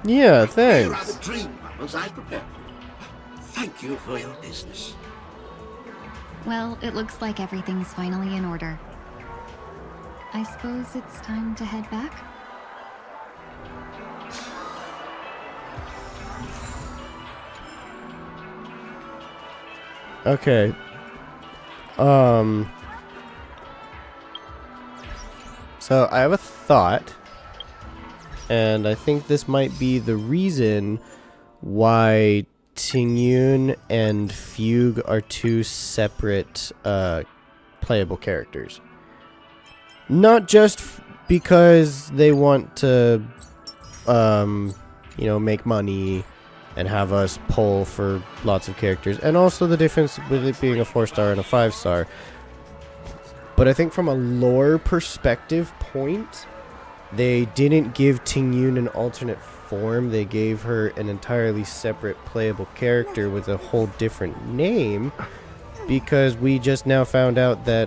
S1: Yeah,
S18: Here are
S1: thanks.
S18: the dream bubbles I prepared for you. Thank you for your business.
S17: Well, it looks like everything's finally in order. I suppose it's time to head back?
S1: Okay. So I have a thought, and I think this might be the reason why Tingyun and Fugue are two separate playable characters. Not just because they want to, make money and have us pull for lots of characters, and also the difference with it being a 4-star and a 5-star. But I think from a lore perspective point, they didn't give Tingyun an alternate form. They gave her an entirely separate playable character with a whole different name, because we just now found out that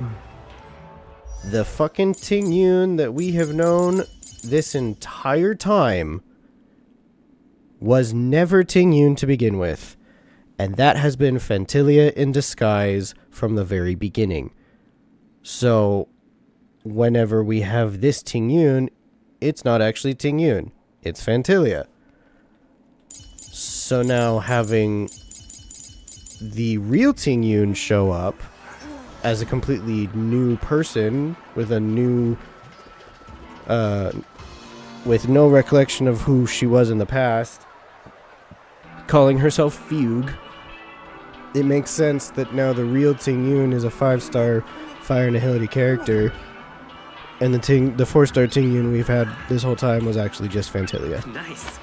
S1: the fucking Tingyun that we have known this entire time was never Tingyun to begin with, and that has been Phantilia in disguise from the very beginning. So, whenever we have this Tingyun, it's not actually Tingyun, it's Phantilia. So now having the real Tingyun show up as a completely new person with a new, with no recollection of who she was in the past, calling herself Fugue, it makes sense that now the real Tingyun is a 5-star Fire Nihility character, and the 4-star Tingyun we've had this whole time was actually just Phantilia.
S11: Nice.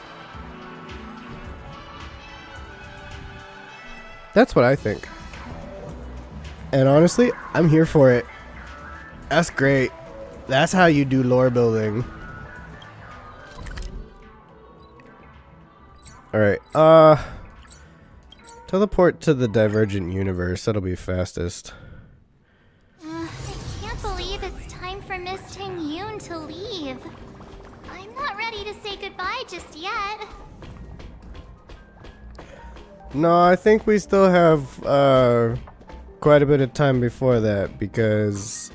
S1: That's what I think. And honestly, I'm here for it. That's great. That's how you do lore building. Alright, teleport to the Divergent Universe. That'll be fastest.
S5: I can't believe it's time for Miss Tingyun to leave. I'm not ready to say goodbye just yet.
S1: No, I think we still have, quite a bit of time before that, because,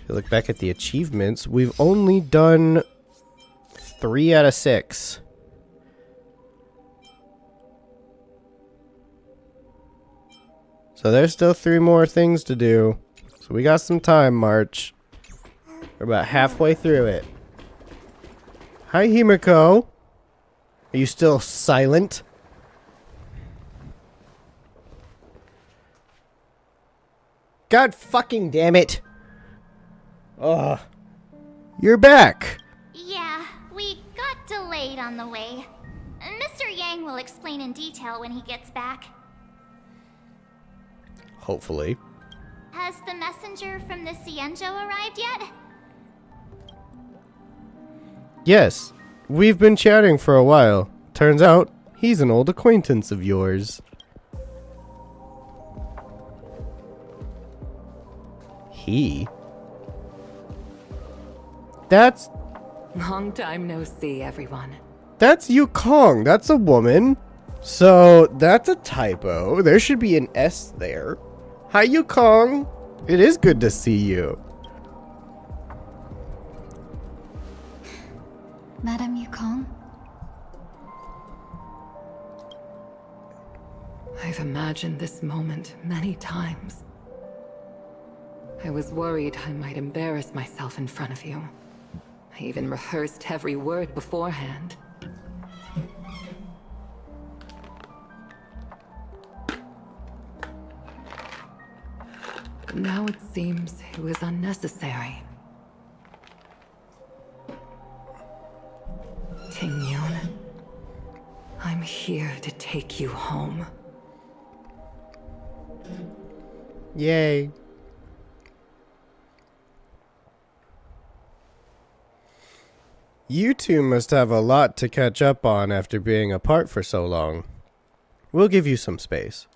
S1: If you look back at the achievements, we've only done 3 out of 6. So there's still 3 more things to do. So we got some time, March. We're about halfway through it. Hi, Himiko. Are you still silent? God fucking damn it. Ugh. You're back.
S5: Yeah, we got delayed on the way. Mr. Yang will explain in detail when he gets back.
S1: Hopefully.
S5: Has the messenger from the Xianzhou arrived yet?
S1: Yes. We've been chatting for a while. Turns out, he's an old acquaintance of yours. He? That's...
S19: Long time no see, everyone.
S1: That's Yukong. That's a woman. So, that's a typo. There should be an S there. Hi, Yukong. It is good to see you.
S16: Madame Yukong?
S19: I've imagined this moment many times. I was worried I might embarrass myself in front of you. I even rehearsed every word beforehand. But now it seems it was unnecessary. Ting-Yun, I'm here to take you home.
S1: Yay. You two must have a lot to catch up on after being apart for so long. We'll give you some space.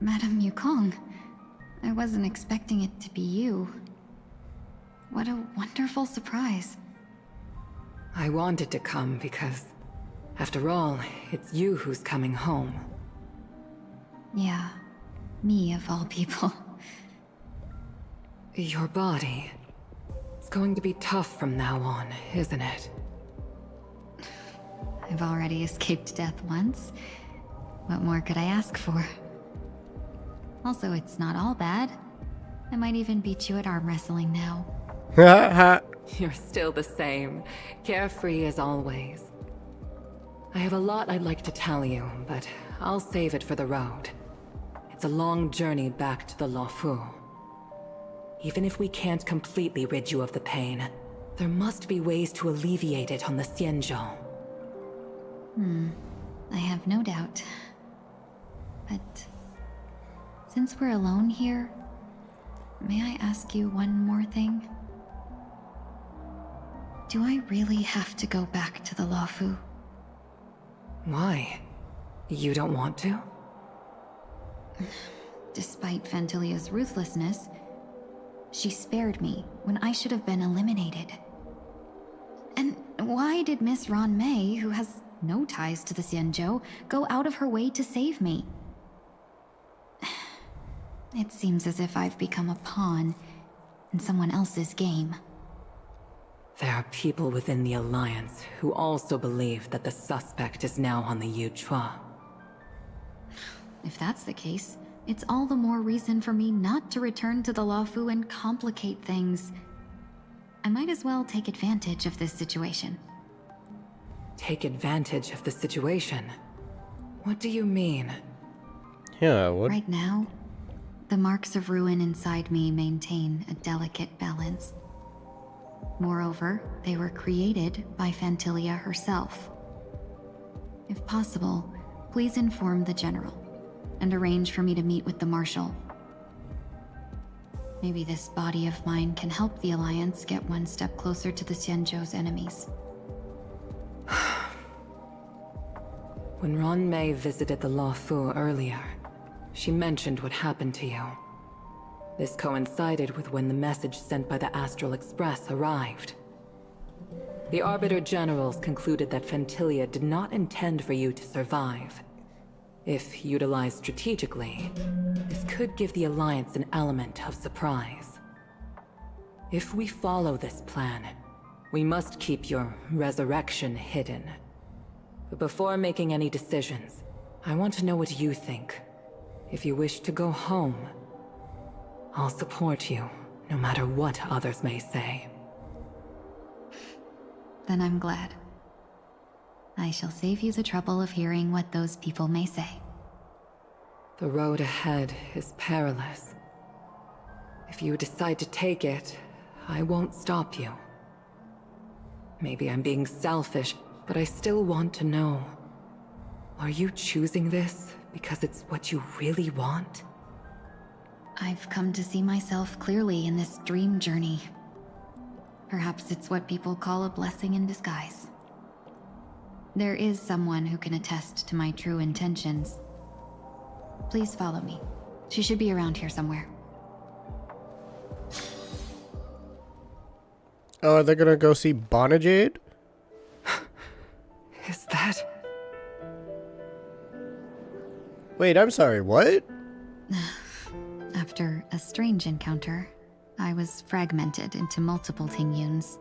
S15: Madame Yukong, I wasn't expecting it to be you. What a wonderful surprise.
S19: I wanted to come because, after all, it's you who's coming home.
S15: Yeah, me of all people.
S19: Your body. It's going to be tough from now on, isn't it?
S15: I've already escaped death once. What more could I ask for? Also, it's not all bad. I might even beat you at arm wrestling now.
S19: You're still the same, carefree as always. I have a lot I'd like to tell you, but I'll save it for the road. It's a long journey back to the Luofu. Even if we can't completely rid you of the pain, there must be ways to alleviate it on the Xianzhou.
S15: I have no doubt. But since we're alone here, may I ask you one more thing? Do I really have to go back to the Luofu?
S19: Why? You don't want to?
S15: Despite Fantilia's ruthlessness, she spared me when I should have been eliminated. And why did Miss Ron Mei, who has no ties to the Xianzhou, go out of her way to save me? It seems as if I've become a pawn in someone else's game.
S19: There are people within the Alliance who also believe that the suspect is now on the Yuchua.
S15: If that's the case, it's all the more reason for me not to return to the Luofu and complicate things. I might as well take advantage of this situation.
S19: Take advantage of the situation? What do you mean?
S1: Yeah, what?
S15: Right now, the marks of ruin inside me maintain a delicate balance. Moreover, they were created by Fantilia herself. If possible, please inform the General and arrange for me to meet with the Marshal. Maybe this body of mine can help the Alliance get one step closer to the Xianzhou's enemies.
S19: When Ron Mei visited the Luofu earlier, she mentioned what happened to you. This coincided with when the message sent by the Astral Express arrived. The Arbiter Generals concluded that Fentilia did not intend for you to survive. If utilized strategically, this could give the Alliance an element of surprise. If we follow this plan, we must keep your resurrection hidden. But before making any decisions, I want to know what you think. If you wish to go home, I'll support you, no matter what others may say.
S17: Then I'm glad. I shall save you the trouble of hearing what those people may say.
S19: The road ahead is perilous. If you decide to take it, I won't stop you. Maybe I'm being selfish, but I still want to know. Are you choosing this because it's what you really want?
S17: I've come to see myself clearly in this dream journey. Perhaps it's what people call a blessing in disguise. There is someone who can attest to my true intentions. Please follow me. She should be around here somewhere.
S1: Oh, are they gonna go see Bonajade?
S19: Is that...
S1: Wait, I'm sorry, what?
S17: After a strange encounter, I was fragmented into multiple Tingyuns,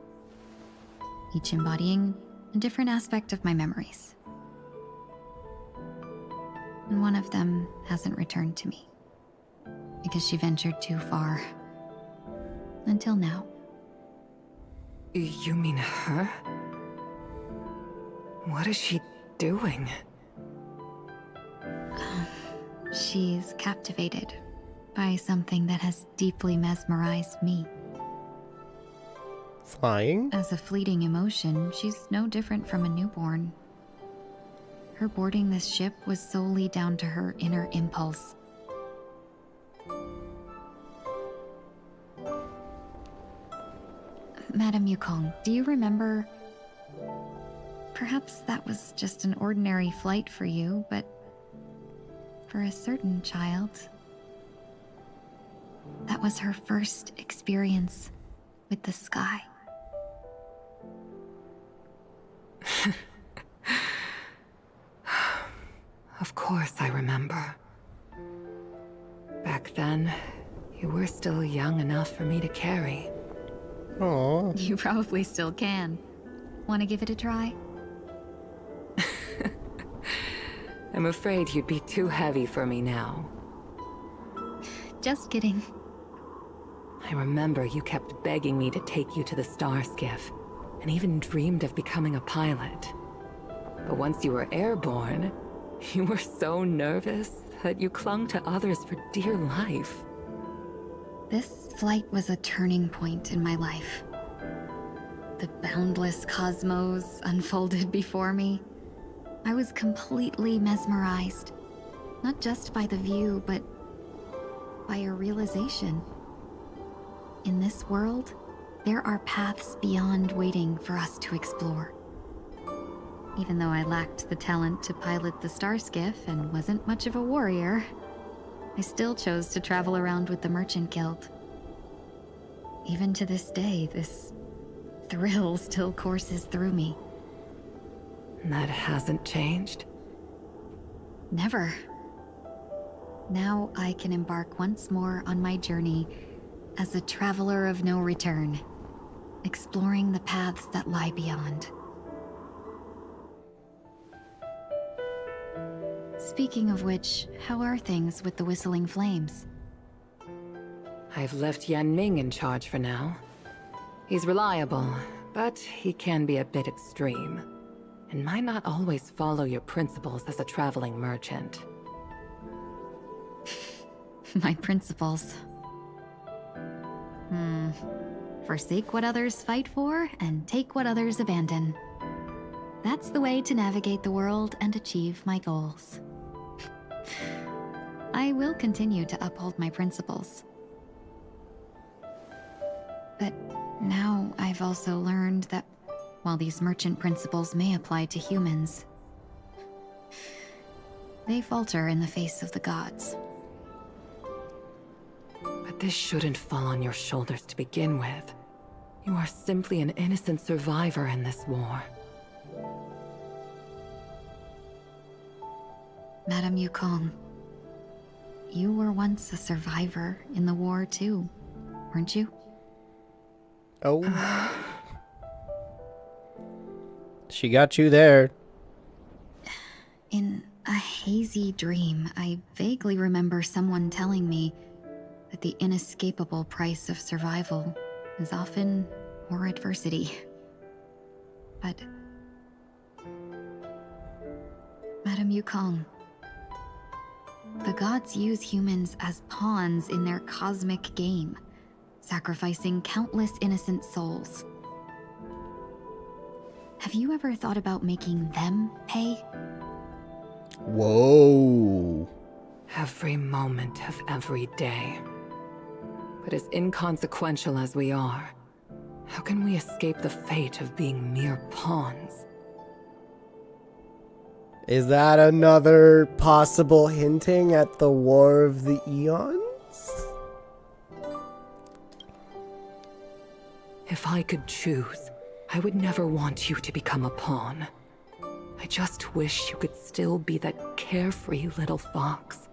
S17: each embodying a different aspect of my memories. And one of them hasn't returned to me, because she ventured too far. Until now.
S19: You mean her? What is she doing?
S17: She's captivated by something that has deeply mesmerized me.
S1: Flying?
S17: As a fleeting emotion, she's no different from a newborn. Her boarding this ship was solely down to her inner impulse. Madame Yukong, do you remember? Perhaps that was just an ordinary flight for you, but for a certain child, that was her first experience with the sky.
S19: Of course I remember. Back then, you were still young enough for me to carry.
S1: Aww.
S17: You probably still can. Want to give it a try?
S19: I'm afraid you'd be too heavy for me now.
S17: Just kidding.
S19: I remember you kept begging me to take you to the star skiff, and even dreamed of becoming a pilot. But once you were airborne, you were so nervous that you clung to others for dear life.
S17: This flight was a turning point in my life. The boundless cosmos unfolded before me. I was completely mesmerized, not just by the view, but by a realization. In this world, there are paths beyond waiting for us to explore. Even though I lacked the talent to pilot the star skiff and wasn't much of a warrior, I still chose to travel around with the Merchant Guild. Even to this day, this thrill still courses through me.
S19: That hasn't changed?
S17: Never. Now I can embark once more on my journey as a traveler of no return, exploring the paths that lie beyond. Speaking of which, how are things with the Whistling Flames?
S19: I've left Yan Ming in charge for now. He's reliable, but he can be a bit extreme, and might not always follow your principles as a traveling merchant.
S17: My principles. Forsake what others fight for, and take what others abandon. That's the way to navigate the world and achieve my goals. I will continue to uphold my principles. But now I've also learned that while these merchant principles may apply to humans, they falter in the face of the gods.
S19: But this shouldn't fall on your shoulders to begin with. You are simply an innocent survivor in this war.
S17: Madame Yukong, you were once a survivor in the war too, weren't you?
S1: Oh. She got you there.
S17: In a hazy dream, I vaguely remember someone telling me that the inescapable price of survival is often more adversity. But Madame Yukong, the gods use humans as pawns in their cosmic game, sacrificing countless innocent souls. Have you ever thought about making them pay?
S1: Whoa.
S19: Every moment of every day. But as inconsequential as we are, how can we escape the fate of being mere pawns?
S1: Is that another possible hinting at the War of the Eons?
S19: If I could choose, I would never want you to become a pawn. I just wish you could still be that carefree little fox.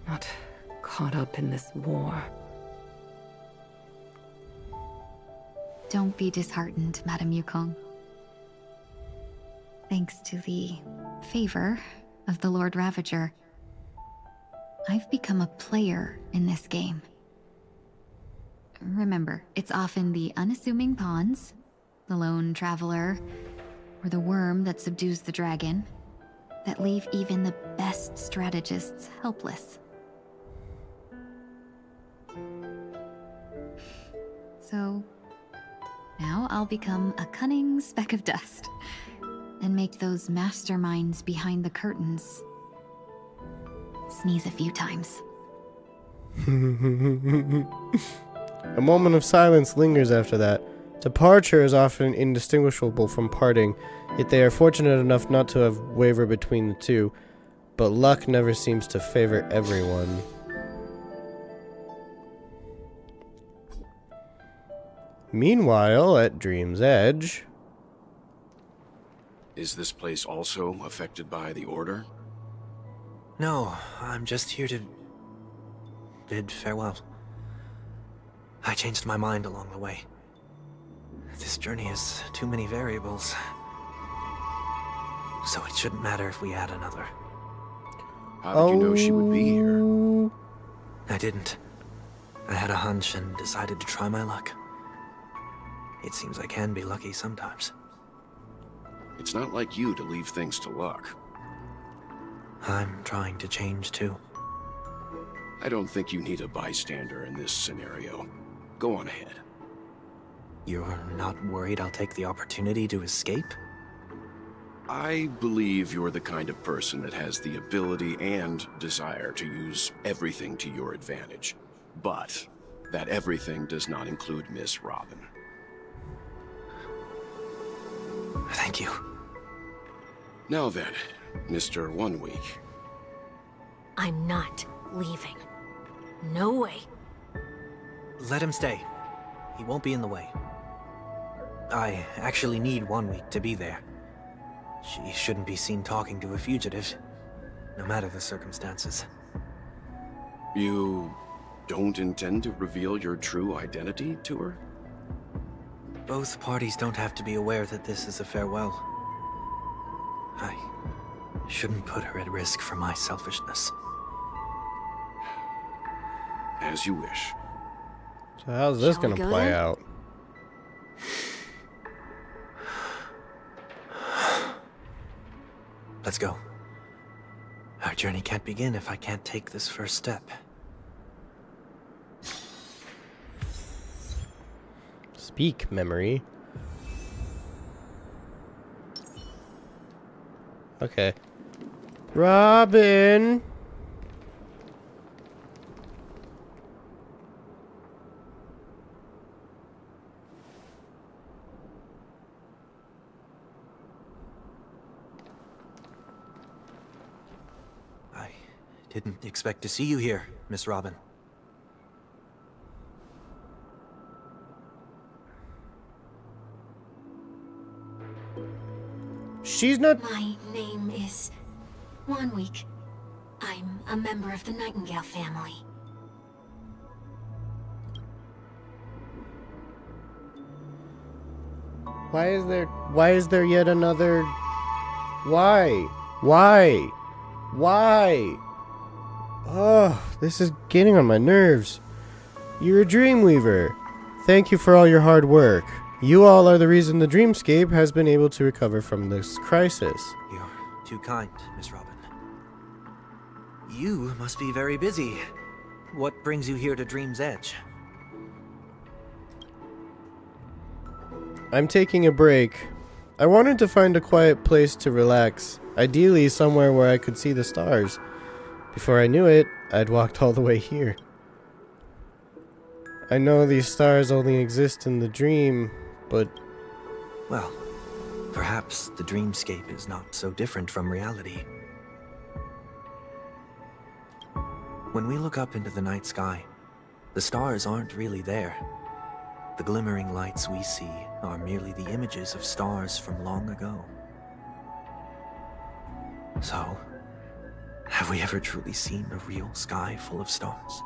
S19: Not caught up in this war.
S17: Don't be disheartened, Madame Yukong. Thanks to the favor of the Lord Ravager, I've become a player in this game. Remember, it's often the unassuming pawns, the lone traveler, or the worm that subdues the dragon, that leave even the best strategists helpless. So, now I'll become a cunning speck of dust, and make those masterminds behind the curtains sneeze a few times.
S1: A moment of silence lingers after that. Departure is often indistinguishable from parting, yet they are fortunate enough not to have wavered between the two. But luck never seems to favor everyone. Meanwhile, at Dream's Edge...
S4: Is this place also affected by the Order?
S9: No, I'm just here to bid farewell. I changed my mind along the way. This journey has too many variables. So it shouldn't matter if we add another.
S4: How did you know she would be here?
S9: I didn't. I had a hunch and decided to try my luck. It seems I can be lucky sometimes.
S4: It's not like you to leave things to luck.
S9: I'm trying to change too.
S4: I don't think you need a bystander in this scenario. Go on ahead.
S9: You're not worried I'll take the opportunity to escape?
S4: I believe you're the kind of person that has the ability and desire to use everything to your advantage. But that everything does not include Miss Robin.
S9: Thank you.
S4: Now then, Mr. 1 Week.
S8: I'm not leaving. No way.
S9: Let him stay. He won't be in the way. I actually need 1 week to be there. She shouldn't be seen talking to a fugitive, no matter the circumstances.
S4: You don't intend to reveal your true identity to her?
S9: Both parties don't have to be aware that this is a farewell. I shouldn't put her at risk for my selfishness.
S4: As you wish.
S1: So how's this
S8: Shall
S1: gonna
S8: we go
S1: play
S8: then?
S1: out?
S9: Let's go. Our journey can't begin if I can't take this first step.
S1: Speak, memory. Okay. Robin!
S9: I didn't expect to see you here, Miss Robin.
S1: She's not...
S8: My name is 1 Week. I'm a member of the Nightingale family.
S1: Why is there yet another... Why? Oh, this is getting on my nerves. You're a Dreamweaver. Thank you for all your hard work. You all are the reason the Dreamscape has been able to recover from this crisis.
S9: You're too kind, Miss Robin. You must be very busy. What brings you here to Dream's Edge?
S1: I'm taking a break. I wanted to find a quiet place to relax, ideally somewhere where I could see the stars. Before I knew it, I'd walked all the way here. I know these stars only exist in the dream, but...
S9: Well, perhaps the dreamscape is not so different from reality. When we look up into the night sky, the stars aren't really there. The glimmering lights we see are merely the images of stars from long ago. So, have we ever truly seen a real sky full of stars?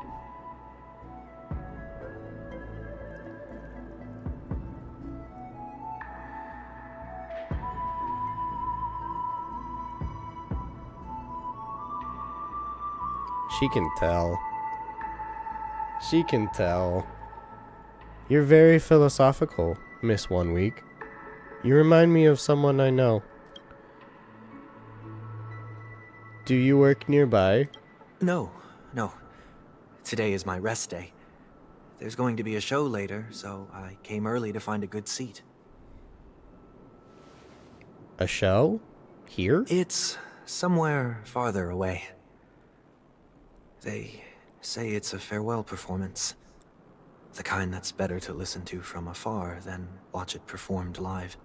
S1: She can tell. She can tell. You're very philosophical, Miss 1 Week. You remind me of someone I know. Do you work nearby?
S9: No. Today is my rest day. There's going to be a show later, so I came early to find a good seat.
S1: A show? Here?
S9: It's somewhere farther away. They say it's a farewell performance. The kind that's better to listen to from afar than watch it performed live.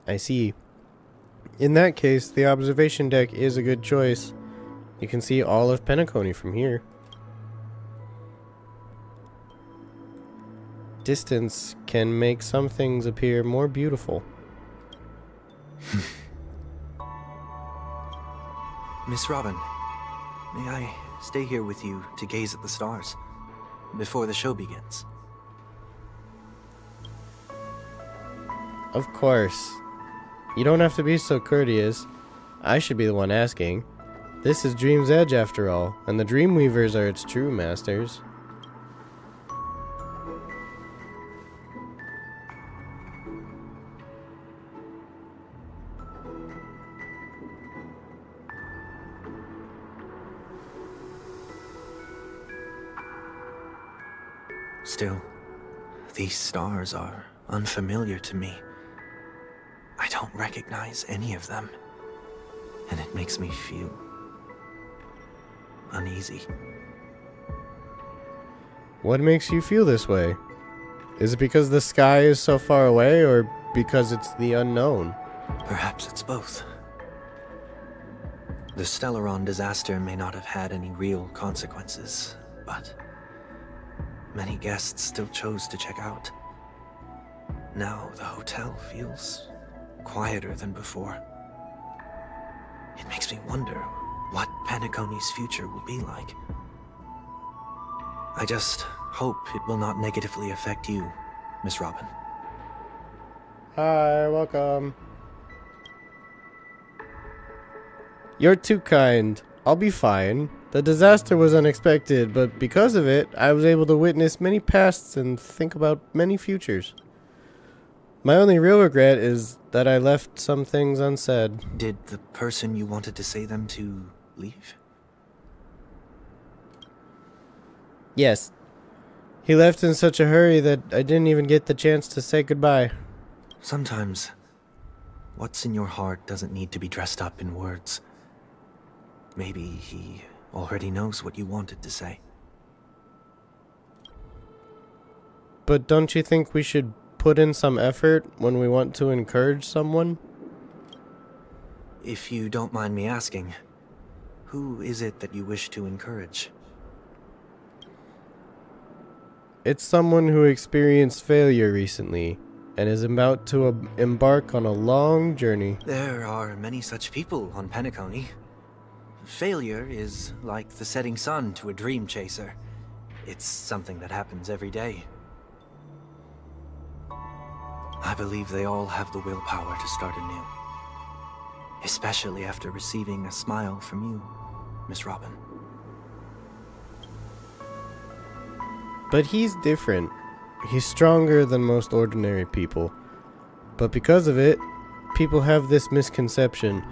S1: I see. In that case, the observation deck is a good choice. You can see all of Penacony from here. Distance can make some things appear more beautiful.
S9: Miss Robin, may I stay here with you to gaze at the stars before the show begins?
S1: Of course. You don't have to be so courteous. I should be the one asking. This is Dream's Edge after all, and the Dreamweavers are its true masters.
S9: Still, these stars are unfamiliar to me. I don't recognize any of them, and it makes me feel uneasy.
S1: What makes you feel this way? Is it because the sky is so far away, or because it's the unknown?
S9: Perhaps it's both. The Stellaron disaster may not have had any real consequences, but many guests still chose to check out. Now the hotel feels quieter than before. It makes me wonder what Penacony's future will be like. I just hope it will not negatively affect you, Miss Robin.
S1: Hi, welcome. You're too kind. I'll be fine. The disaster was unexpected, but because of it, I was able to witness many pasts and think about many futures. My only real regret is that I left some things unsaid.
S9: Did the person you wanted to say them to leave?
S1: Yes. He left in such a hurry that I didn't even get the chance to say goodbye.
S9: Sometimes, what's in your heart doesn't need to be dressed up in words. Maybe he already knows what you wanted to say.
S1: But don't you think we should put in some effort when we want to encourage someone?
S9: If you don't mind me asking, who is it that you wish to encourage?
S1: It's someone who experienced failure recently. and is about to embark on a long journey.
S9: There are many such people on Penacony. Failure is like the setting sun to a dream chaser. It's something that happens every day. I believe they all have the willpower to start anew. Especially after receiving a smile from you, Miss Robin.
S1: But he's different. He's stronger than most ordinary people. But because of it, people have this misconception.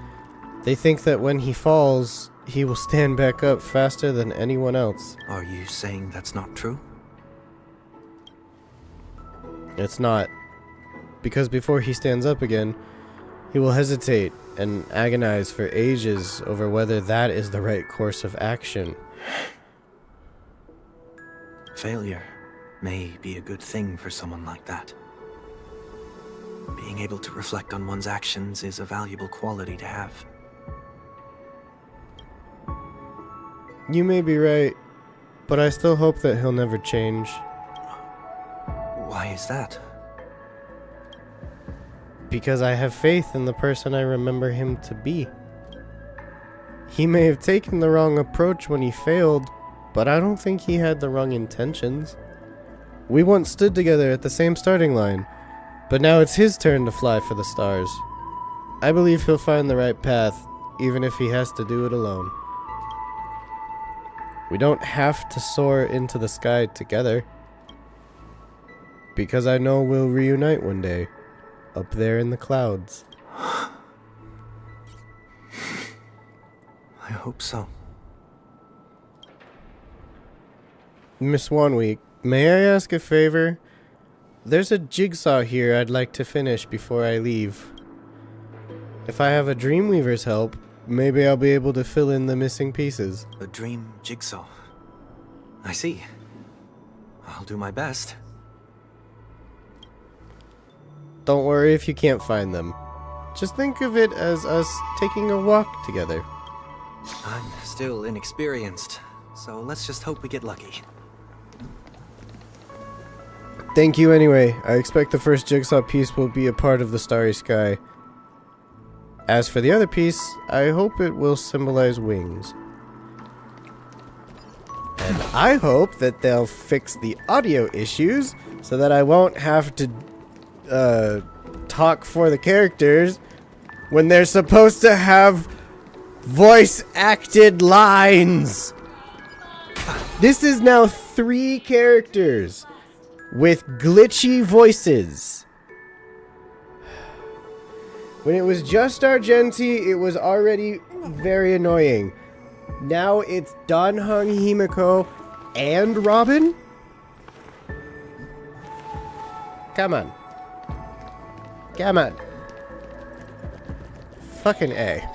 S1: They think that when he falls, he will stand back up faster than anyone else.
S9: Are you saying that's not true?
S1: It's not. Because before he stands up again, he will hesitate and agonize for ages over whether that is the right course of action.
S9: Failure may be a good thing for someone like that. Being able to reflect on one's actions is a valuable quality to have.
S1: You may be right, but I still hope that he'll never change.
S9: Why is that?
S1: Because I have faith in the person I remember him to be. He may have taken the wrong approach when he failed, but I don't think he had the wrong intentions. We once stood together at the same starting line, but now it's his turn to fly for the stars. I believe he'll find the right path, even if he has to do it alone. We don't have to soar into the sky together, because I know we'll reunite one day, up there in the clouds.
S9: I hope so.
S1: Miss Wanweek, may I ask a favor? There's a jigsaw here I'd like to finish before I leave. If I have a Dreamweaver's help, maybe I'll be able to fill in the missing pieces.
S9: A dream jigsaw. I see. I'll do my best.
S1: Don't worry if you can't find them. Just think of it as us taking a walk together.
S9: I'm still inexperienced, so let's just hope we get lucky.
S1: Thank you anyway. I expect the first jigsaw piece will be a part of the starry sky. As for the other piece, I hope it will symbolize wings. And I hope that they'll fix the audio issues so that I won't have to talk for the characters when they're supposed to have voice acted lines. This is now 3 characters with glitchy voices. When it was just Argenti, it was already very annoying. Now it's Dan Hung, Himiko, and Robin? Come on. Come on. Fucking A.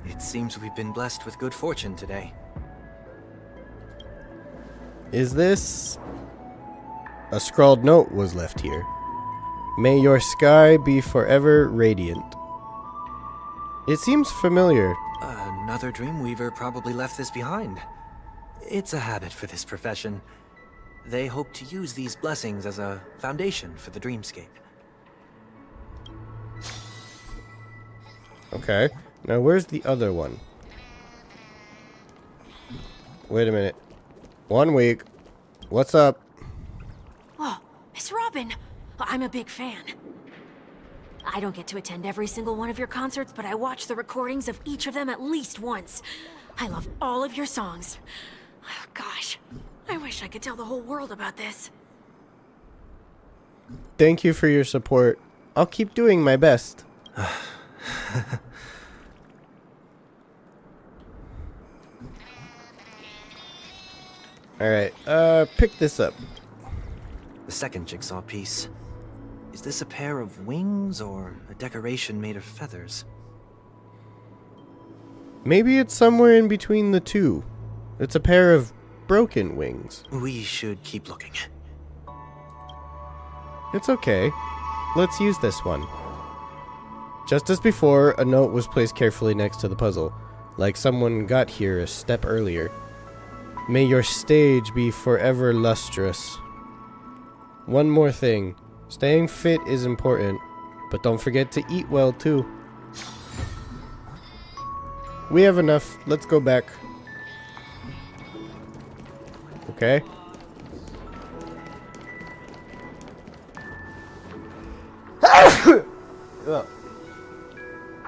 S9: It seems we've been blessed with good fortune today.
S1: Is this... A scrawled note was left here. May your sky be forever radiant. It seems familiar.
S9: Another Dreamweaver probably left this behind. It's a habit for this profession. They hope to use these blessings as a foundation for the dreamscape.
S1: Okay. Now where's the other one? Wait a minute. 1 week. What's up?
S8: Oh, Miss Robin! I'm a big fan. I don't get to attend every single one of your concerts, but I watch the recordings of each of them at least once. I love all of your songs. Oh, gosh, I wish I could tell the whole world about this.
S1: Thank you for your support. I'll keep doing my best. Alright, pick this up.
S9: The second jigsaw piece. Is this a pair of wings or a decoration made of feathers?
S1: Maybe it's somewhere in between the two. It's a pair of broken wings.
S9: We should keep looking.
S1: It's okay. Let's use this one. Just as before, a note was placed carefully next to the puzzle, like someone got here a step earlier. May your stage be forever lustrous. One more thing. Staying fit is important, but don't forget to eat well too. We have enough. Let's go back. Okay. Oh.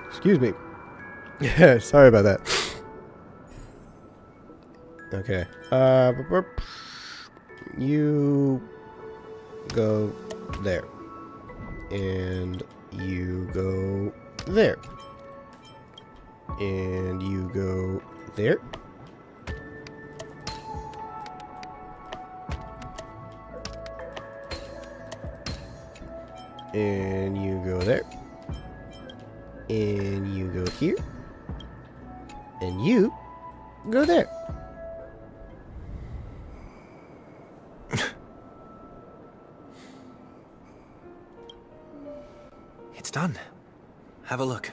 S1: Excuse me. Yeah, sorry about that. Okay. You go there. And you go there. And you go there. And you go there. And you go here. And you go there.
S9: It's done. Have a look.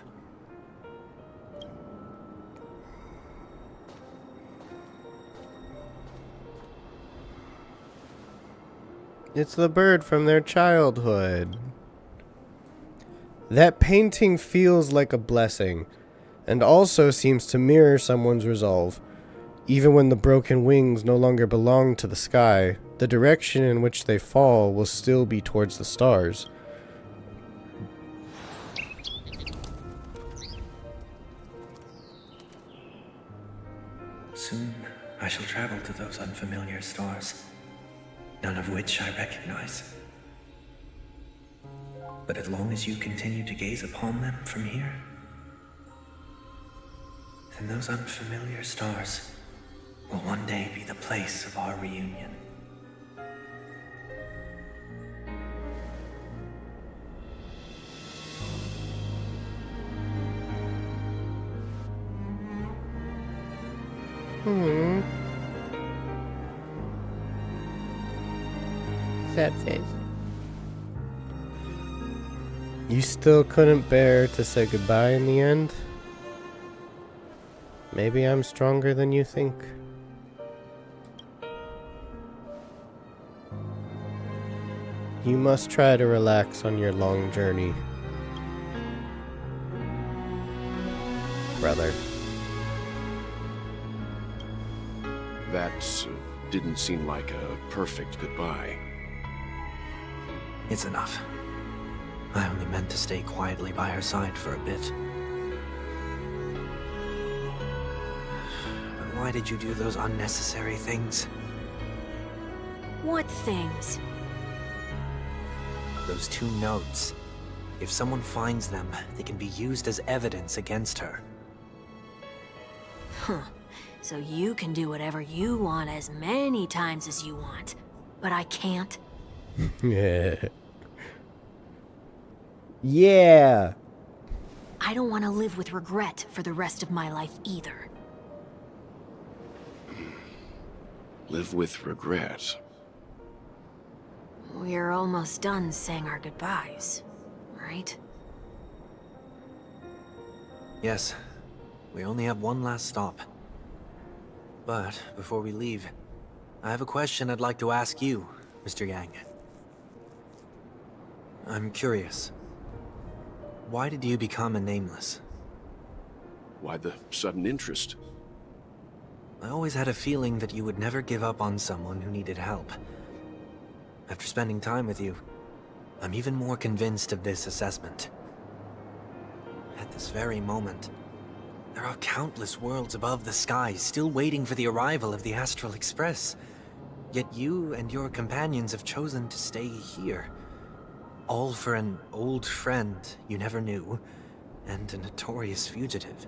S1: It's the bird from their childhood. That painting feels like a blessing, and also seems to mirror someone's resolve. Even when the broken wings no longer belong to the sky, the direction in which they fall will still be towards the stars.
S9: Soon, I shall travel to those unfamiliar stars, none of which I recognize. But as long as you continue to gaze upon them from here, then those unfamiliar stars will one day be the place of our reunion.
S1: Sad face. You still couldn't bear to say goodbye in the end? Maybe I'm stronger than you think. You must try to relax on your long journey, brother.
S4: That didn't seem like a perfect goodbye.
S9: It's enough. I only meant to stay quietly by her side for a bit. But why did you do those unnecessary things?
S8: What things?
S9: Those 2 notes. If someone finds them, they can be used as evidence against her.
S8: Huh. So you can do whatever you want as many times as you want, but I can't?
S1: Yeah. Yeah.
S8: I don't want to live with regret for the rest of my life either.
S4: Live with regret.
S8: We're almost done saying our goodbyes, right?
S9: Yes. We only have one last stop. But before we leave, I have a question I'd like to ask you, Mr. Yang. I'm curious. Why did you become a nameless?
S4: Why the sudden interest?
S9: I always had a feeling that you would never give up on someone who needed help. After spending time with you, I'm even more convinced of this assessment. At this very moment, there are countless worlds above the sky still waiting for the arrival of the Astral Express. Yet you and your companions have chosen to stay here. All for an old friend you never knew, and a notorious fugitive.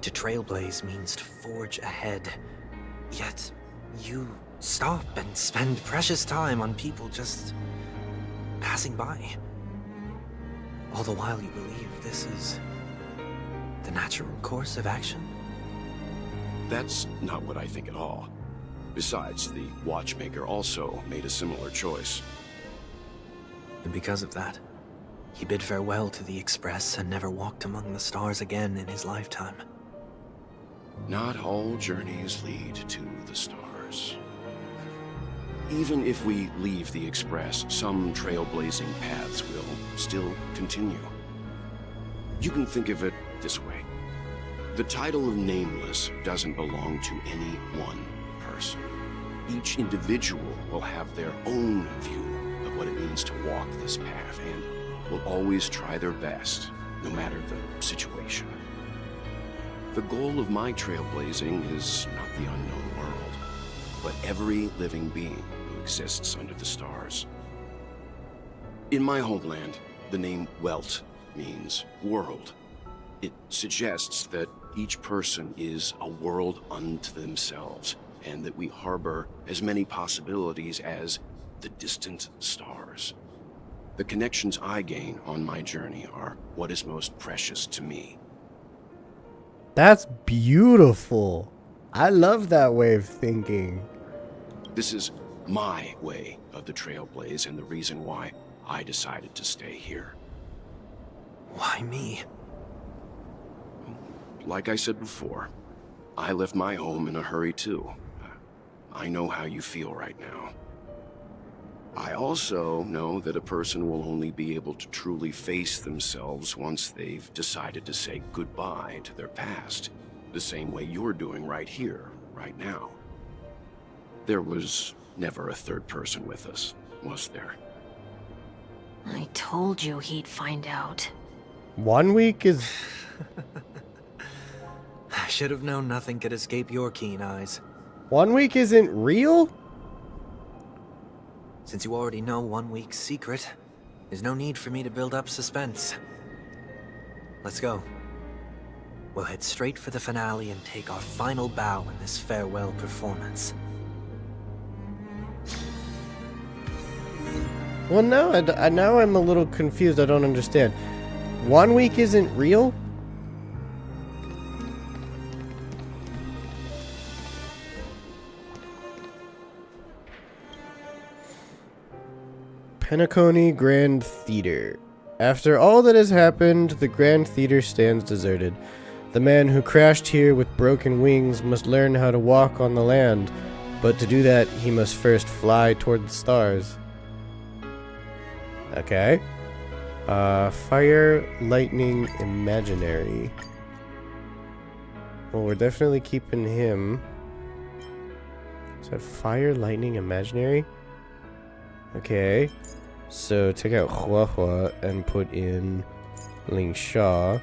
S9: To trailblaze means to forge ahead. Yet, you stop and spend precious time on people just passing by. All the while you believe this is the natural course of action.
S4: That's not what I think at all. Besides, the Watchmaker also made a similar choice.
S9: And because of that, he bid farewell to the Express and never walked among the stars again in his lifetime.
S4: Not all journeys lead to the stars. Even if we leave the Express, some trailblazing paths will still continue. You can think of it this way. The title of Nameless doesn't belong to any one person. Each individual will have their own view of what it means to walk this path and will always try their best, no matter the situation. The goal of my trailblazing is not the unknown world, but every living being who exists under the stars. In my homeland, the name Welt means world. It suggests that each person is a world unto themselves, and that we harbor as many possibilities as the distant stars. The connections I gain on my journey are what is most precious to me.
S1: That's beautiful. I love that way of thinking.
S4: This is my way of the Trailblaze and the reason why I decided to stay here.
S9: Why me?
S4: Like I said before, I left my home in a hurry too. I know how you feel right now. I also know that a person will only be able to truly face themselves once they've decided to say goodbye to their past, the same way you're doing right here, right now. There was never a third person with us, was there?
S8: I told you he'd find out.
S1: 1 week is...
S9: I should have known nothing could escape your keen eyes.
S1: 1 week isn't real?
S9: Since you already know 1 week's secret, there's no need for me to build up suspense. Let's go. We'll head straight for the finale and take our final bow in this farewell performance.
S1: Well, now I'm a little confused. I don't understand. 1 week isn't real? Penacony Grand Theater. After all that has happened, the Grand Theater stands deserted. The man who crashed here with broken wings must learn how to walk on the land, but to do that, he must first fly toward the stars. Okay. Fire, lightning, imaginary. Well, we're definitely keeping him. Is that fire, lightning, imaginary? Okay. So take out Hua Hua and put in Ling Sha.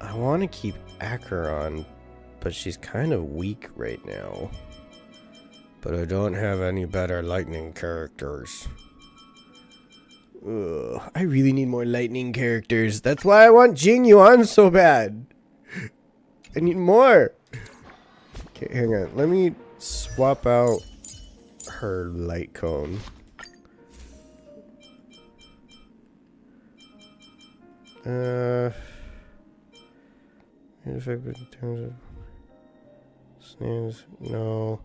S1: I want to keep Acheron, but she's kind of weak right now. But I don't have any better lightning characters. Ugh, I really need more lightning characters. That's why I want Jing Yuan so bad. I need more. Okay, hang on. Let me swap out her light cone. Effect in terms of snares, no.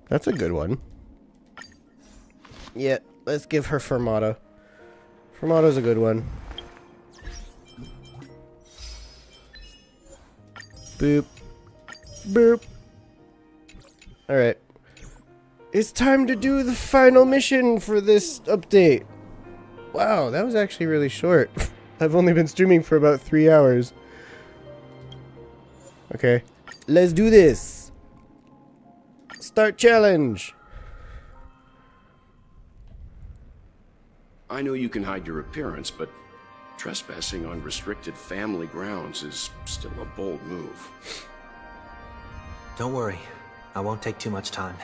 S1: That's a good one. Yeah, let's give her Fermata. Fermata's a good one. Boop. Boop. Alright. It's time to do the final mission for this update. Wow, that was actually really short. I've only been streaming for about 3 hours. Okay. Let's do this. Start challenge.
S4: I know you can hide your appearance, but trespassing on restricted family grounds is still a bold move.
S9: Don't worry. I won't take too much time.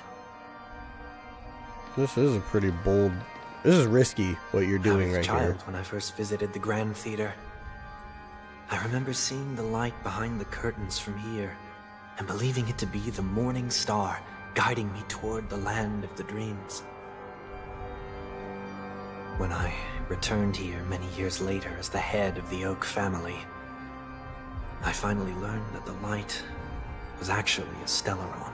S1: This is a pretty bold... This is risky, what you're doing right here.
S9: I was a child when I first visited the Grand Theater. I remember seeing the light behind the curtains from here, and believing it to be the morning star guiding me toward the land of the dreams. When I returned here many years later as the head of the Oak family, I finally learned that the light was actually a Stellaron.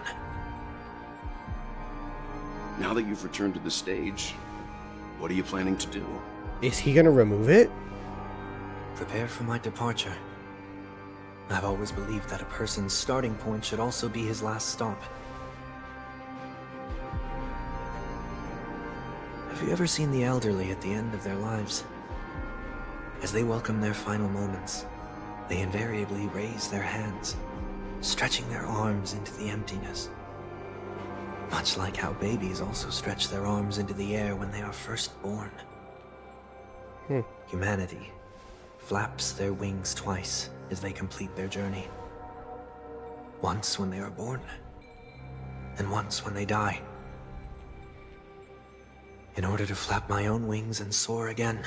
S4: Now that you've returned to the stage, What are you planning to do?
S1: Is he gonna remove it?
S9: Prepare for my departure. I've always believed that a person's starting point should also be his last stop. Have you ever seen the elderly at the end of their lives? As they welcome their final moments, they invariably raise their hands, stretching their arms into the emptiness. Much like how babies also stretch their arms into the air when they are first born. Humanity flaps their wings twice as they complete their journey. Once when they are born, and once when they die. In order to flap my own wings and soar again.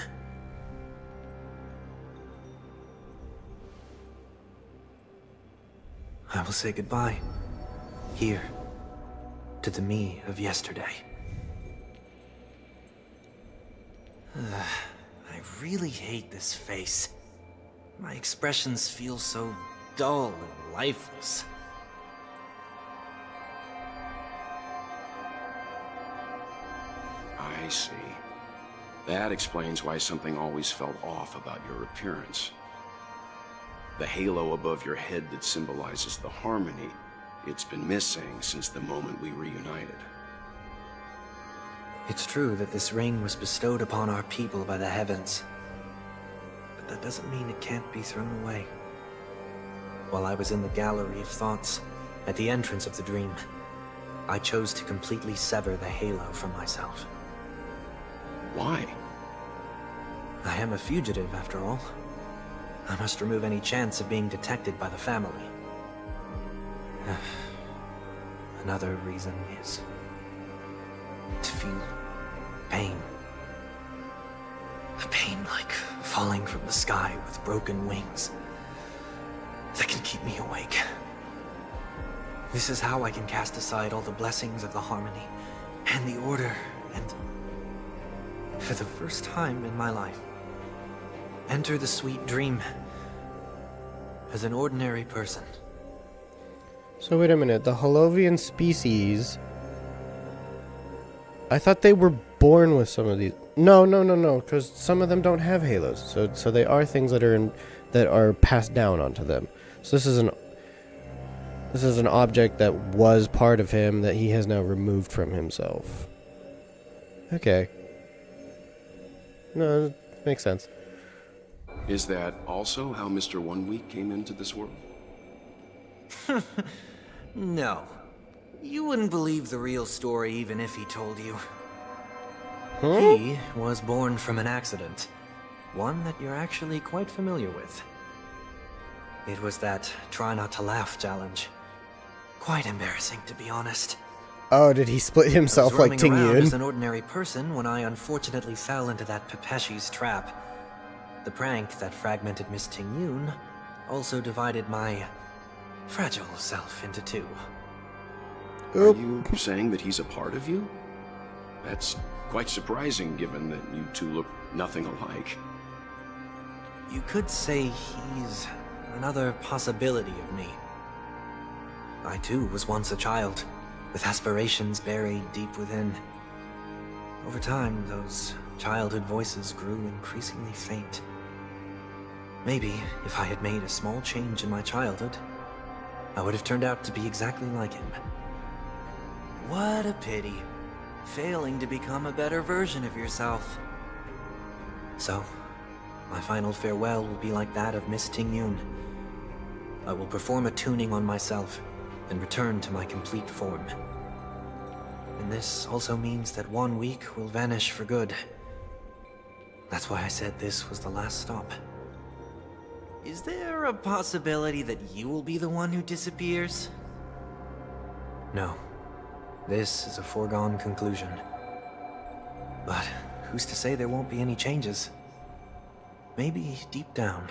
S9: I will say goodbye, here, to the me of yesterday. I really hate this face. My expressions feel so dull and lifeless.
S4: I see. That explains why something always felt off about your appearance. The halo above your head that symbolizes the harmony, it's been missing since the moment we reunited.
S9: It's true that this ring was bestowed upon our people by the heavens. But that doesn't mean it can't be thrown away. While I was in the gallery of thoughts, at the entrance of the dream, I chose to completely sever the halo from myself.
S4: Why?
S9: I am a fugitive, after all. I must remove any chance of being detected by the family. Another reason is to feel pain. A pain like falling from the sky with broken wings that can keep me awake. This is how I can cast aside all the blessings of the harmony and the order and, for the first time in my life, enter the sweet dream as an ordinary person.
S1: So wait a minute, the Holovian species, I thought they were born with some of these. No, because some of them don't have halos. So they are things that are passed down onto them. So this is an object that was part of him that he has now removed from himself. Okay. No, it makes sense.
S4: Is that also how Mr. 1 Week came into this world?
S9: No. You wouldn't believe the real story even if he told you.
S1: Huh?
S9: He was born from an accident. One that you're actually quite familiar with. It was that try not to laugh challenge. Quite embarrassing, to be honest.
S1: Oh, did he split himself like Ting
S9: Yun? I was roaming around as
S1: Yun?
S9: an ordinary person when I unfortunately fell into that Pepeshi's trap. The prank that fragmented Miss Ting Yun also divided my fragile self into two.
S4: Are you saying that he's a part of you? That's quite surprising given that you two look nothing alike.
S9: You could say he's another possibility of me. I too was once a child, with aspirations buried deep within. Over time, those childhood voices grew increasingly faint. Maybe, if I had made a small change in my childhood, I would have turned out to be exactly like him. What a pity. Failing to become a better version of yourself. So, my final farewell will be like that of Miss Ting Yun. I will perform a tuning on myself and return to my complete form. And this also means that 1 week will vanish for good. That's why I said this was the last stop. Is there a possibility that you will be the one who disappears? No. This is a foregone conclusion. But who's to say there won't be any changes? Maybe deep down,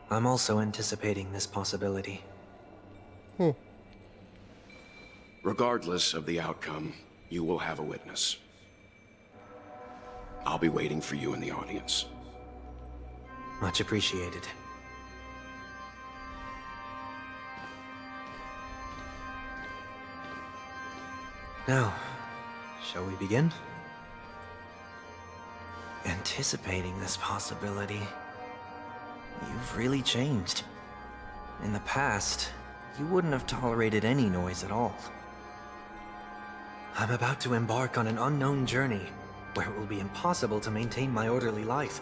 S9: I'm also anticipating this possibility.
S4: Regardless of the outcome, you will have a witness. I'll be waiting for you in the audience.
S9: Much appreciated. Now, shall we begin? anticipating this possibility. You've really changed. In the past, you wouldn't have tolerated any noise at all. I'm about to embark on an unknown journey where it will be impossible to maintain my orderly life.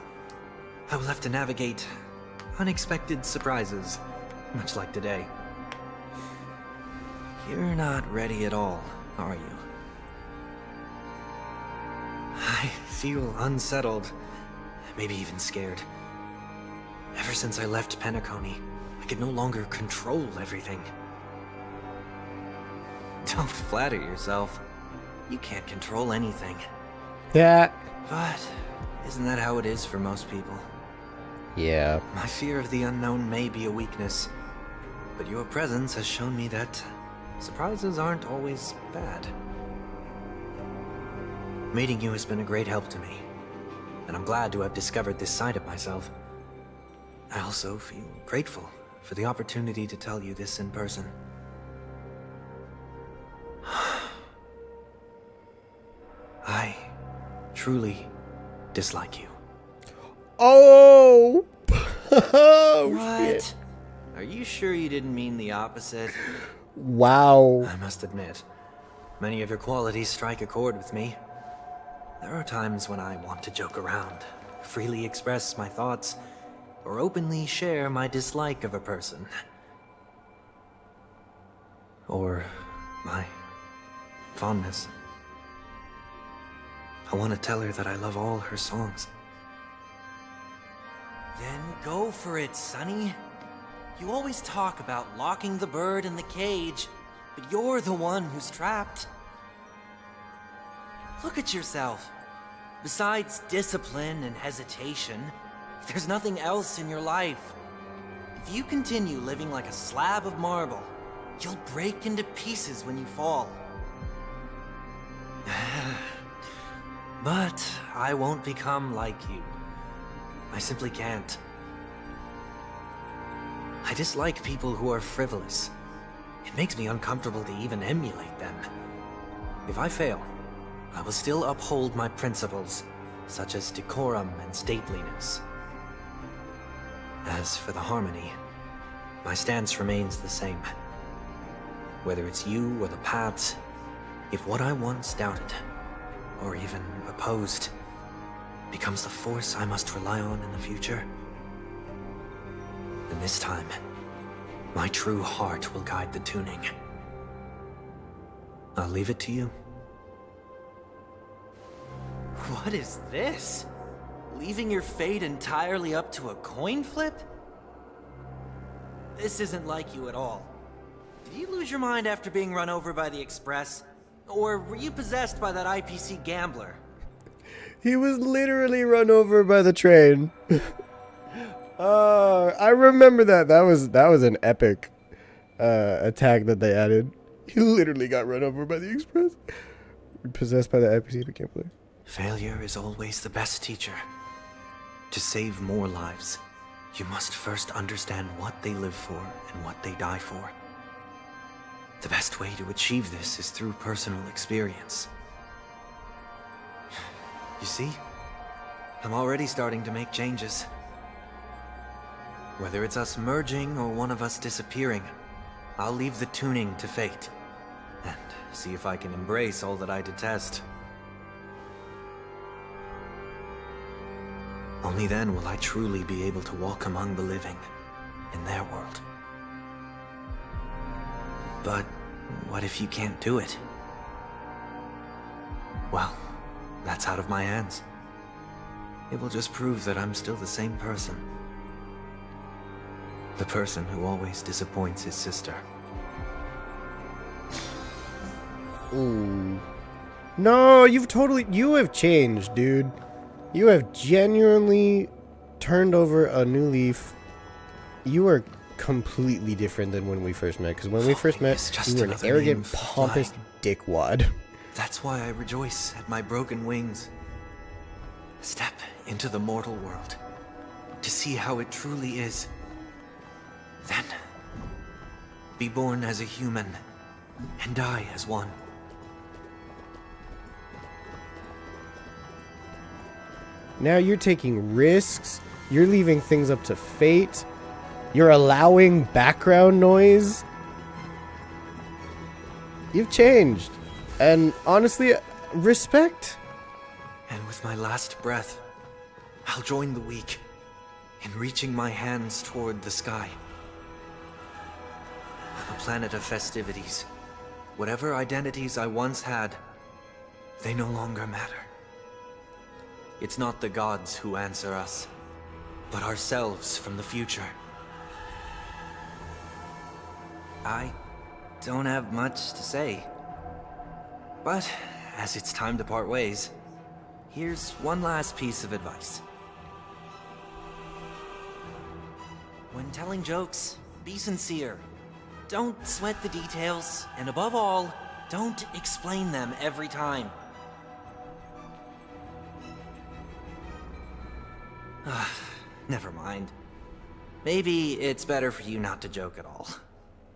S9: I will have to navigate unexpected surprises, much like today. You're not ready at all, are you? I feel unsettled, maybe even scared. Ever since I left Penacony, I could no longer control everything. Don't flatter yourself. You can't control anything.
S1: Yeah.
S9: But isn't that how it is for most people?
S1: Yeah.
S9: My fear of the unknown may be a weakness, but your presence has shown me that surprises aren't always bad. Meeting you has been a great help to me, and I'm glad to have discovered this side of myself. I also feel grateful for the opportunity to tell you this in person. I truly dislike you.
S1: Oh! Oh,
S9: what?
S1: shit.
S9: Are you sure you didn't mean the opposite?
S1: Wow.
S9: I must admit, many of your qualities strike a chord with me. There are times when I want to joke around, freely express my thoughts, or openly share my dislike of a person. Or my fondness. I want to tell her that I love all her songs. Then go for it, Sonny. You always talk about locking the bird in the cage, but you're the one who's trapped. Look at yourself. Besides discipline and hesitation, there's nothing else in your life. If you continue living like a slab of marble, you'll break into pieces when you fall. But I won't become like you. I simply can't. I dislike people who are frivolous. It makes me uncomfortable to even emulate them. If I fail, I will still uphold my principles, such as decorum and stateliness. As for the harmony, my stance remains the same. Whether it's you or the paths, if what I once doubted, or even opposed, becomes the force I must rely on in the future, then this time, my true heart will guide the tuning. I'll leave it to you. What is this? Leaving your fate entirely up to a coin flip? This isn't like you at all. Did you lose your mind after being run over by the Express? Or were you possessed by that IPC gambler?
S1: He was literally run over by the train. I remember that. That was an epic attack that they added. He literally got run over by the Express. Possessed by the IPC gambler.
S9: Failure is always the best teacher. To save more lives, you must first understand what they live for and what they die for. The best way to achieve this is through personal experience. You see? I'm already starting to make changes. Whether it's us merging or one of us disappearing, I'll leave the tuning to fate, and see if I can embrace all that I detest. Only then will I truly be able to walk among the living, in their world. But what if you can't do it? Well, that's out of my hands. It will just prove that I'm still the same person. The person who always disappoints his sister.
S1: Ooh. No, you have changed, dude. You have genuinely turned over a new leaf. You are completely different than when we first met. Because when we first met, you were an arrogant, pompous dickwad.
S9: That's why I rejoice at my broken wings. Step into the mortal world to see how it truly is. Then, be born as a human and die as one.
S1: Now you're taking risks. You're leaving things up to fate. You're allowing background noise. You've changed. And honestly, respect.
S9: And with my last breath, I'll join the weak in reaching my hands toward the sky. On a planet of festivities, whatever identities I once had, they no longer matter. It's not the gods who answer us, but ourselves from the future. I don't have much to say, but as it's time to part ways, here's one last piece of advice. When telling jokes, be sincere. Don't sweat the details, and above all, don't explain them every time. Never mind. Maybe it's better for you not to joke at all.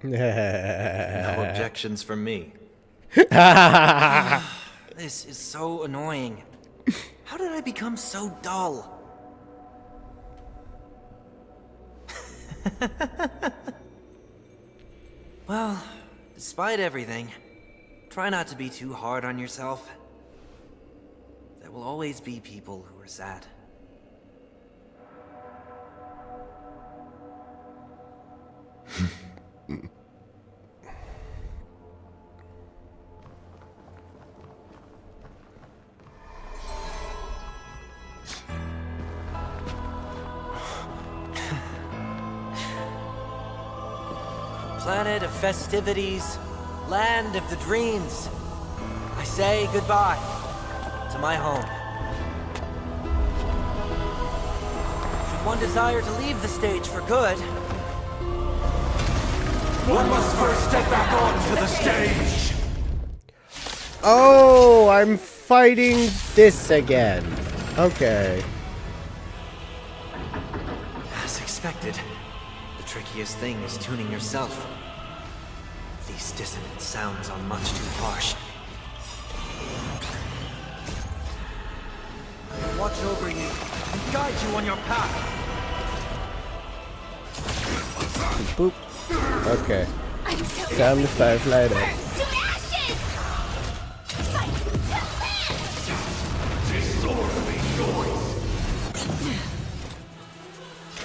S9: No objections from me. This is so annoying. How did I become so dull? Well, despite everything, try not to be too hard on yourself. There will always be people who are sad. Planet of festivities, land of the dreams. I say goodbye to my home. Should one desire to leave the stage for good,
S18: One must first step back onto the stage.
S1: Oh, I'm fighting this again. Okay.
S9: as expected, the trickiest thing is tuning yourself. These dissonant sounds are much too harsh. Watch over you and guide you on your path.
S1: Boop. Okay. Time to firefly it up.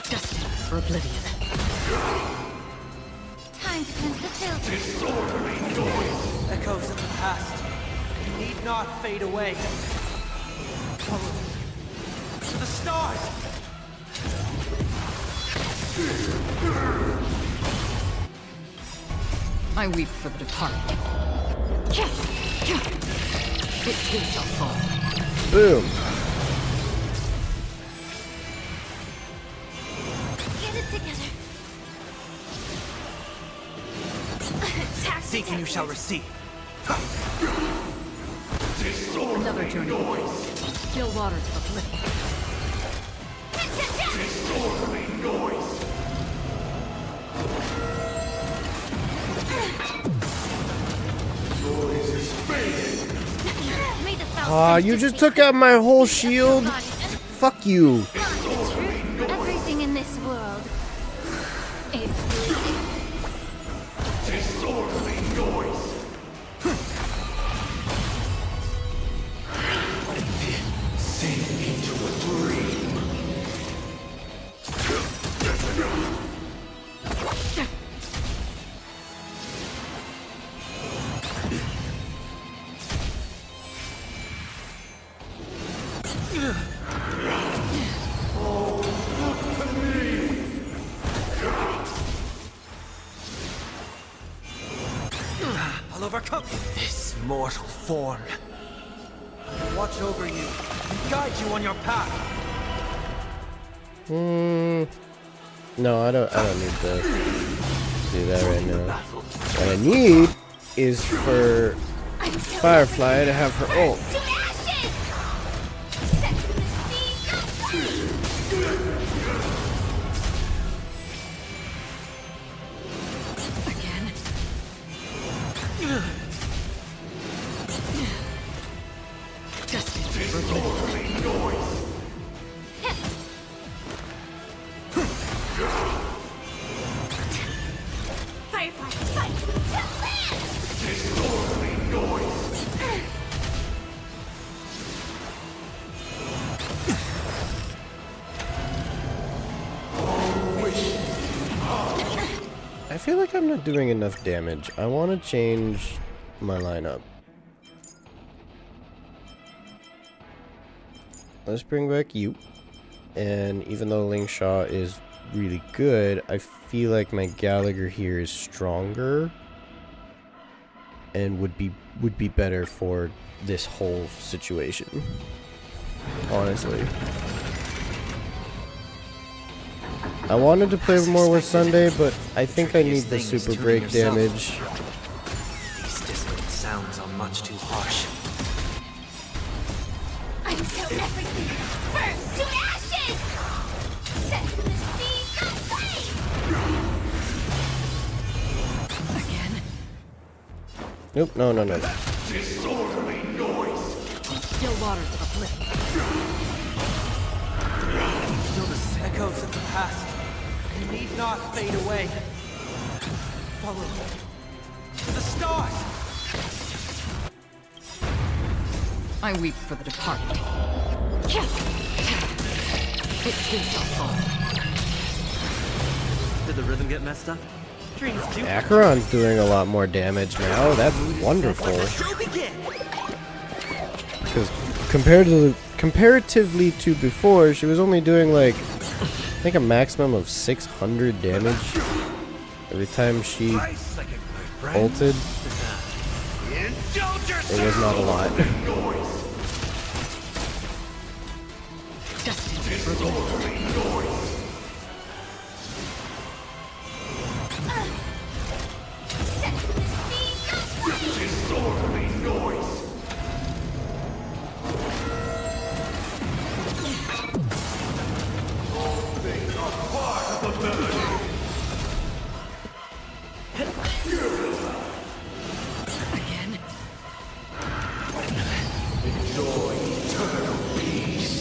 S8: Destined for oblivion.
S5: Time to cleanse the children.
S9: Echoes of the past need not fade away. Follow me to the stars.
S7: I weep for the departed. It too shall fall.
S1: Boom.
S5: Get it together.
S9: Seek and you shall receive.
S7: Another journey. Still waters of oblivion.
S1: Aw, you just took out my whole shield? Fuck you.
S5: Everything in this world is
S18: Disorderly noise. Sink into a dream.
S9: I'll overcome this mortal form. Watch over you and guide you on your path.
S1: No, I don't need to do that right now. What I need is for Firefly to have her ult. feel like I'm not doing enough damage. I want to change my lineup. Let's bring back you. And even though Ling Shaw is really good, I feel like my Gallagher here is stronger and would be better for this whole situation. Honestly. I wanted to play more with Sunday, but I think I need the super break damage.
S9: These dissonant sounds are much too harsh.
S5: Until everything burns to ashes! Set the seas aflame!
S7: Again?
S1: Nope, no.
S5: Disorderly noise!
S7: Still waters of oblivion.
S11: Still the echoes of the past. You need not fade away. Follow me to the stars.
S7: I weep for the departed. It too shall fall.
S11: Did the rhythm get messed up? Dreams do.
S1: Acheron's doing a lot more damage now. That's wonderful. Because comparatively to before, she was only doing like, I think a maximum of 600 damage every time she ulted. It was not a lot.
S5: Disorderly noise! Set the seas aflame! Disorderly noise! All things are part of the melody!
S7: Again?
S5: Enjoy eternal peace!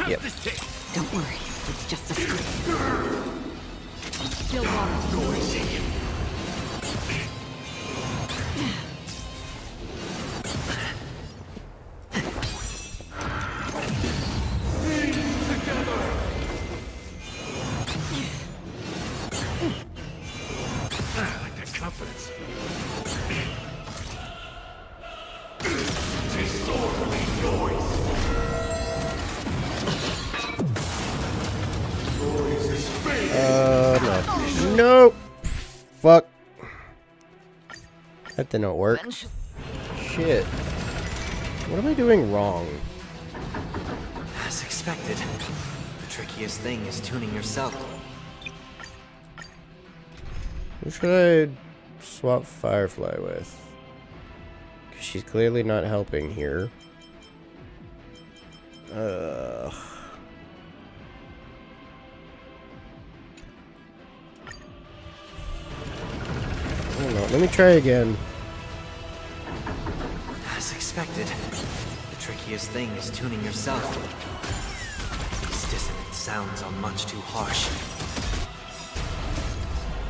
S1: Yep.
S7: Don't worry, it's just a scream. Still waters.
S5: I like that confidence. Disorderly noise! Noise is fading!
S1: No. Nope. Fuck. That didn't work. Shit. What am I doing wrong?
S9: As expected, the trickiest thing is tuning yourself.
S1: Who should I swap Firefly with? Because she's clearly not helping here. Ugh. I don't know. Let me try again.
S9: As expected, the trickiest thing is tuning yourself. These dissonant sounds are much too harsh.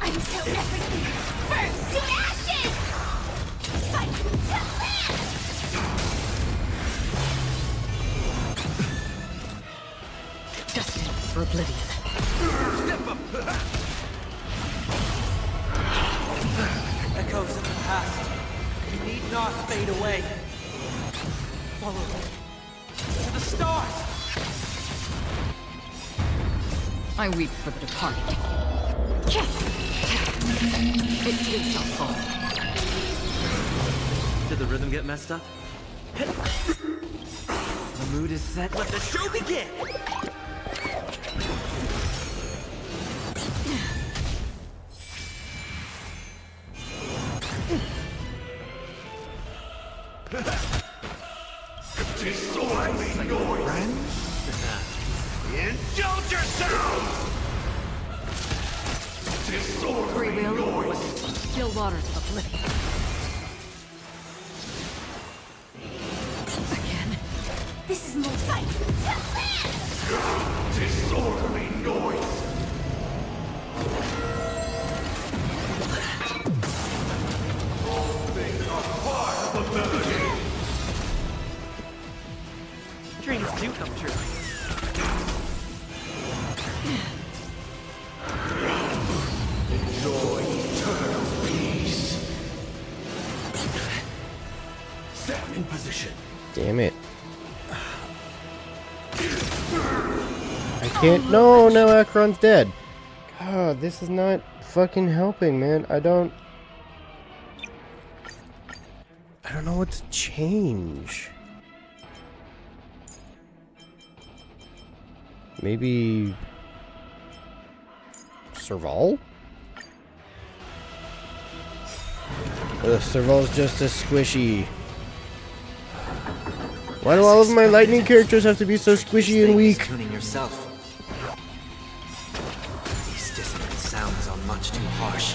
S5: Until everything burns to ashes! Fight to live!
S7: Destined for oblivion.
S11: Step up. Echoes of the past. You need not fade away. Follow me to the stars.
S7: I weep for the departed. It too shall fall.
S11: Did the rhythm get messed up? The mood is set. Let the show begin.
S5: Disorderly noise! Indulge yourselves!
S7: Free
S5: Disorderly
S7: will.
S5: noise!
S7: Still waters of oblivion. Again?
S5: This is more fight to live! Disorderly noise! All things are part of the melody!
S11: Dreams do come true.
S1: Damn it. I can't. No, now Akron's dead. God, this is not fucking helping, man. I don't know what to change. Maybe Serval? Serval's just as squishy. Why do all of my lightning characters have to be so squishy and weak?
S9: Tuning yourself. These dissonant sounds are much too harsh.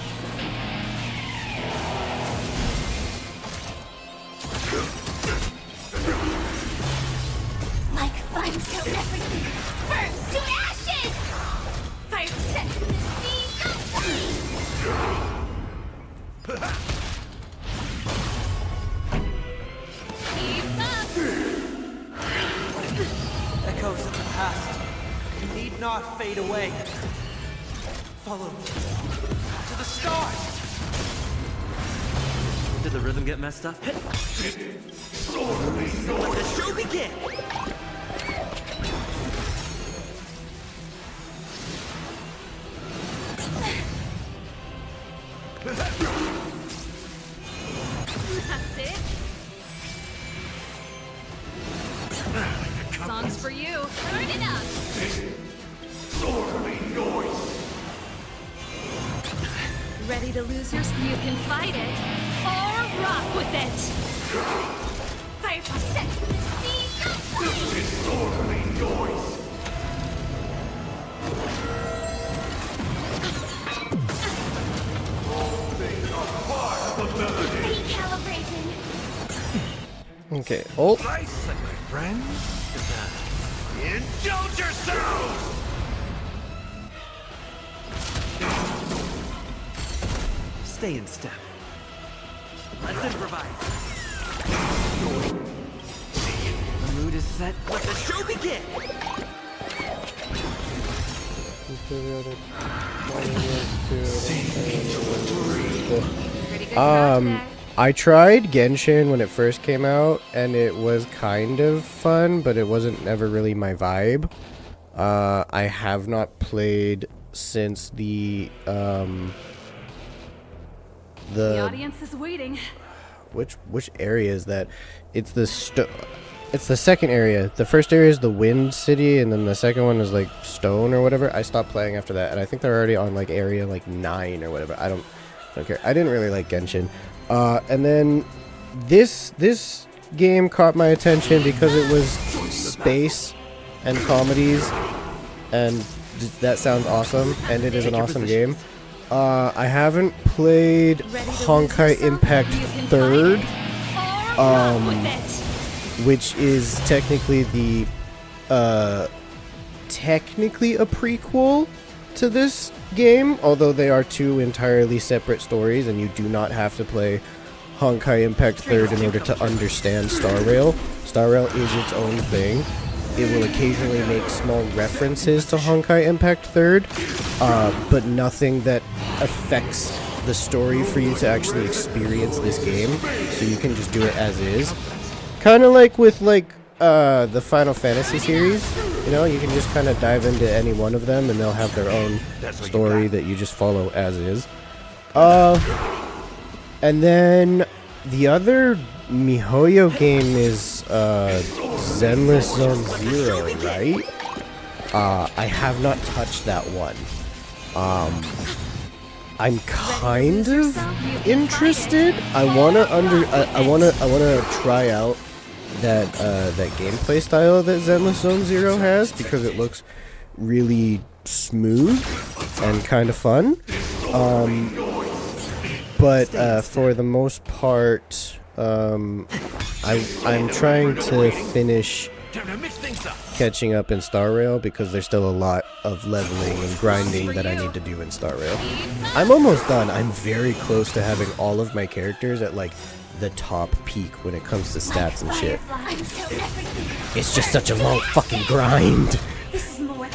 S5: Like fun till everything burns to ashes! Fire set to the
S11: Keep up! Echoes of the past need not fade away. Follow me to the stars!
S9: Did the rhythm get messed up?
S11: Let the show begin!
S8: That's it. Song's for you. Turn it up. Ready to lose your You can fight it or rock with it.
S5: Firefly set to the Recalibrating.
S1: Okay. Oh.
S9: Nice, my friends.
S18: Indulge yourselves!
S9: Stay in step.
S11: Let's improvise.
S9: The mood is set.
S11: Let the show begin!
S1: I tried Genshin when it first came out, and it was kind of fun, but it wasn't never really my vibe. I have not played since the
S8: audience is waiting.
S1: which area is that? It's the second area. The first area is the Wind City, and then the second one is like Stone or whatever. I stopped playing after that, and I think they're already on like area like 9 or whatever. I don't care. I didn't really like Genshin. And then this game caught my attention because it was space and comedies, and that sounds awesome, and it is an awesome game. I haven't played Honkai Impact 3rd, which is technically technically a prequel to this game, although they are two entirely separate stories, and you do not have to play Honkai Impact 3rd in order to understand Star Rail. Star Rail is its own thing. It will occasionally make small references to Honkai Impact 3rd, but nothing that affects the story for you to actually experience this game, so you can just do it as is. Kind of like with the Final Fantasy series, you know, you can just kind of dive into any one of them and they'll have their own story that you just follow as is. And then the other MiHoYo game is Zenless Zone Zero, right? I have not touched that one. I'm kind of interested. I wanna try out that gameplay style that Zenless Zone Zero has, because it looks really smooth and kind of fun. But for the most part, I'm trying to finish catching up in Star Rail, because there's still a lot of leveling and grinding that I need to do in Star Rail. I'm almost done. I'm very close to having all of my characters at like the top peak when it comes to stats and shit. It's just such a long fucking grind.
S5: This is more.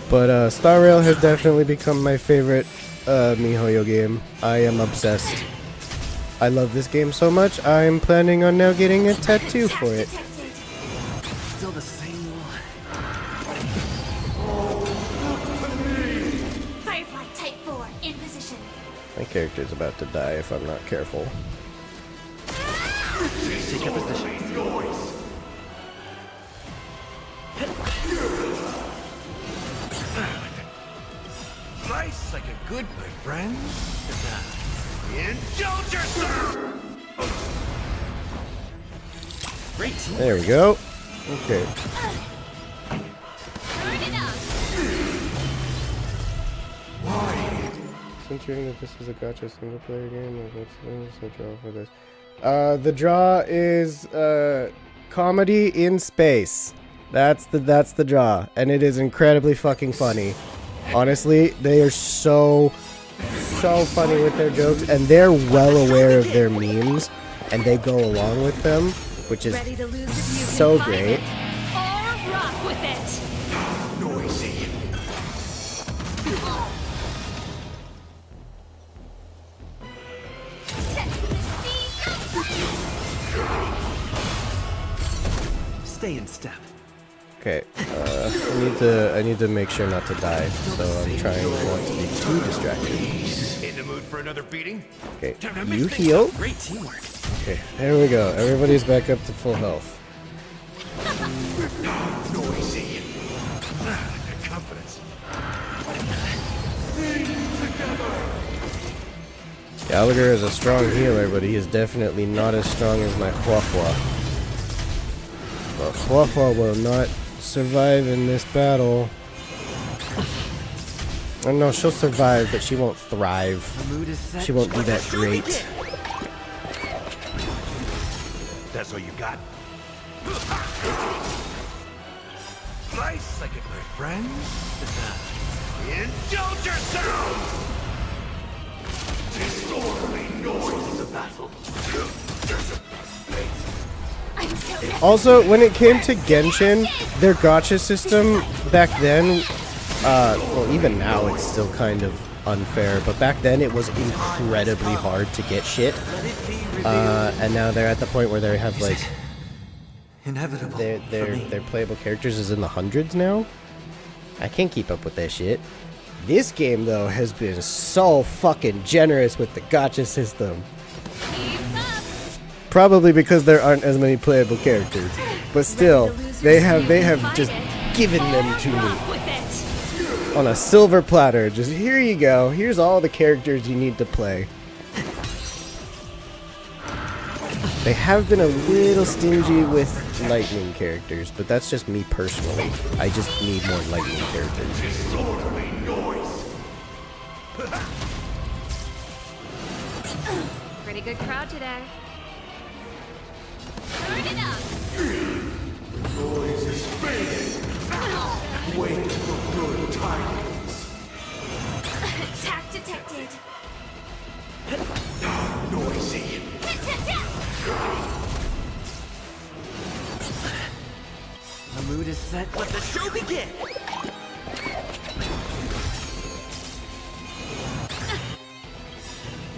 S1: But Star Rail has definitely become my favorite MiHoYo game. I am obsessed. I love this game so much, I'm planning on now getting a tattoo for it.
S11: Still the same one.
S5: Firefly Type 4 in position.
S1: My character's about to die if I'm not careful.
S11: Take a position.
S20: Nice like a good, my friend. Indulge yourself!
S11: Great team.
S1: There we go. Okay. Considering that this is a gacha single player game, what's the draw for this? The draw is comedy in space. That's the draw, and it is incredibly fucking funny. Honestly, they are so funny with their jokes, and they're well aware of their memes, and they go along with them, which is so great.
S8: Or rock with it.
S20: Noisy.
S11: Stay in step.
S1: Okay, I need to make sure not to die, so I'm trying not to be too distracted.
S20: In the mood for another beating?
S1: Okay, you heal.
S11: Great teamwork.
S1: Okay, there we go. Everybody's back up to full health.
S20: Noisy. Good confidence.
S1: Gallagher is a strong healer, but he is definitely not as strong as my Huahua. But Huahua will not survive in this battle. Oh no, she'll survive, but she won't thrive. She won't do that great.
S20: That's all you got? Nice like it, my friend. Indulge yourself! Disorderly noise in the battle.
S1: Also, when it came to Genshin, their gacha system back then, well, even now it's still kind of unfair, but back then it was incredibly hard to get shit. And now they're at the point where they have like
S9: inevitable.
S1: Their playable characters is in the hundreds now. I can't keep up with that shit. This game though has been so fucking generous with the gacha system. Probably because there aren't as many playable characters, but still, they have just given them to me on a silver platter. Just here you go. Here's all the characters you need to play. They have been a little stingy with lightning characters, but that's just me personally. I just need more lightning characters.
S10: Pretty good crowd today.
S20: Turn it up! Noise is fading! Wait for good tidings!
S5: Attack detected!
S20: Noisy!
S11: The mood is set. Let the show begin!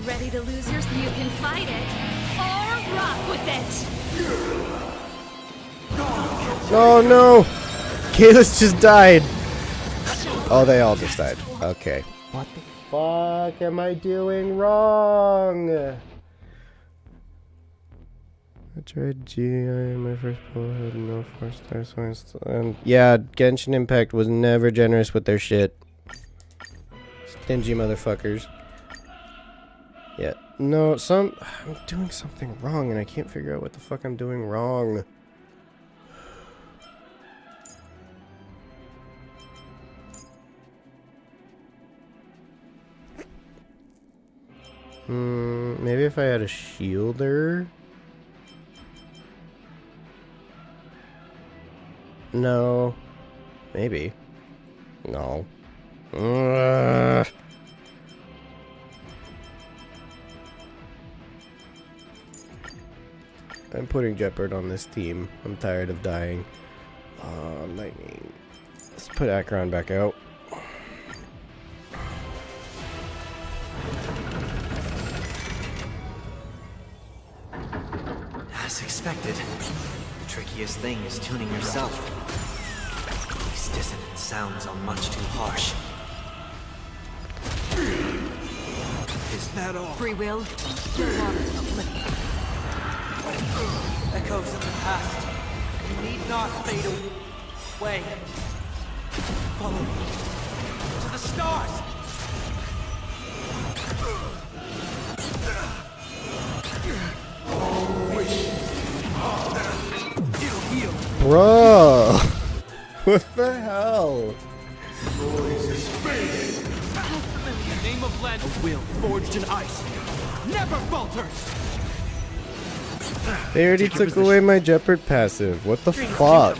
S8: Ready to lose yours? You can fight it. Or rock with it.
S1: Oh no! Kalis just died! Oh, they all just died. Okay. What the fuck am I doing wrong? I tried GI in my first pull, had no 4 stars, so yeah, Genshin Impact was never generous with their shit. Stingy motherfuckers. Yeah, no, I'm doing something wrong and I can't figure out what the fuck I'm doing wrong. Maybe if I had a shielder? No. Maybe. No. I'm putting Jeopard on this team. I'm tired of dying. Lightning. Let's put Acheron back out.
S9: trickiest thing is tuning yourself. These dissonant sounds are much too harsh.
S11: Is that all?
S8: Free will, still waters uplifting.
S11: Echoes of the past. You need not fade away. Follow me to the stars.
S1: Bro, what the hell?
S11: In the name of Len, a will forged in ice, never falters.
S1: They already took away my Jeopard passive. What the fuck?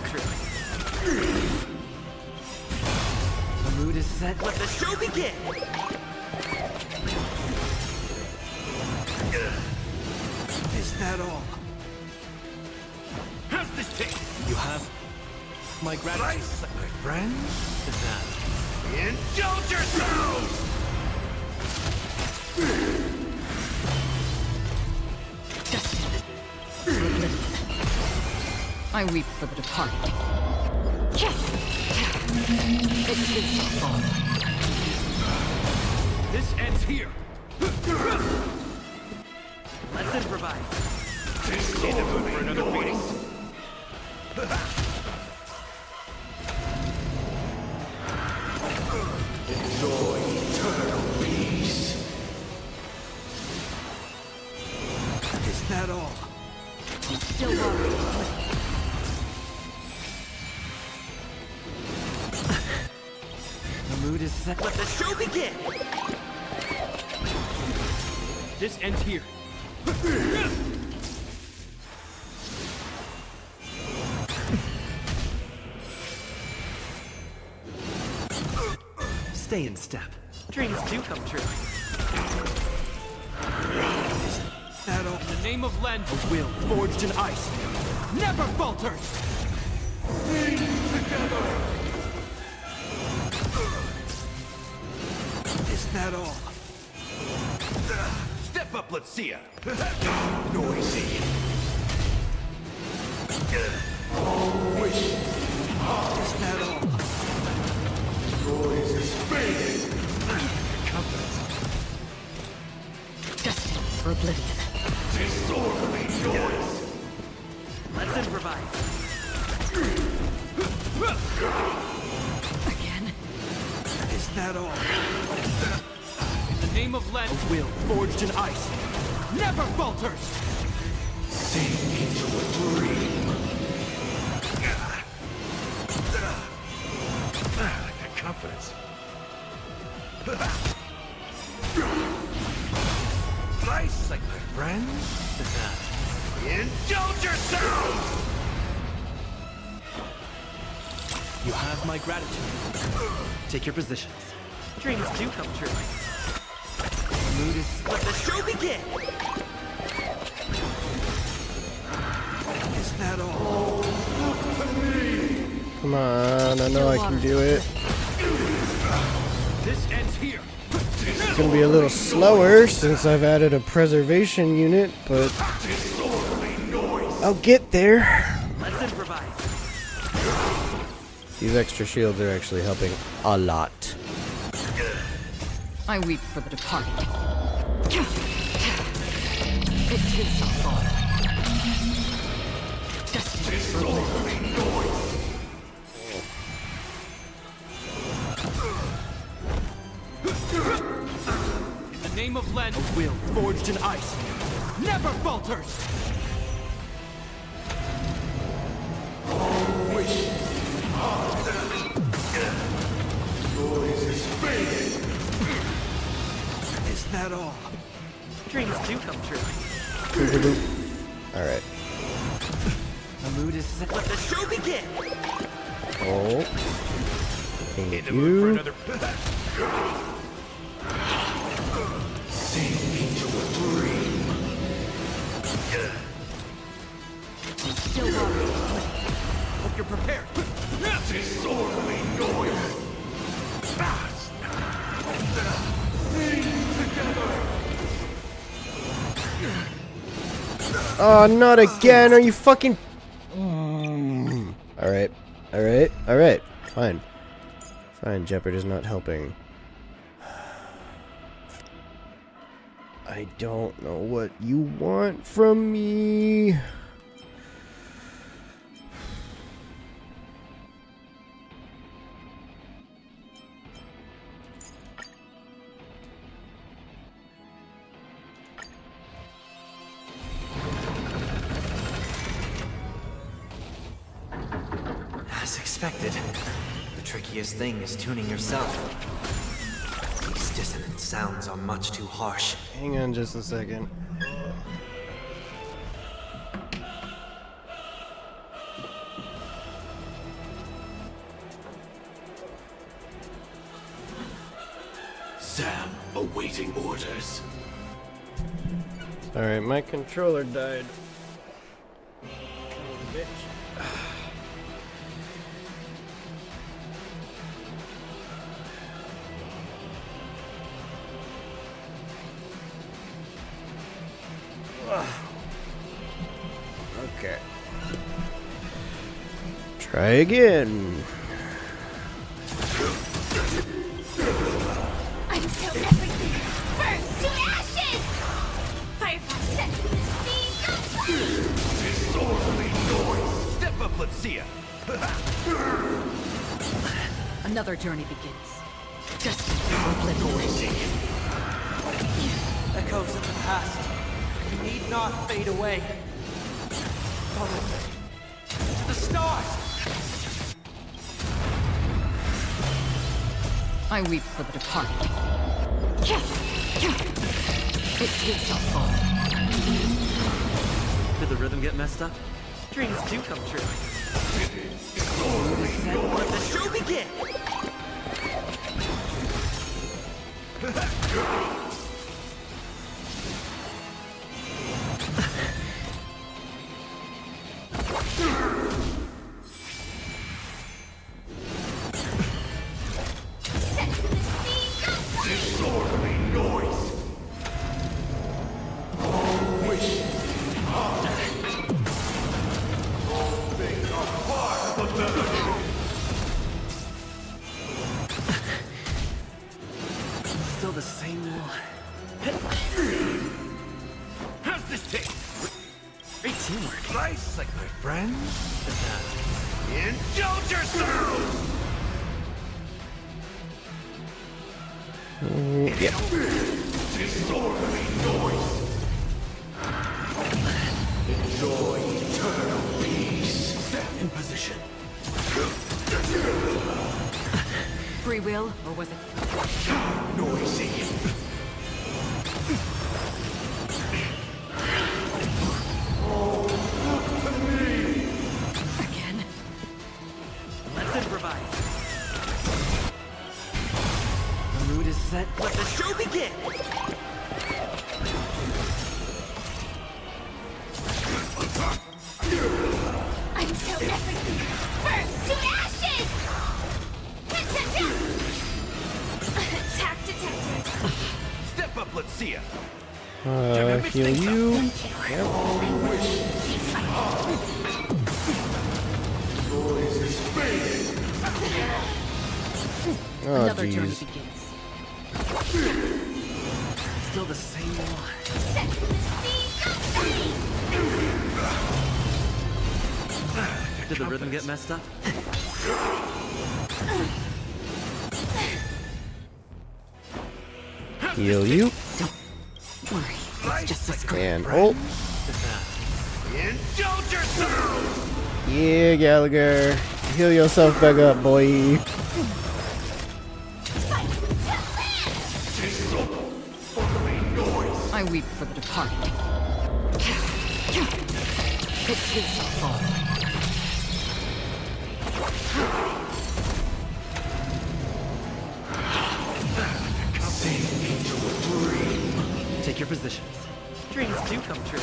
S11: The mood is set. Let the show begin. Is that all? How's this taste?
S20: You have my gratitude, my friend. Indulge yourselves!
S8: I weep for the departed.
S11: This ends here. Let's improvise. In the mood for another meeting?
S20: Enjoy eternal peace.
S11: Is that all?
S8: Still waters.
S11: The mood is set. Let the show begin. This ends here. Stay in step. Dreams do come true. That all. In the name of Len, a will forged in ice, never falters.
S20: Sing together.
S11: Is that all?
S20: Step up, let's see ya. Noisy. All wishes.
S11: Is that all?
S20: Noise is fading.
S8: Destined for oblivion.
S20: Disorderly noise.
S11: Let's improvise.
S8: Again?
S11: Is that all? In the name of Len, a will forged in ice, never falters.
S20: Sink into a dream. I like that confidence. Nice, like my friend. Indulge yourselves!
S11: You have my gratitude. Take your positions. Dreams do come true. The mood is... Let the show begin! Is that all?
S1: Come on, I know I can do it.
S11: This ends here.
S1: It's gonna be a little slower since I've added a preservation unit, but I'll get there.
S11: Let's improvise.
S1: These extra shields are actually helping a lot.
S8: I weep for the departed. It takes a fall. Destined for oblivion.
S11: In the name of Len, a will forged in ice, never falters.
S20: All wishes. Noise is fading.
S11: Is that all? Dreams do come true.
S1: Alright.
S11: The mood is set. Let the show begin.
S1: Oh. Thank
S20: In the mood for
S1: you.
S20: another. Sink into a dream.
S8: Still waters.
S11: Hope you're prepared.
S20: Disorderly noise. Sing together.
S1: Oh, not again. Are you fucking... Alright. Alright. Alright. Fine. Fine, Jeopard is not helping. I don't know what you want from me.
S9: As expected, the trickiest thing is tuning yourself. These dissonant sounds are much too harsh.
S1: Hang on just a second.
S20: Sam, awaiting orders.
S1: Alright, my controller died. Bitch. Okay. Try again.
S5: I'm so everything burns to ashes! Firefly set to the sea,
S20: Disorderly noise! Step up, let's see ya!
S11: Another journey begins. Destined for oblivion. Echoes of the past. You need not fade away. Follow me. To the stars! I weep for the departed. It too shall fall. Did the rhythm get messed up? Dreams do come true. Let the show begin!
S20: Disorderly noise! All wishes are all things are part of the melody.
S9: Still the same one.
S20: How's this taste?
S9: Great teamwork.
S20: Nice, like my friends? Indulge yourselves!
S1: Yeah.
S20: Disorderly noise! Enjoy eternal peace. Set in position.
S11: Free will, or was it?
S20: Noisy. Oh, look at me!
S11: Again? Let's improvise. The mood is set. Let the show begin!
S5: Until everything burns to ashes! Attack detected!
S20: Step up, let's see ya!
S1: Heal you. Yep.
S20: Noise is fading!
S1: Oh,
S11: Another journey
S1: jeez.
S11: begins. Still the same one. Did the rhythm get messed up?
S1: Heal you.
S11: Worry, it's just a screen.
S1: And ult.
S20: Indulge yourselves!
S1: Yeah, Gallagher. Heal yourself back up, boy.
S11: I weep for the departed. It too shall fall.
S20: Sink into a dream.
S11: Take your positions. Dreams do come true.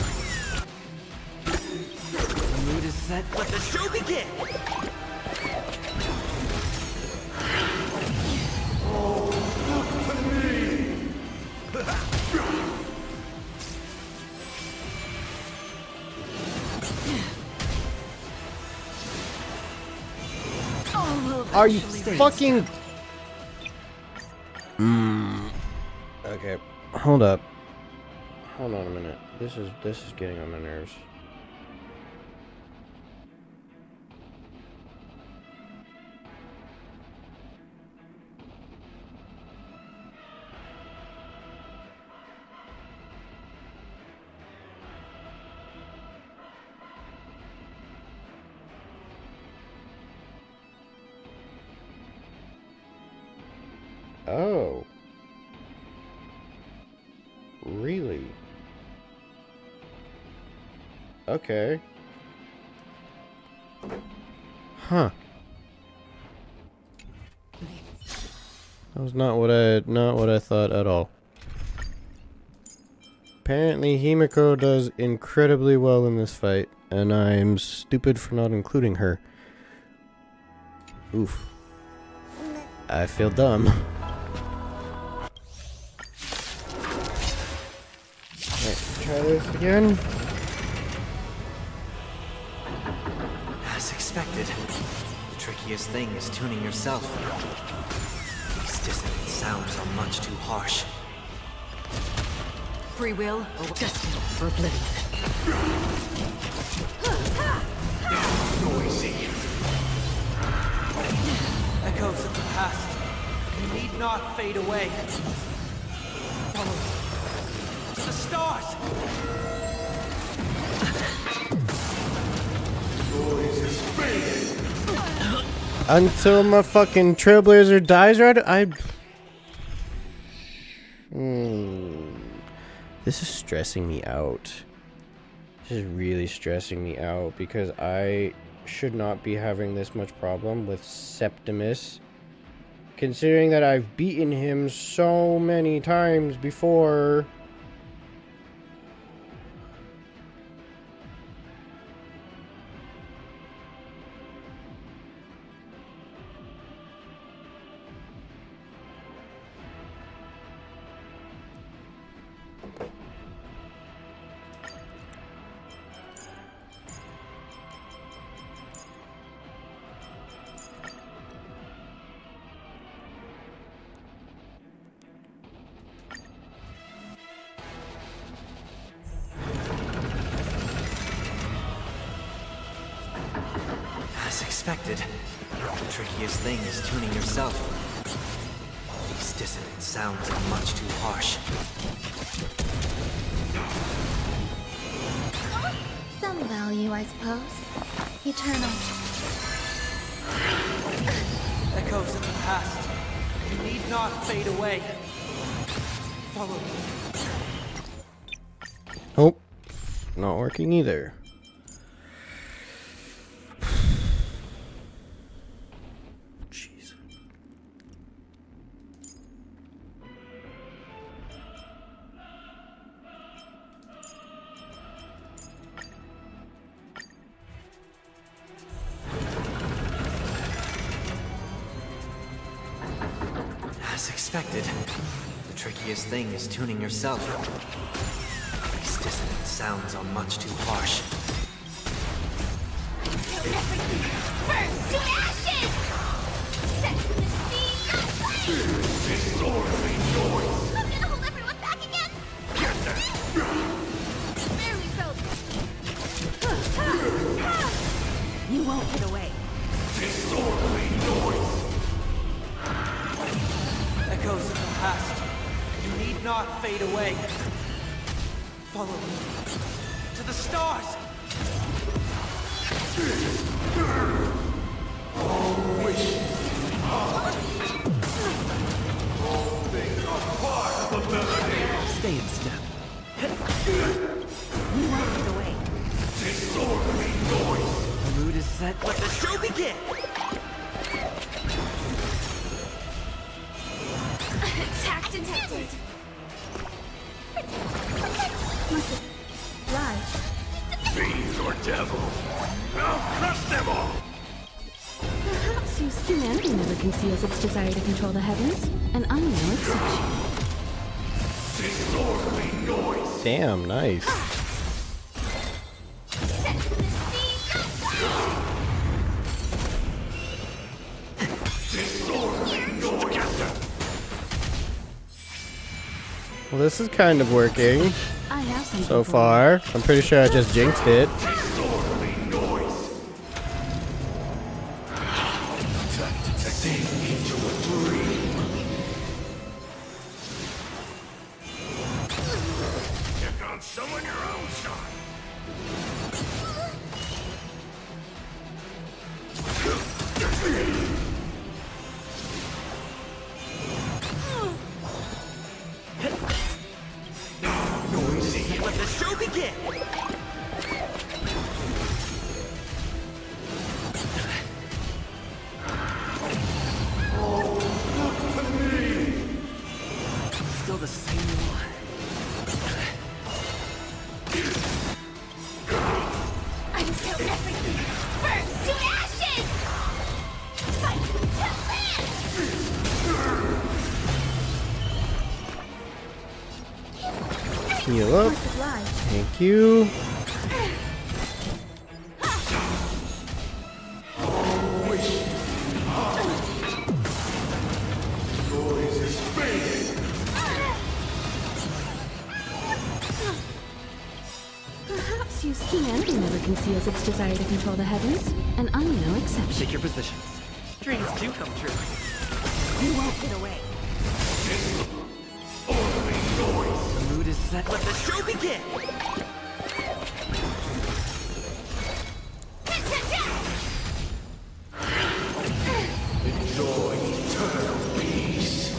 S11: The mood is set. Let the show begin!
S20: Oh, look at me!
S1: Are you fucking... Okay, hold up. Hold on a minute. This is getting on my nerves. Oh. Really? Okay. Huh. That was not what I thought at all. Apparently Himiko does incredibly well in this fight, and I'm stupid for not including her. Oof. I feel dumb. Let's try this again.
S9: As expected, the trickiest thing is tuning yourself. These dissonant sounds are much too harsh.
S8: Free will or destined for oblivion.
S11: Noisy. Echoes of the past. You need not fade away. Follow me. To the stars!
S20: Noise is fading.
S1: Until my fucking Trailblazer dies, right? This is stressing me out. This is really stressing me out because I should not be having this much problem with Septimus, considering that I've beaten him so many times before.
S9: As expected, the trickiest thing is tuning yourself. These dissonant sounds are much too harsh.
S5: Some value, I suppose. Eternal.
S11: Echoes of the past. You need not fade away. Follow me.
S1: Nope. Not working either. Jeez.
S9: As expected, the trickiest thing is tuning yourself. These dissonant sounds are much too harsh.
S5: Burn to ashes! Set to the sea!
S20: Disorderly noise.
S5: I'm gonna hold everyone back again! There we go!
S8: You won't get away.
S20: Disorderly noise.
S11: Echoes of the past. You need not fade away. Follow me. To the stars!
S20: All wishes. All things are part of the melody.
S11: Stay in step.
S8: You won't get away.
S20: Disorderly noise.
S11: The mood is set. Let the show begin!
S5: Attacked and tested!
S20: Fiends or devil. I'll crush them all.
S10: Perhaps humanity never conceals its desire to control the heavens, and I'm no exception.
S20: Disorderly noise.
S1: Damn, nice. Well, this is kind of working
S10: I have something
S1: so
S10: for
S1: far. I'm pretty sure I just jinxed it.
S20: Someone your own side.
S11: Noisy. Let the show begin. Still the same one.
S5: Until everything burns to ashes! Fight to live!
S1: Heal up. Thank you.
S10: Perhaps you see envy never conceals its desire to control the heavens, and I'm no exception.
S11: Take your positions. Dreams do come true. You won't get away. The mood is set. Let the show begin.
S20: Enjoy eternal peace.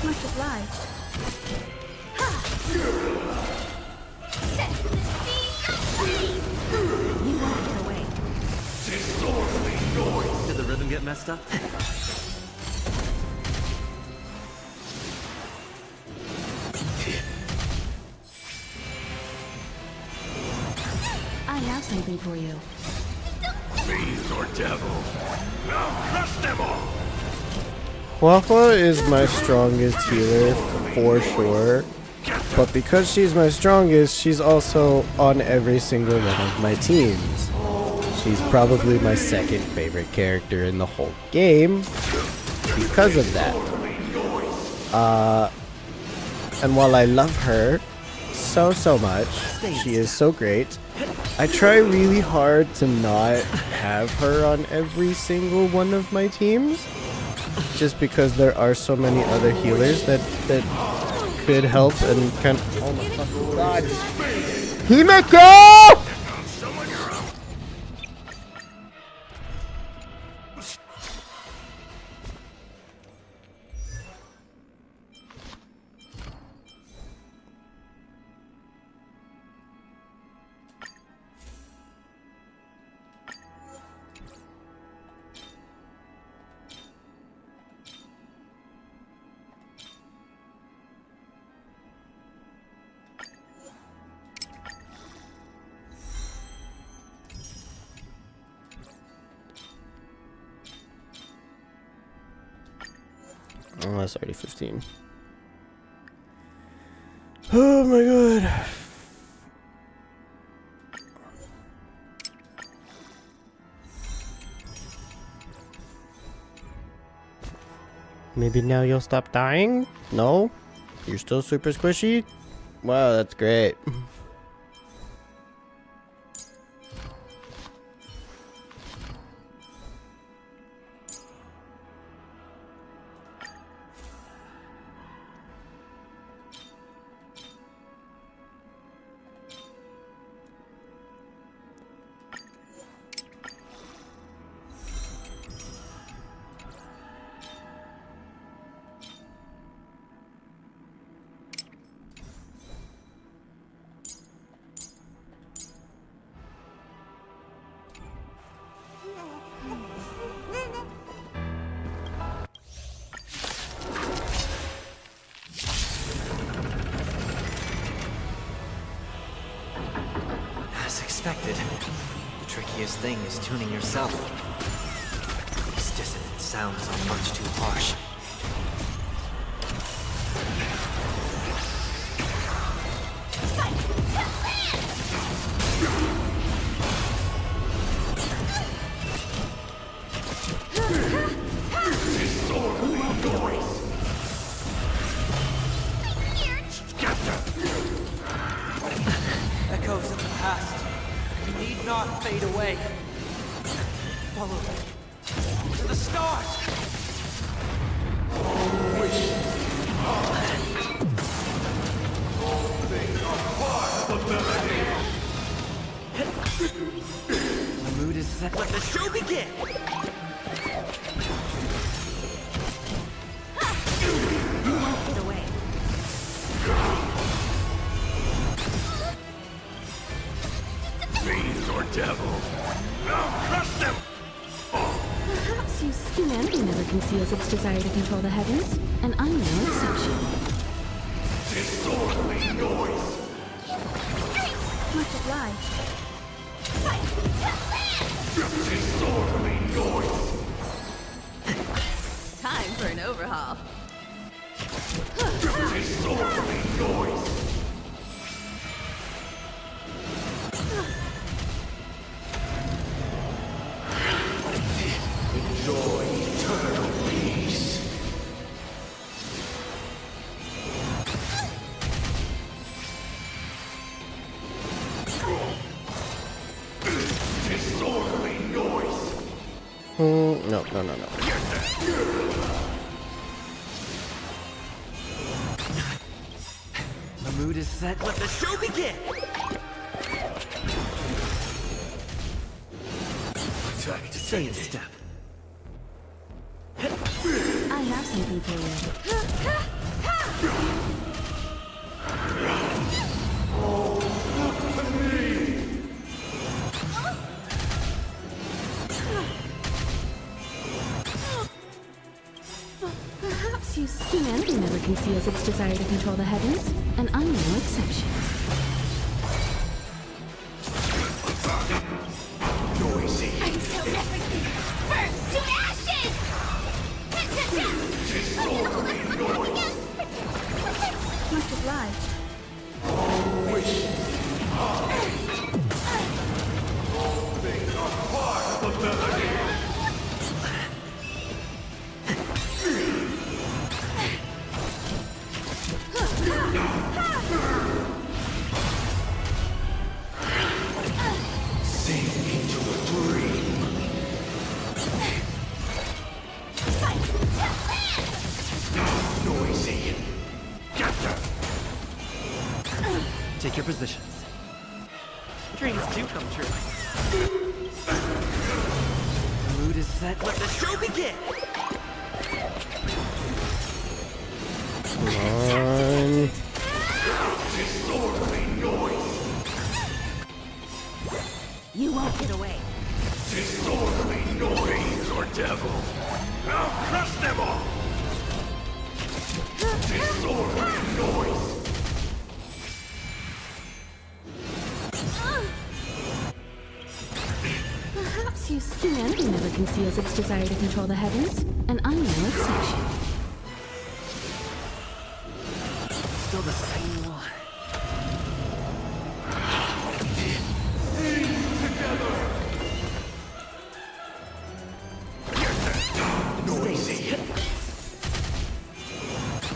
S10: Much obliged.
S11: You won't get away.
S20: Disorderly noise.
S11: Did the rhythm get messed up?
S10: I have something for you.
S20: Fiend or devil. I'll crush them all.
S1: Wafa is my strongest healer for sure. But because she's my strongest, she's also on every single one of my teams. She's probably my second favorite character in the whole game because of that. And while I love her so much, she is so great, I try really hard to not have her on every single one of my teams. Just because there are so many other healers that could help and kind of... Oh my fucking god. Himeko! Oh, that's already 15. Oh my god. Maybe now you'll stop dying? No? You're still super squishy? Wow, that's great.
S9: As expected, the trickiest thing is tuning yourself. These dissonant sounds are much too harsh.
S11: not fade away. Follow me to the stars. The mood is set. Let the show begin.
S8: You won't get away.
S20: Fiend or devil. I'll crush them!
S10: Perhaps use humanity never conceals its desire to control the heavens, and I'm no exception.
S20: Disorderly noise!
S10: Much obliged.
S20: Disorderly noise!
S8: Time for an overhaul.
S20: Disorderly noise! Enjoy eternal peace. Disorderly noise.
S1: No.
S11: The mood is set. Let the show begin.
S20: Attack
S11: Stay in
S20: detected.
S11: step.
S10: I have something for you. Perhaps humanity never conceals its desire to control the heavens, and I'm no exception.
S20: Noisy.
S5: Until everything burns to ashes!
S20: Disorderly noise.
S10: Much obliged.
S20: Wish. All things are part of the melody. Sink into a dream. Noisy. Get them.
S11: Take your positions. Dreams do come true. The mood is set. Let the show begin.
S1: Come on.
S20: Disorderly noise.
S8: You won't get away.
S20: Disorderly noise or devil. I'll crush them all. Disorderly noise.
S10: Perhaps humanity never conceals its desire to control the heavens, and I'm no exception.
S11: Still the same one.
S20: Noisy.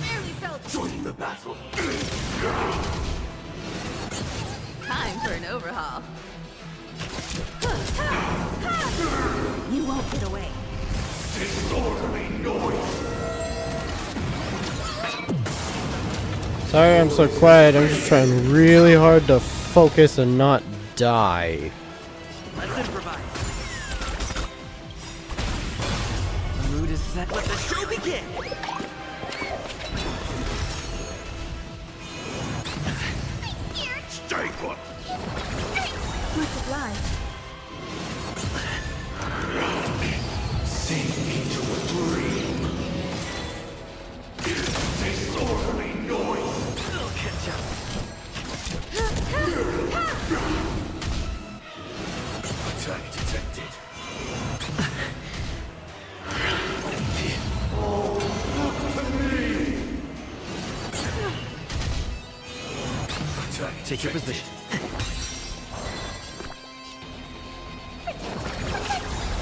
S8: Barely felt.
S20: Join the battle.
S8: Time for an overhaul. You won't get away.
S20: Disorderly noise.
S1: Sorry I'm so quiet. I'm just trying really hard to focus and not die.
S11: Let's improvise. The mood is set. Let the show begin.
S20: Stay put.
S10: Much obliged.
S20: Sink into a dream. Disorderly noise.
S11: It'll catch up.
S20: Attack detected. Attack
S11: Take your
S20: detected.
S11: position.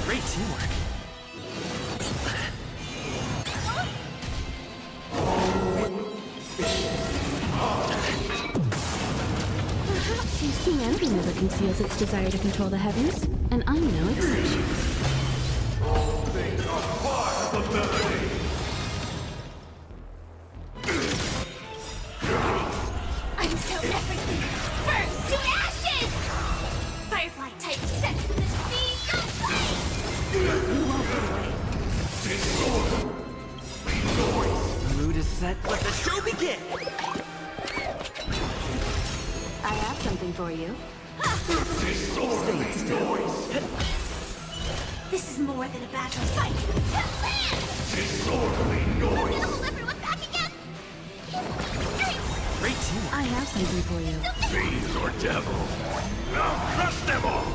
S11: Great teamwork.
S10: Perhaps humanity never conceals its desire to control the heavens, and I'm no exception.
S20: All things are part of the melody.
S5: I'm so everything. First to ashes! Firefly type set to the sea, go play!
S11: You won't get away.
S20: Disorder. Noise.
S11: The mood is set. Let the show begin!
S8: I have something for you.
S20: Disorderly noise.
S5: This is more than a battle fight.
S20: Disorderly noise.
S5: Hold everyone back again!
S11: Great team.
S10: I have something for you.
S20: Fiends or devil. I'll crush them all.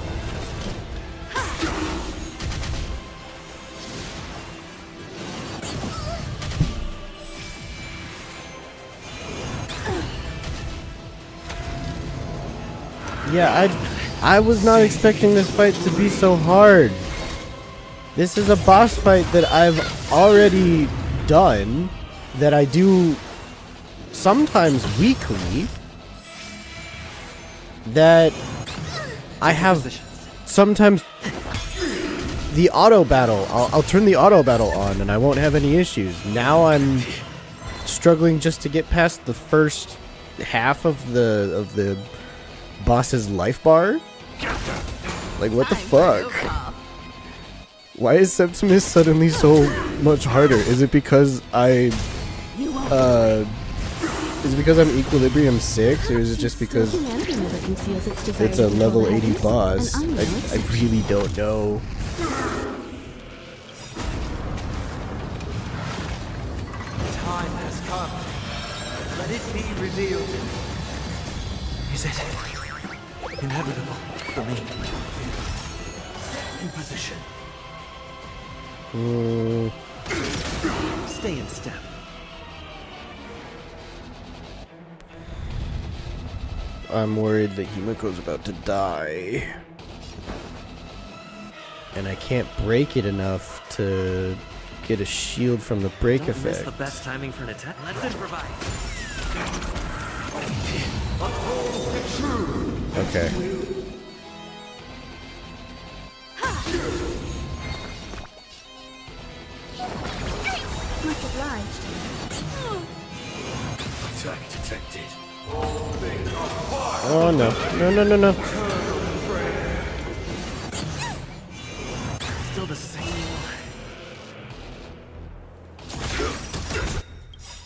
S1: Yeah, I was not expecting this fight to be so hard. This is a boss fight that I've already done, that I do sometimes weekly, that I have sometimes the auto battle. I'll turn the auto battle on and I won't have any issues. Now I'm struggling just to get past the first half of the boss's life bar. Like, what the fuck? Why is Septimus suddenly so much harder? Is it because I'm Equilibrium 6, or is it just because it's a level 80 boss? I really don't know.
S11: Time has come. Let it be revealed.
S9: Is it inevitable for me?
S11: In position. Stay in step.
S1: I'm worried that Himiko's about to die. And I can't break it enough to get a shield from the break
S11: Don't miss
S1: effect.
S11: the best timing for an attack. Let's improvise.
S1: Okay.
S5: Much obliged.
S20: Attack detected. All things are part.
S1: Oh no. No.
S11: Still the same.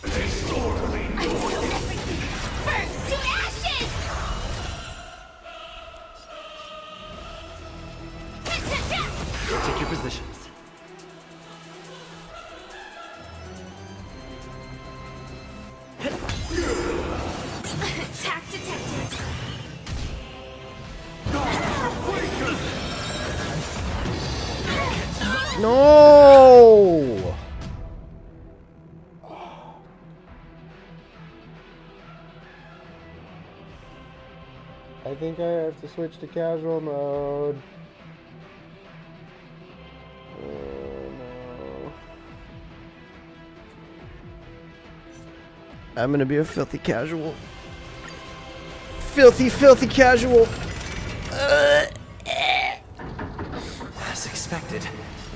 S20: Disorderly noise.
S5: First to ashes!
S11: Take your positions.
S5: Attack detected.
S1: No! I think I have to switch to casual mode. Oh no. I'm gonna be a filthy casual. Filthy casual!
S9: As expected,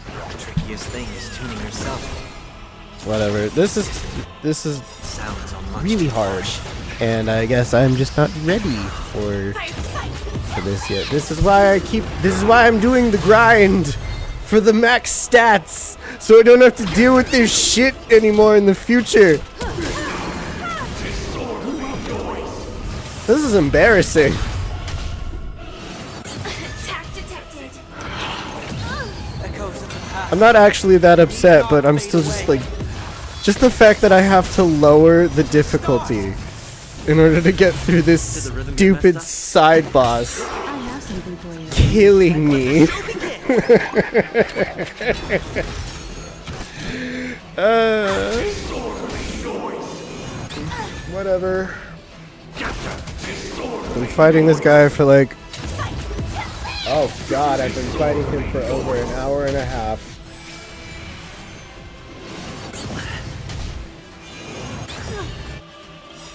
S9: the trickiest thing is tuning yourself.
S1: Whatever. This is
S9: Sounds on much
S1: really
S9: too
S1: hard,
S9: harsh.
S1: and I guess I'm just not ready for this yet. This is why I'm doing the grind for the max stats, so I don't have to deal with this shit anymore in the future. This is embarrassing.
S5: Attack detected.
S11: Echoes of the past.
S1: I'm not actually that upset, but I'm still just like, just the fact that I have to lower the difficulty in order to get through this stupid side boss,
S10: I have something for you.
S1: killing me. Whatever. Been fighting this guy for like, oh god, I've been fighting him for over an hour and a half.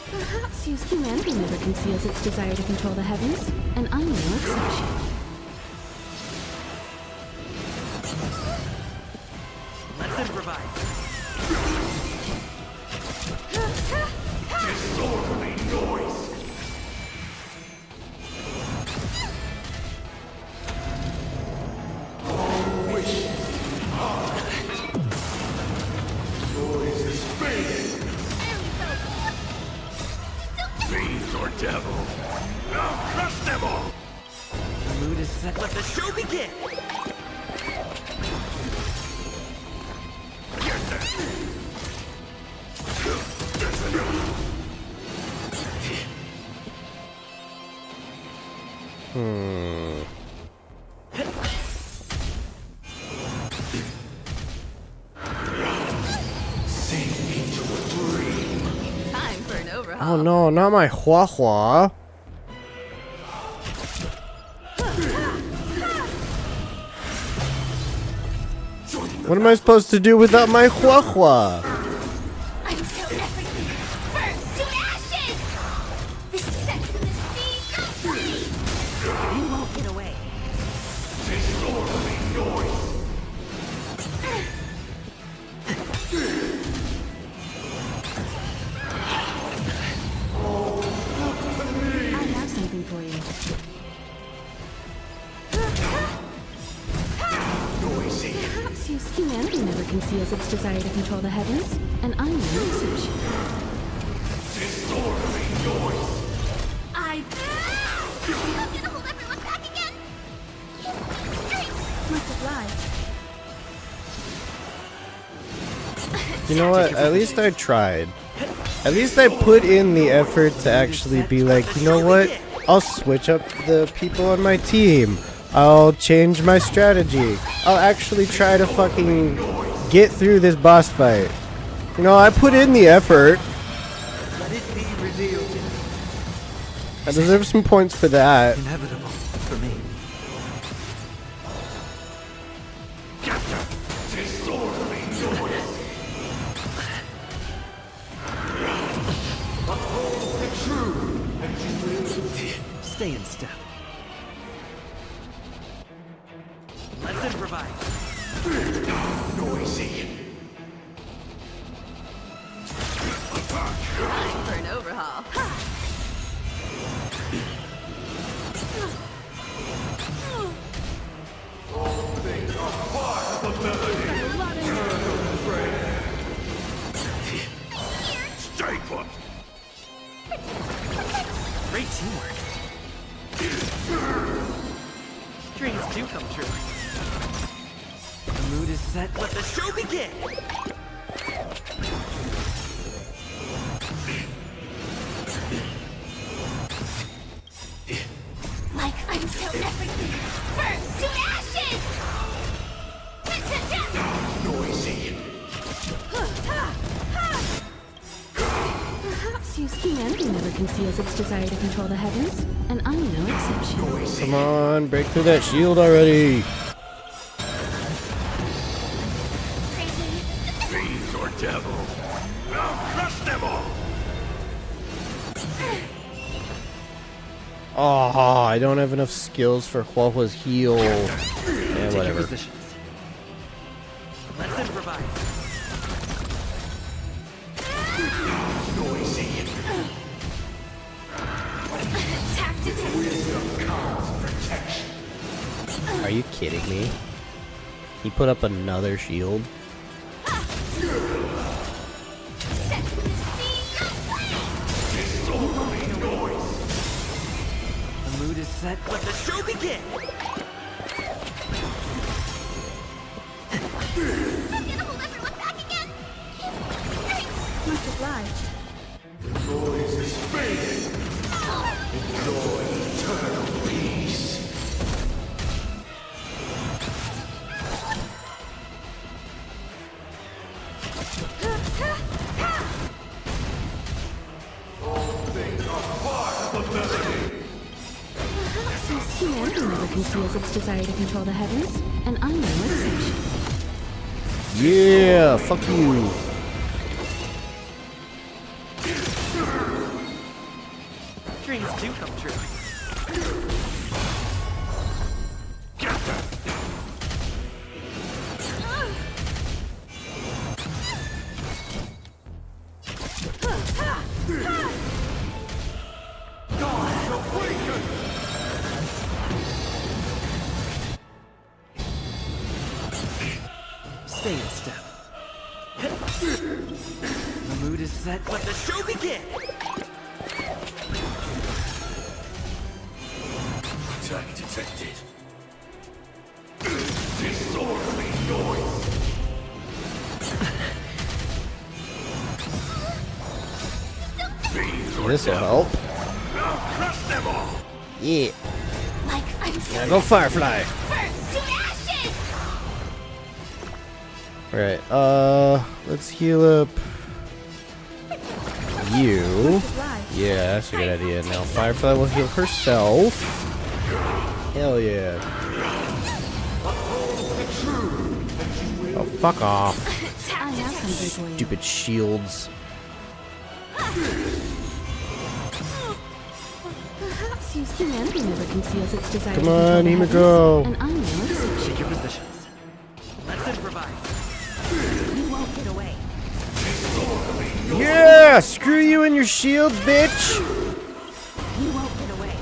S10: Perhaps Since humanity never conceals its desire to control the heavens, and I'm no exception.
S11: Let's improvise.
S20: Disorderly noise. Noise is fading. Fiends or devil. I'll crush them all.
S11: The mood is set. Let the show begin.
S13: Time for an overhaul.
S1: Oh no, not my Hua Hua. What am I supposed to do without my Hua Hua?
S5: Until everything burns to ashes! This set from the sea.
S11: You won't get away.
S20: Disorderly noise.
S10: I have something for you.
S20: Noisy.
S10: Since humanity never conceals its desire to control the heavens, and I'm no exception.
S20: Disorderly noise.
S5: I'm gonna hold everyone back again!
S10: Much obliged.
S1: You know what? At least I tried. At least I put in the effort to actually be like, you know what? I'll switch up the people on my team. I'll change my strategy. I'll actually try to fucking get through this boss fight. You know, I put in the effort.
S11: Let it be revealed.
S1: I deserve some points for that.
S9: Inevitable for me.
S20: Disorderly noise. Uphold the truth, and you will.
S11: Stay in step. Let's improvise.
S20: Noisy.
S13: Time for an overhaul.
S20: All things are part of the melody. Stay put.
S11: Great teamwork. Dreams do come true. The mood is set. Let the show begin.
S5: Like until everything burns to ashes!
S20: Noisy.
S10: Since humanity never conceals its desire to control the heavens, and I'm no exception.
S1: Come on, break through that shield already.
S20: Fiends or devil. I'll crush them all.
S1: Oh, I don't have enough skills for Huahua's heal. Yeah, whatever.
S11: Positions. Let's improvise.
S20: Noisy.
S1: Are you kidding me? He put up another shield?
S20: Disorderly noise.
S11: The mood is set. Let the show begin.
S10: Much obliged.
S20: Noise is fading. Enjoy eternal peace. All things are part of the melody.
S10: Since humanity never conceals its desire to control the heavens, and I'm no exception.
S1: Yeah, fuck you.
S11: do come true. Stay in step. The mood is set. Let the show begin.
S20: Attack detected. Disorderly noise.
S1: This'll help.
S20: Now crush them all.
S1: Yeah.
S5: Like I'm
S1: Yeah, go Firefly.
S5: Burnt to ashes!
S1: Alright, let's heal up you. Yeah, that's a good idea. Now Firefly will heal herself. Hell yeah. Oh, fuck off.
S10: I have something for you.
S1: Stupid shields.
S10: Perhaps used humanity never conceals its desire
S1: Come
S10: to control
S1: on,
S10: the
S1: Himiko.
S10: heavens, and I'm no exception.
S11: Take your positions. Let's improvise.
S10: You won't get away.
S1: Yeah! Screw you and your shield, bitch!
S10: You won't get away.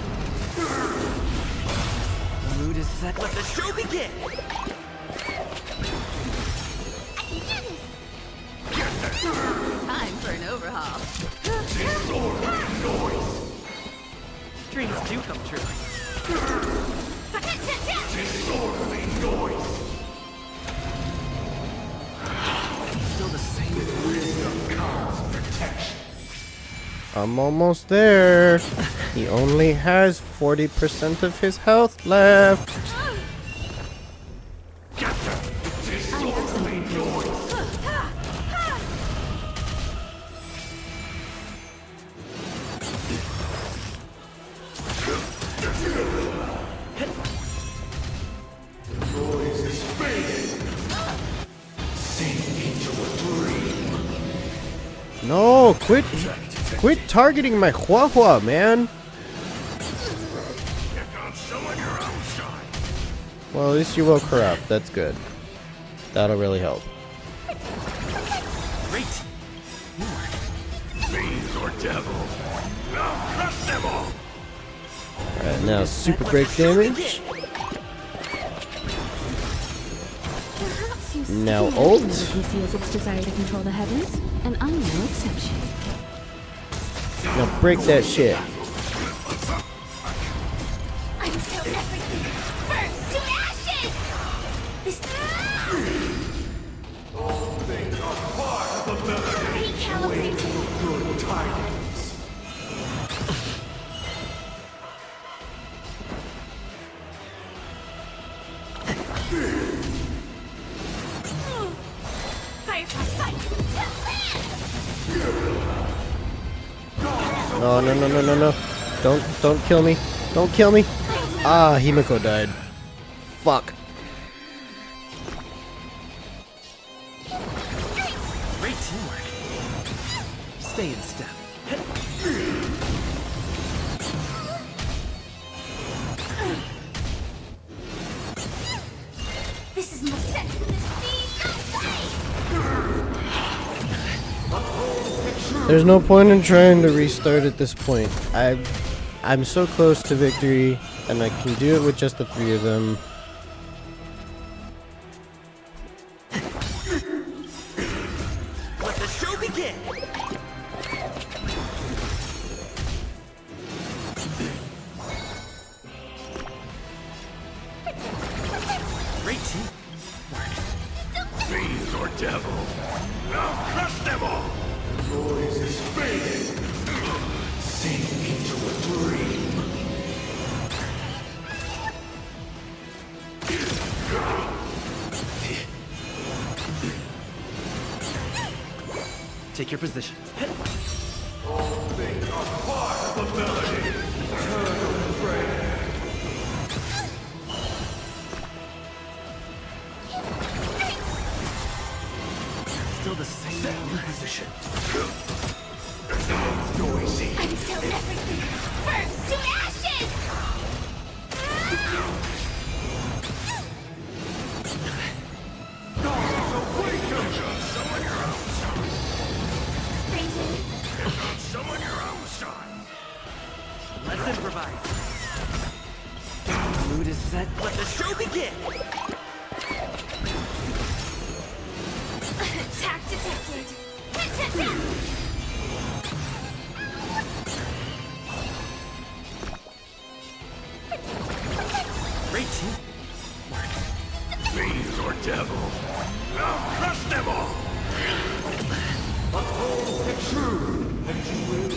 S11: The mood is set. Let the show begin.
S10: Time for an overhaul.
S11: Dreams do come true.
S20: Disorderly noise.
S11: Still the same.
S20: Wisdom comes protection.
S1: I'm almost there. He only has 40% of his health left.
S20: Disorderly noise. Noise is fading. Sink into a dream.
S1: No, quit targeting my Huahua, man.
S20: You got someone your own side.
S1: Well, at least you woke her up. That's good. That'll really help.
S11: Great.
S20: Fiends or devil. Now crush them all.
S1: Alright, now super break damage.
S10: Perhaps used
S1: Now
S10: humanity
S1: ult.
S10: never conceals its desire to control the heavens, and I'm no exception.
S1: Now break that shit.
S5: Until everything burns to ashes! This
S20: All things are part of the melody.
S5: recalibrating.
S20: Good tidings.
S5: Firefly fight!
S1: No, no, no, no, no, no. Don't kill me. Don't kill me. Ah, Himiko died. Fuck.
S11: Great teamwork. Stay in step.
S5: This is more sense than this
S1: There's no point in trying to restart at this point. I'm so close to victory, and I can do it with just the 3 of them.
S11: Let the show begin. Great teamwork.
S20: Fiends or devil. Now crush them all. Noise is fading. Sink into a dream.
S11: Take your position.
S20: All things are part of the melody. Eternal prayer.
S11: Still the same.
S20: Set your position. Sounds noisy.
S5: Until everything burns Burns to ashes!
S20: Someone your own side.
S11: Let's improvise. The mood is set. Let the show begin.
S5: Attack detected.
S11: Rachel.
S20: Fiend or devil. I'll crush them all. Uphold the truth, and you will.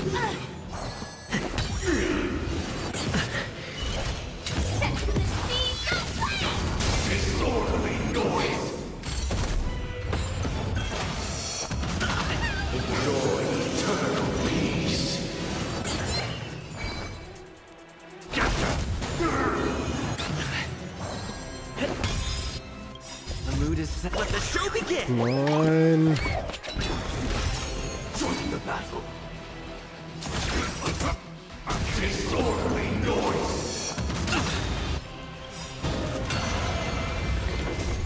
S20: Disorderly noise. Enjoy eternal peace.
S11: The mood is set. Let the show begin.
S1: Come on.
S20: Join the battle. Disorderly noise.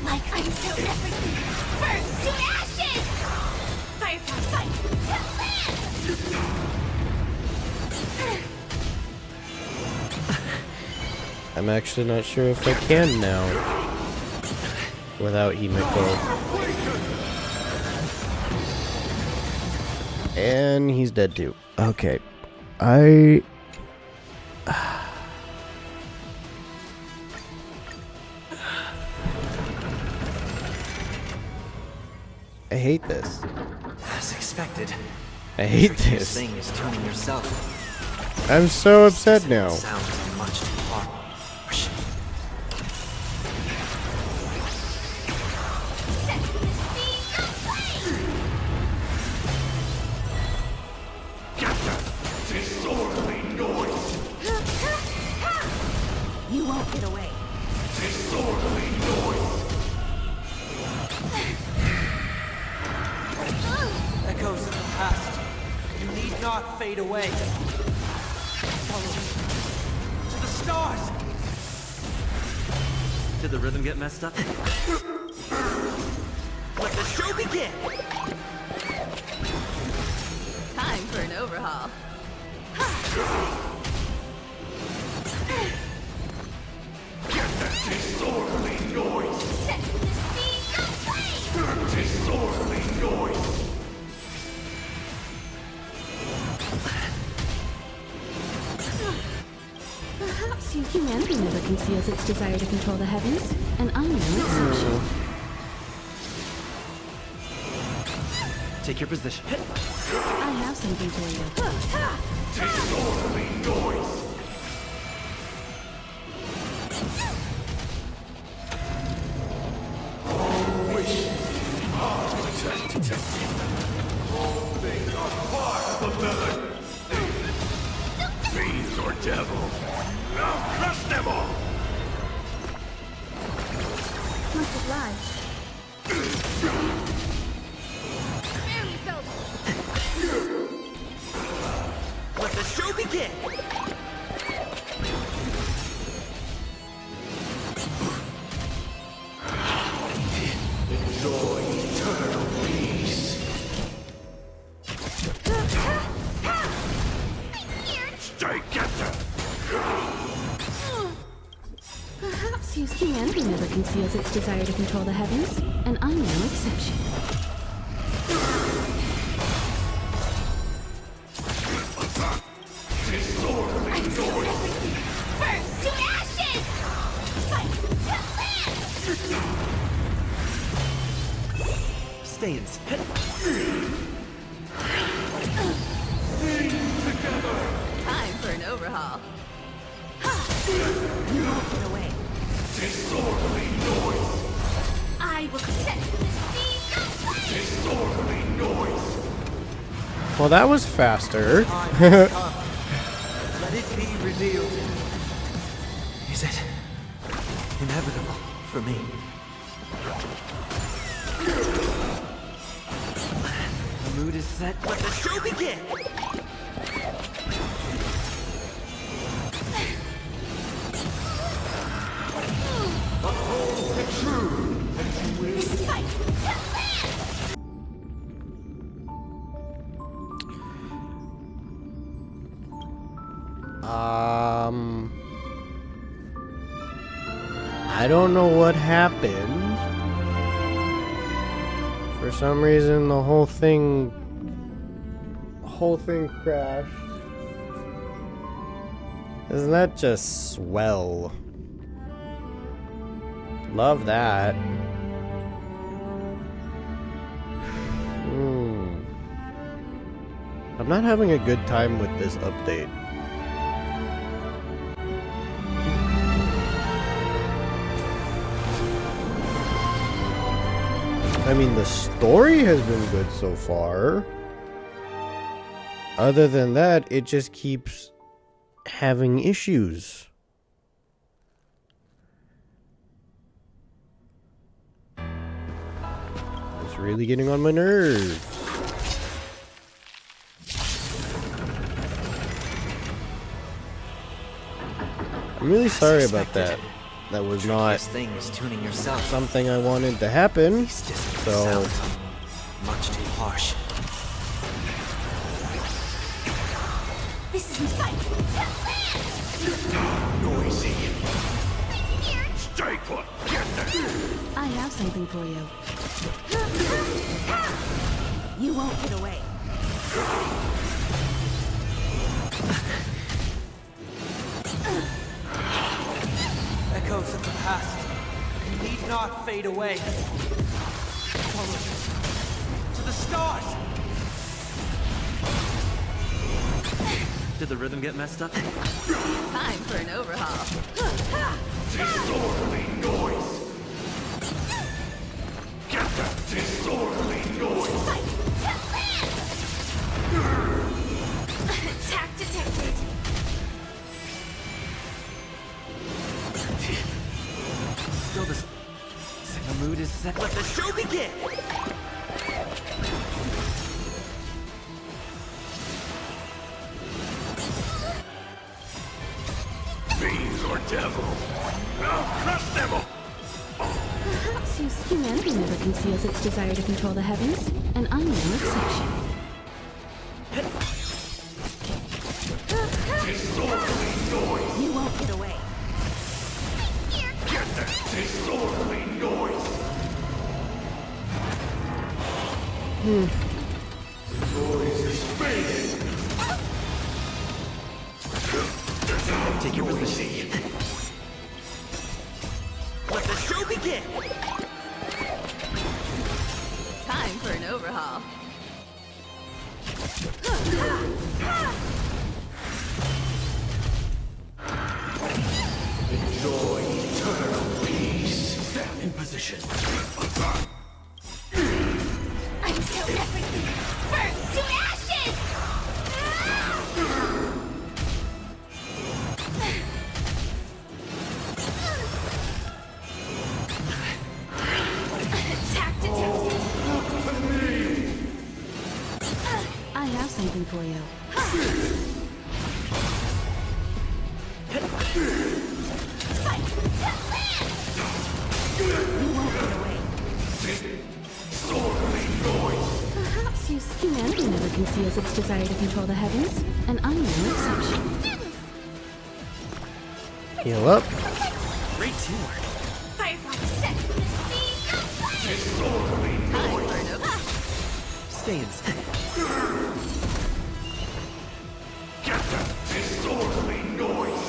S5: Like until everything burns to ashes! Fire, fight, to land!
S1: I'm actually not sure if I can now. Without Himiko. And he's dead too. Okay. I hate this.
S9: As expected.
S1: I hate
S9: The trickiest
S1: this.
S9: thing is tuning yourself.
S1: I'm so upset now.
S9: Sounds much too hard.
S20: Disorderly noise.
S8: You won't get away.
S20: Disorderly noise.
S11: Echoes of the past. You need not fade away. Follow me. To the stars! Did the rhythm get messed up? Let the show begin!
S10: Time for an overhaul.
S20: Get that disorderly noise. Disorderly noise.
S21: Perhaps humanity never conceals its desire to control the heavens, and I'm no exception.
S11: Take your position.
S21: I have something for you.
S20: Disorderly noise. All wishes are detected. All things are part of the villain. Fiend or devil. I'll crush them all.
S21: Much obliged.
S11: Let the show begin!
S20: Enjoy eternal peace. Stay captive.
S21: Perhaps humanity never conceals its desire to control the heavens, and I'm no exception.
S20: Disorderly noise.
S5: Burns to ashes! Fight to land!
S11: Stay in.
S20: Together.
S10: Time for an overhaul. You won't get away.
S20: Disorderly noise.
S5: I will set the scene aflame!
S20: Disorderly noise.
S1: Well, that was faster.
S11: Let it be revealed.
S9: Is it inevitable for me?
S11: The mood is set. Let the show begin!
S1: I don't know what happened. For some reason, the whole thing crashed. Isn't that just swell? Love that. I'm not having a good time with this update. I mean, the story has been good so far. Other than that, it just keeps having issues. It's really getting on my nerves. I'm really sorry about that. That was not something I wanted to happen. So
S9: much too harsh.
S20: This isn't fun. Noisy. Stay put. Get there.
S21: I have something for you.
S8: You won't get away.
S11: Echoes of the past need not fade away. Follow to the stars.
S6: Did the rhythm get messed up?
S13: Time for an overhaul.
S20: Disorderly noise. Get that disorderly noise.
S13: Attack detected.
S6: Still the mood is set.
S11: Let the show begin.
S20: Fiends or devil. I'll crush them all.
S21: Perhaps humanity never conceals its desire to control the heavens, and I'm no exception.
S20: Disorderly noise.
S8: You won't get away.
S20: Get that disorderly noise. The noise is fading.
S6: Take your position.
S11: Let the show begin.
S13: Time for an overhaul.
S20: Enjoy eternal peace. Step in position.
S5: Until everything burns to ashes!
S13: Attack detected.
S21: I have something for you.
S8: You won't get away.
S20: Disorderly noise.
S21: Perhaps humanity never conceals its desire to control the heavens, and I'm no exception.
S1: heal up.
S6: Great teamwork.
S5: Firefly set for the speed.
S20: Disorderly noise.
S6: Stay inside.
S20: Get that disorderly noise.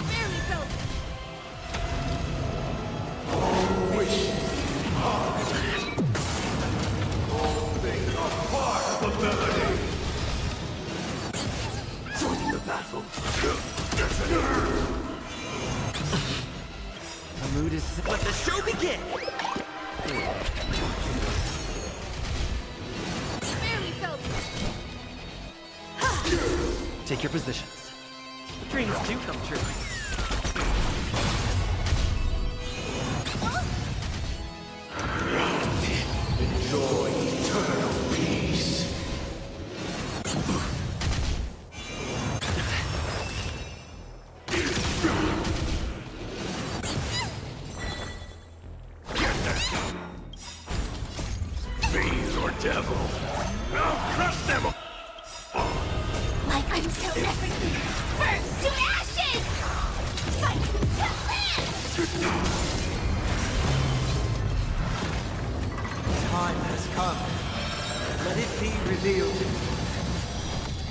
S5: Barely felt
S20: All wishes heart. All things are part of the melody. Join the battle.
S6: The mood is set.
S11: Let the show begin.
S5: barely felt
S6: Take your positions.
S11: Dreams do come true.
S20: Enjoy eternal peace. fiend or devil. I'll crush them all.
S5: Like until everything burns to ashes! Fight to live!
S11: Time has come. Let it be revealed.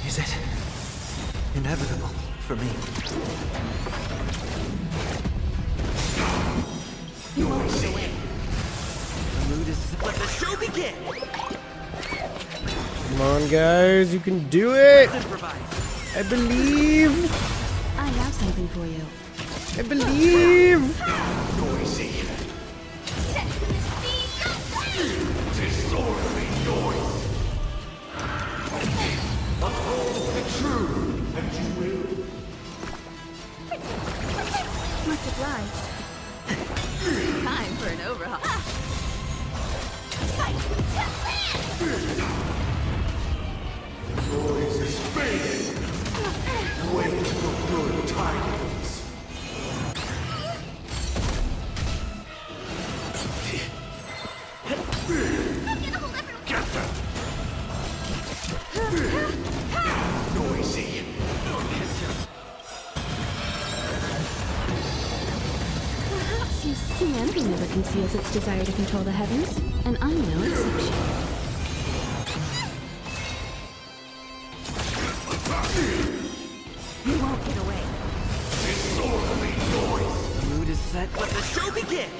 S9: Is it inevitable for me?
S11: You won't get away. The mood is... Let the show begin!
S1: Come on, guys, you can do it. I believe.
S21: I have something for you.
S1: I believe.
S20: Noisy. Disorderly noise. Uphold the truth, and you will.
S21: Much obliged. Time for an overhaul.
S20: Noise is fading. Wait for good tidings. Get them! Noisy.
S21: Perhaps you humanity never conceals its desire to control the heavens, and I'm no exception.
S11: You won't get away.
S20: Disorderly noise.
S11: The mood is set. Let the show begin!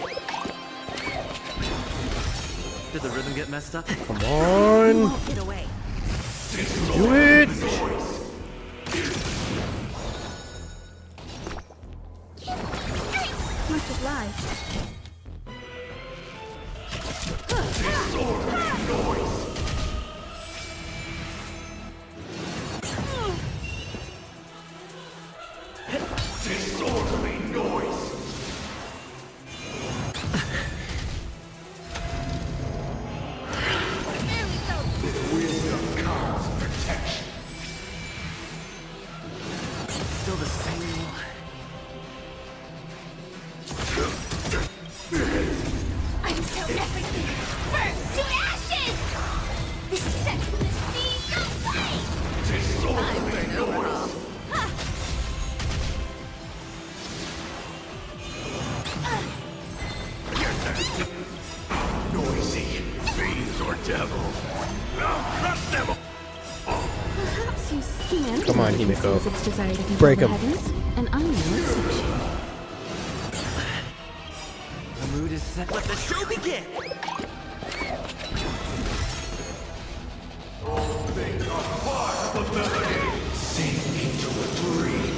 S11: Did the rhythm get messed up?
S1: Come on.
S11: You won't get away.
S1: Do it.
S21: Much obliged.
S20: Disorderly noise. Disorderly noise. Wisdom comes protection.
S11: Still the same.
S5: Until everything burns to ashes! This senseless fiend will fight!
S20: Disorderly noise. Noisy. Fiends or devil. I'll crush them all.
S21: Perhaps you humanity
S1: Come on,
S21: never
S1: Himiko.
S21: conceals its desire to control
S1: Break
S21: the
S1: 'em.
S21: heavens, and I'm no exception.
S11: The mood is set. Let the show begin!
S20: All things are part of the melody. Sink into a dream.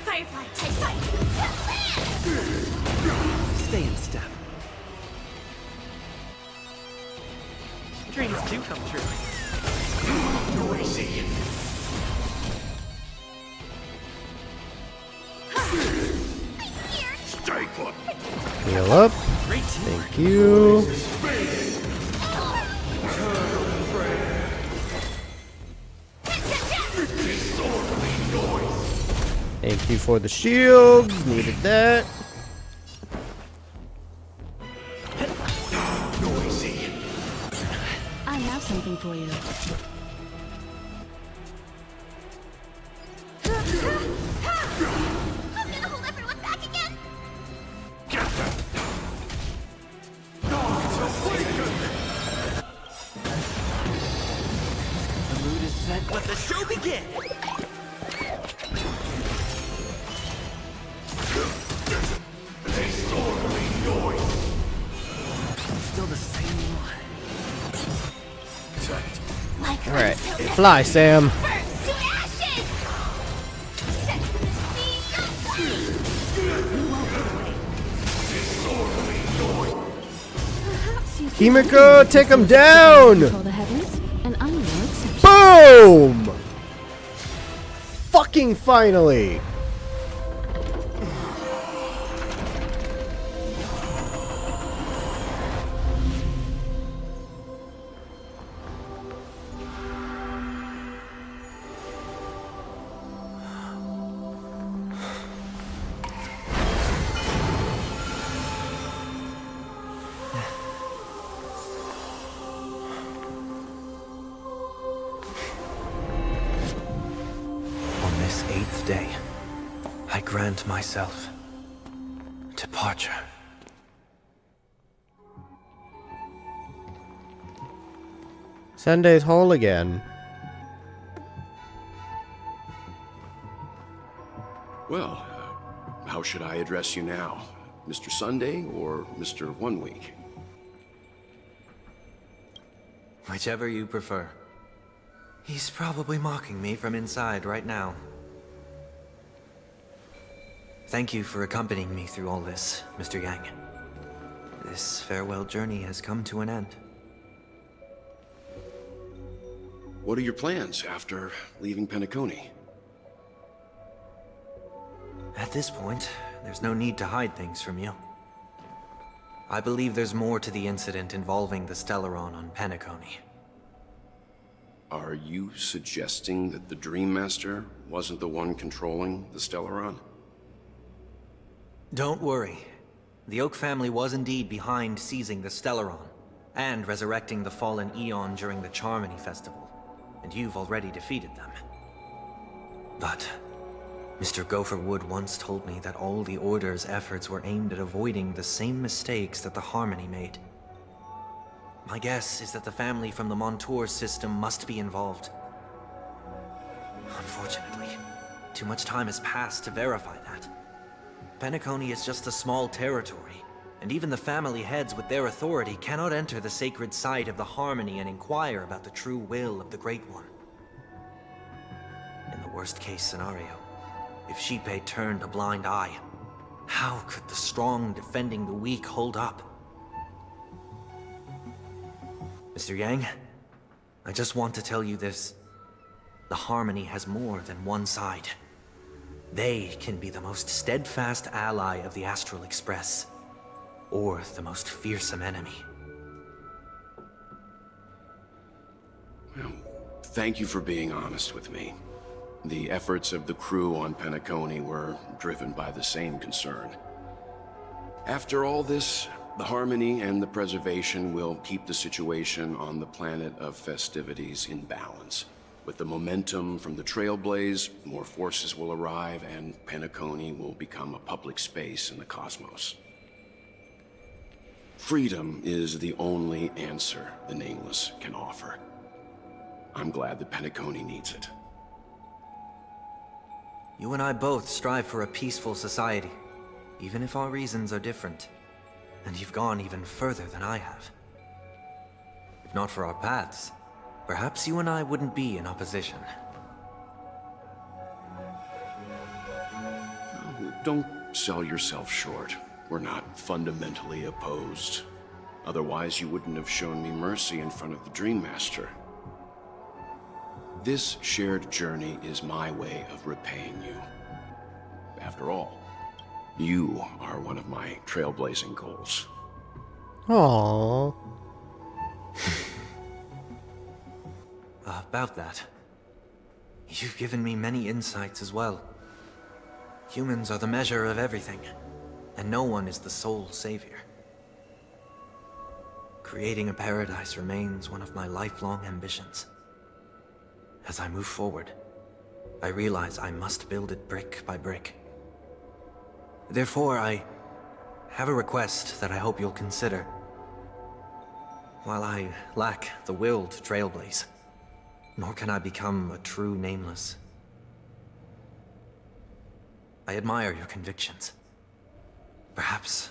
S5: Firefly, take fight! To live!
S11: Stay in step. Dreams do come true.
S20: Noisy. Stay put.
S1: Heal up. Thank you.
S20: Disorderly noise.
S1: Thank you for the shields. Needed that.
S20: Noisy.
S21: I have something for you.
S5: I'm gonna hold everyone back again!
S20: Get them. Gods awaken.
S11: The mood is set. Let the show begin!
S20: Disorderly noise.
S11: Still the same one.
S5: Like
S1: All right,
S5: until
S1: fly, Sam.
S5: burns to ashes! Senseless fiend will fight!
S11: You won't get away.
S20: Disorderly noise.
S21: Perhaps you
S1: Himiko,
S21: humanity
S1: take 'em
S21: never conceals its desire to
S1: down.
S21: control the heavens, and I'm no exception.
S1: Boom! Fucking finally!
S9: day, I grant myself departure.
S1: Sunday's whole again.
S4: Well, how should I address you now? Mr. Sunday or Mr. 1 Week?
S9: Whichever you prefer. He's probably mocking me from inside right now. Thank you for accompanying me through all this, Mr. Yang. This farewell journey has come to an end.
S4: What are your plans after leaving Penacony?
S9: At this point, there's no need to hide things from you. I believe there's more to the incident involving the Stellaron on Penacony.
S4: Are you suggesting that the Dream Master wasn't the one controlling the Stellaron?
S9: Don't worry. The Oak family was indeed behind seizing the Stellaron and resurrecting the fallen Eon during the Charmony Festival, and you've already defeated them. But Mr. Gopherwood once told me that all the Order's efforts were aimed at avoiding the same mistakes that the Harmony made. My guess is that the family from the Montour system must be involved. Unfortunately, too much time has passed to verify that. Penacony is just a small territory, and even the family heads with their authority cannot enter the sacred site of the Harmony and inquire about the true will of the Great One. In the worst-case scenario, if Xipe turned a blind eye, how could the strong defending the weak hold up? Mr. Yang, I just want to tell you this. The Harmony has more than one side. They can be the most steadfast ally of the Astral Express, or the most fearsome enemy.
S4: Well, thank you for being honest with me. The efforts of the crew on Penacony were driven by the same concern. After all this, the Harmony and the Preservation will keep the situation on the planet of festivities in balance. With the momentum from the Trailblaze, more forces will arrive and Penacony will become a public space in the cosmos. Freedom is the only answer the Nameless can offer. I'm glad that Penacony needs it.
S9: You and I both strive for a peaceful society, even if our reasons are different. And you've gone even further than I have. If not for our paths, perhaps you and I wouldn't be in opposition.
S4: Don't sell yourself short. We're not fundamentally opposed. Otherwise, you wouldn't have shown me mercy in front of the Dream Master. This shared journey is my way of repaying you. After all, you are one of my trailblazing goals.
S1: Aww.
S9: About that, you've given me many insights as well. Humans are the measure of everything, and no one is the sole savior. Creating a paradise remains one of my lifelong ambitions. As I move forward, I realize I must build it brick by brick. Therefore, I have a request that I hope you'll consider. While I lack the will to trailblaze, nor can I become a true Nameless, I admire your convictions. Perhaps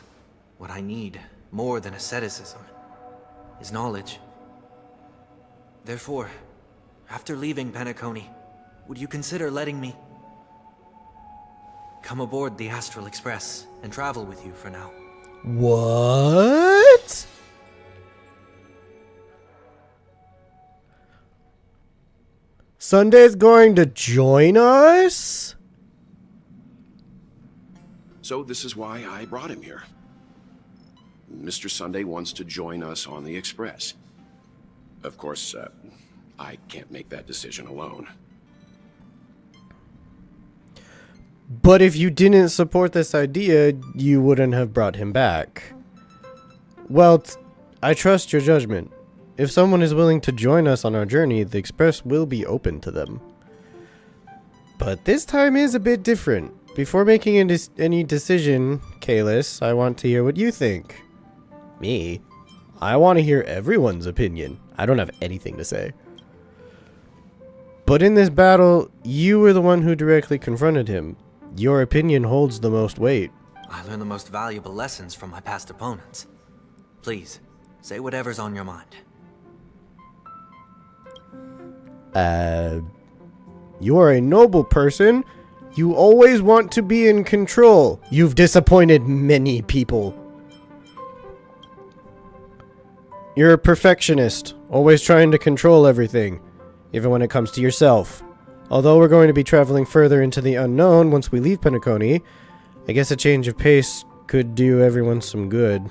S9: what I need, more than asceticism, is knowledge. Therefore, after leaving Penacony, would you consider letting me come aboard the Astral Express and travel with you for now?
S1: What? Sunday's going to join us?
S4: So this is why I brought him here. Mr. Sunday wants to join us on the Express. Of course, I can't make that decision alone.
S1: But if you didn't support this idea, you wouldn't have brought him back. Well, I trust your judgment. If someone is willing to join us on our journey, the Express will be open to them. But this time is a bit different. Before making any decision, Kalis, I want to hear what you think. Me? I want to hear everyone's opinion. I don't have anything to say. But in this battle, you were the one who directly confronted him. Your opinion holds the most weight.
S9: I learned the most valuable lessons from my past opponents. Please, say whatever's on your mind.
S1: You are a noble person. You always want to be in control. You've disappointed many people. You're a perfectionist, always trying to control everything, even when it comes to yourself. Although we're going to be traveling further into the unknown once we leave Penacony, I guess a change of pace could do everyone some good.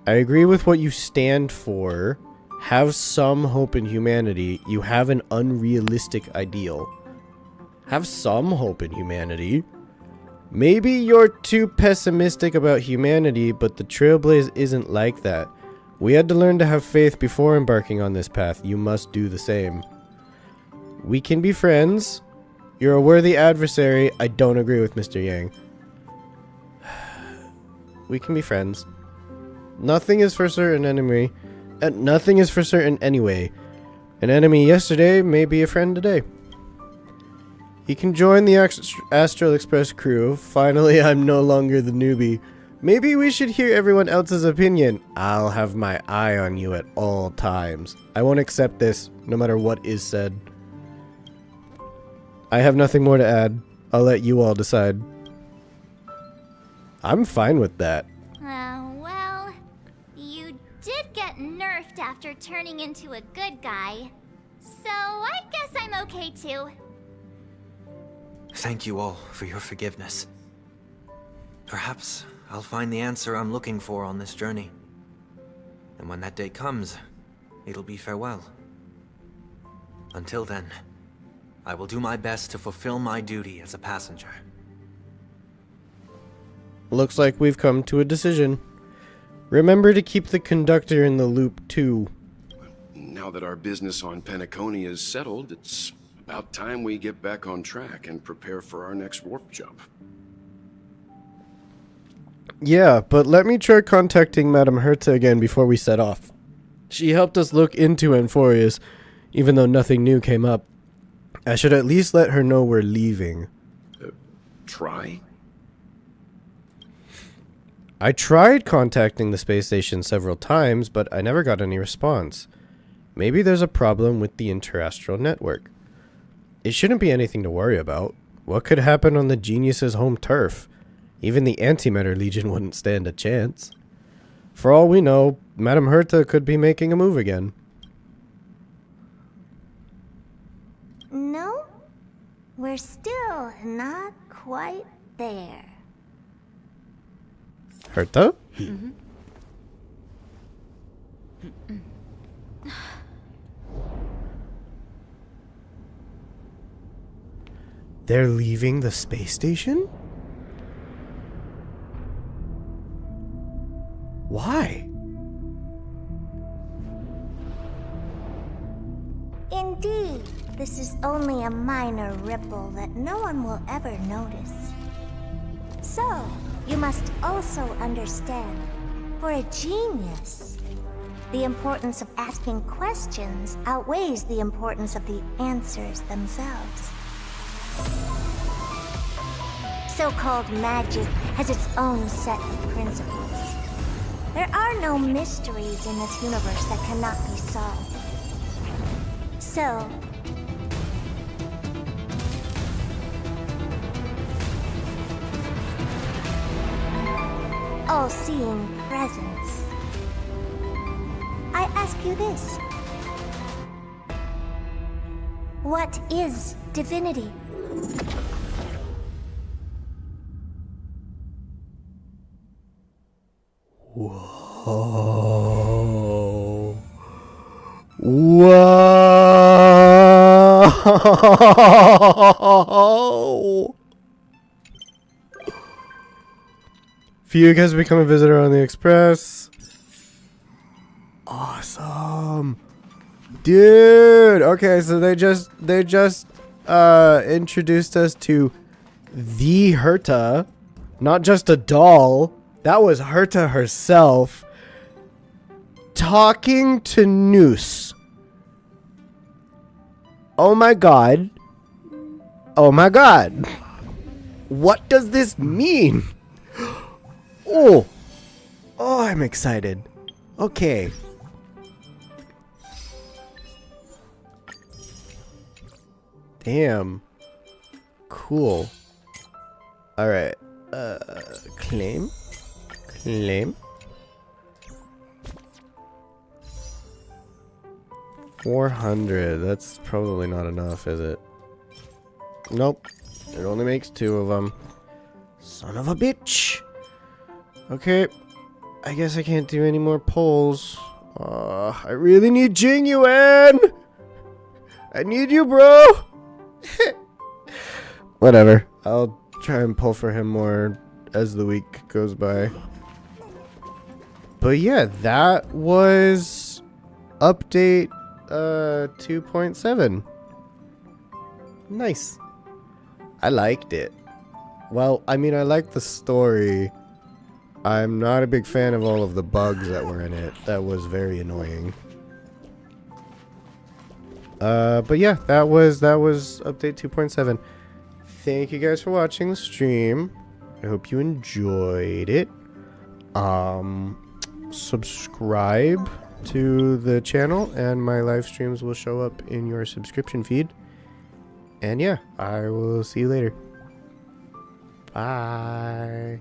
S1: I agree with what you stand for. Have some hope in humanity. You have an unrealistic ideal. Have some hope in humanity. Maybe you're too pessimistic about humanity, but the Trailblaze isn't like that. We had to learn to have faith before embarking on this path. You must do the same. We can be friends. You're a worthy adversary. I don't agree with Mr. Yang. We can be friends. Nothing is for certain, enemy. Nothing is for certain anyway. An enemy yesterday may be a friend today. You can join the Astral Express crew. Finally, I'm no longer the newbie. Maybe we should hear everyone else's opinion. I'll have my eye on you at all times. I won't accept this, no matter what is said. I have nothing more to add. I'll let you all decide. I'm fine with that.
S5: Well, you did get nerfed after turning into a good guy. So I guess I'm okay too.
S9: Thank you all for your forgiveness. Perhaps I'll find the answer I'm looking for on this journey. And when that day comes, it'll be farewell. Until then, I will do my best to fulfill my duty as a passenger.
S1: Looks like we've come to a decision. Remember to keep the conductor in the loop too.
S4: Now that our business on Penacony is settled, it's about time we get back on track and prepare for our next warp jump.
S1: Yeah, but let me try contacting Madame Herta again before we set off. She helped us look into Amphorius, even though nothing new came up. I should at least let her know we're leaving.
S4: Try?
S1: I tried contacting the space station several times, but I never got any response. Maybe there's a problem with the interastral network. It shouldn't be anything to worry about. What could happen on the Genius's home turf? Even the Antimatter Legion wouldn't stand a chance. For all we know, Madame Herta could be making a move again.
S14: No, we're still not quite there.
S1: Herta? They're leaving the space station? Why?
S14: Indeed, this is only a minor ripple that no one will ever notice. So, you must also understand, for a genius, the importance of asking questions outweighs the importance of the answers themselves. So-called magic has its own set of principles. There are no mysteries in this universe that cannot be solved. So, all-seeing presence, I ask you this. What is divinity?
S1: Whoa. Whoa. Fugue has become a visitor on the Express. Awesome. Dude. Okay, so they just introduced us to the Herta, not just a doll. That was Herta herself talking to Noose. Oh my god. Oh my god. What does this mean? Oh. Oh, I'm excited. Okay. Damn. Cool. Alright. Claim. Claim. 400. That's probably not enough, is it? Nope. It only makes 2 of them. Son of a bitch. Okay. I guess I can't do any more polls. I really need Jingyuan! I need you, bro! Whatever. I'll try and pull for him more as the week goes by. But yeah, that was update 2.7. Nice. I liked it. Well, I mean, I liked the story. I'm not a big fan of all of the bugs that were in it. That was very annoying. But yeah, that was update 2.7. Thank you guys for watching the stream. I hope you enjoyed it. Subscribe to the channel and my live streams will show up in your subscription feed. And yeah, I will see you later. Bye.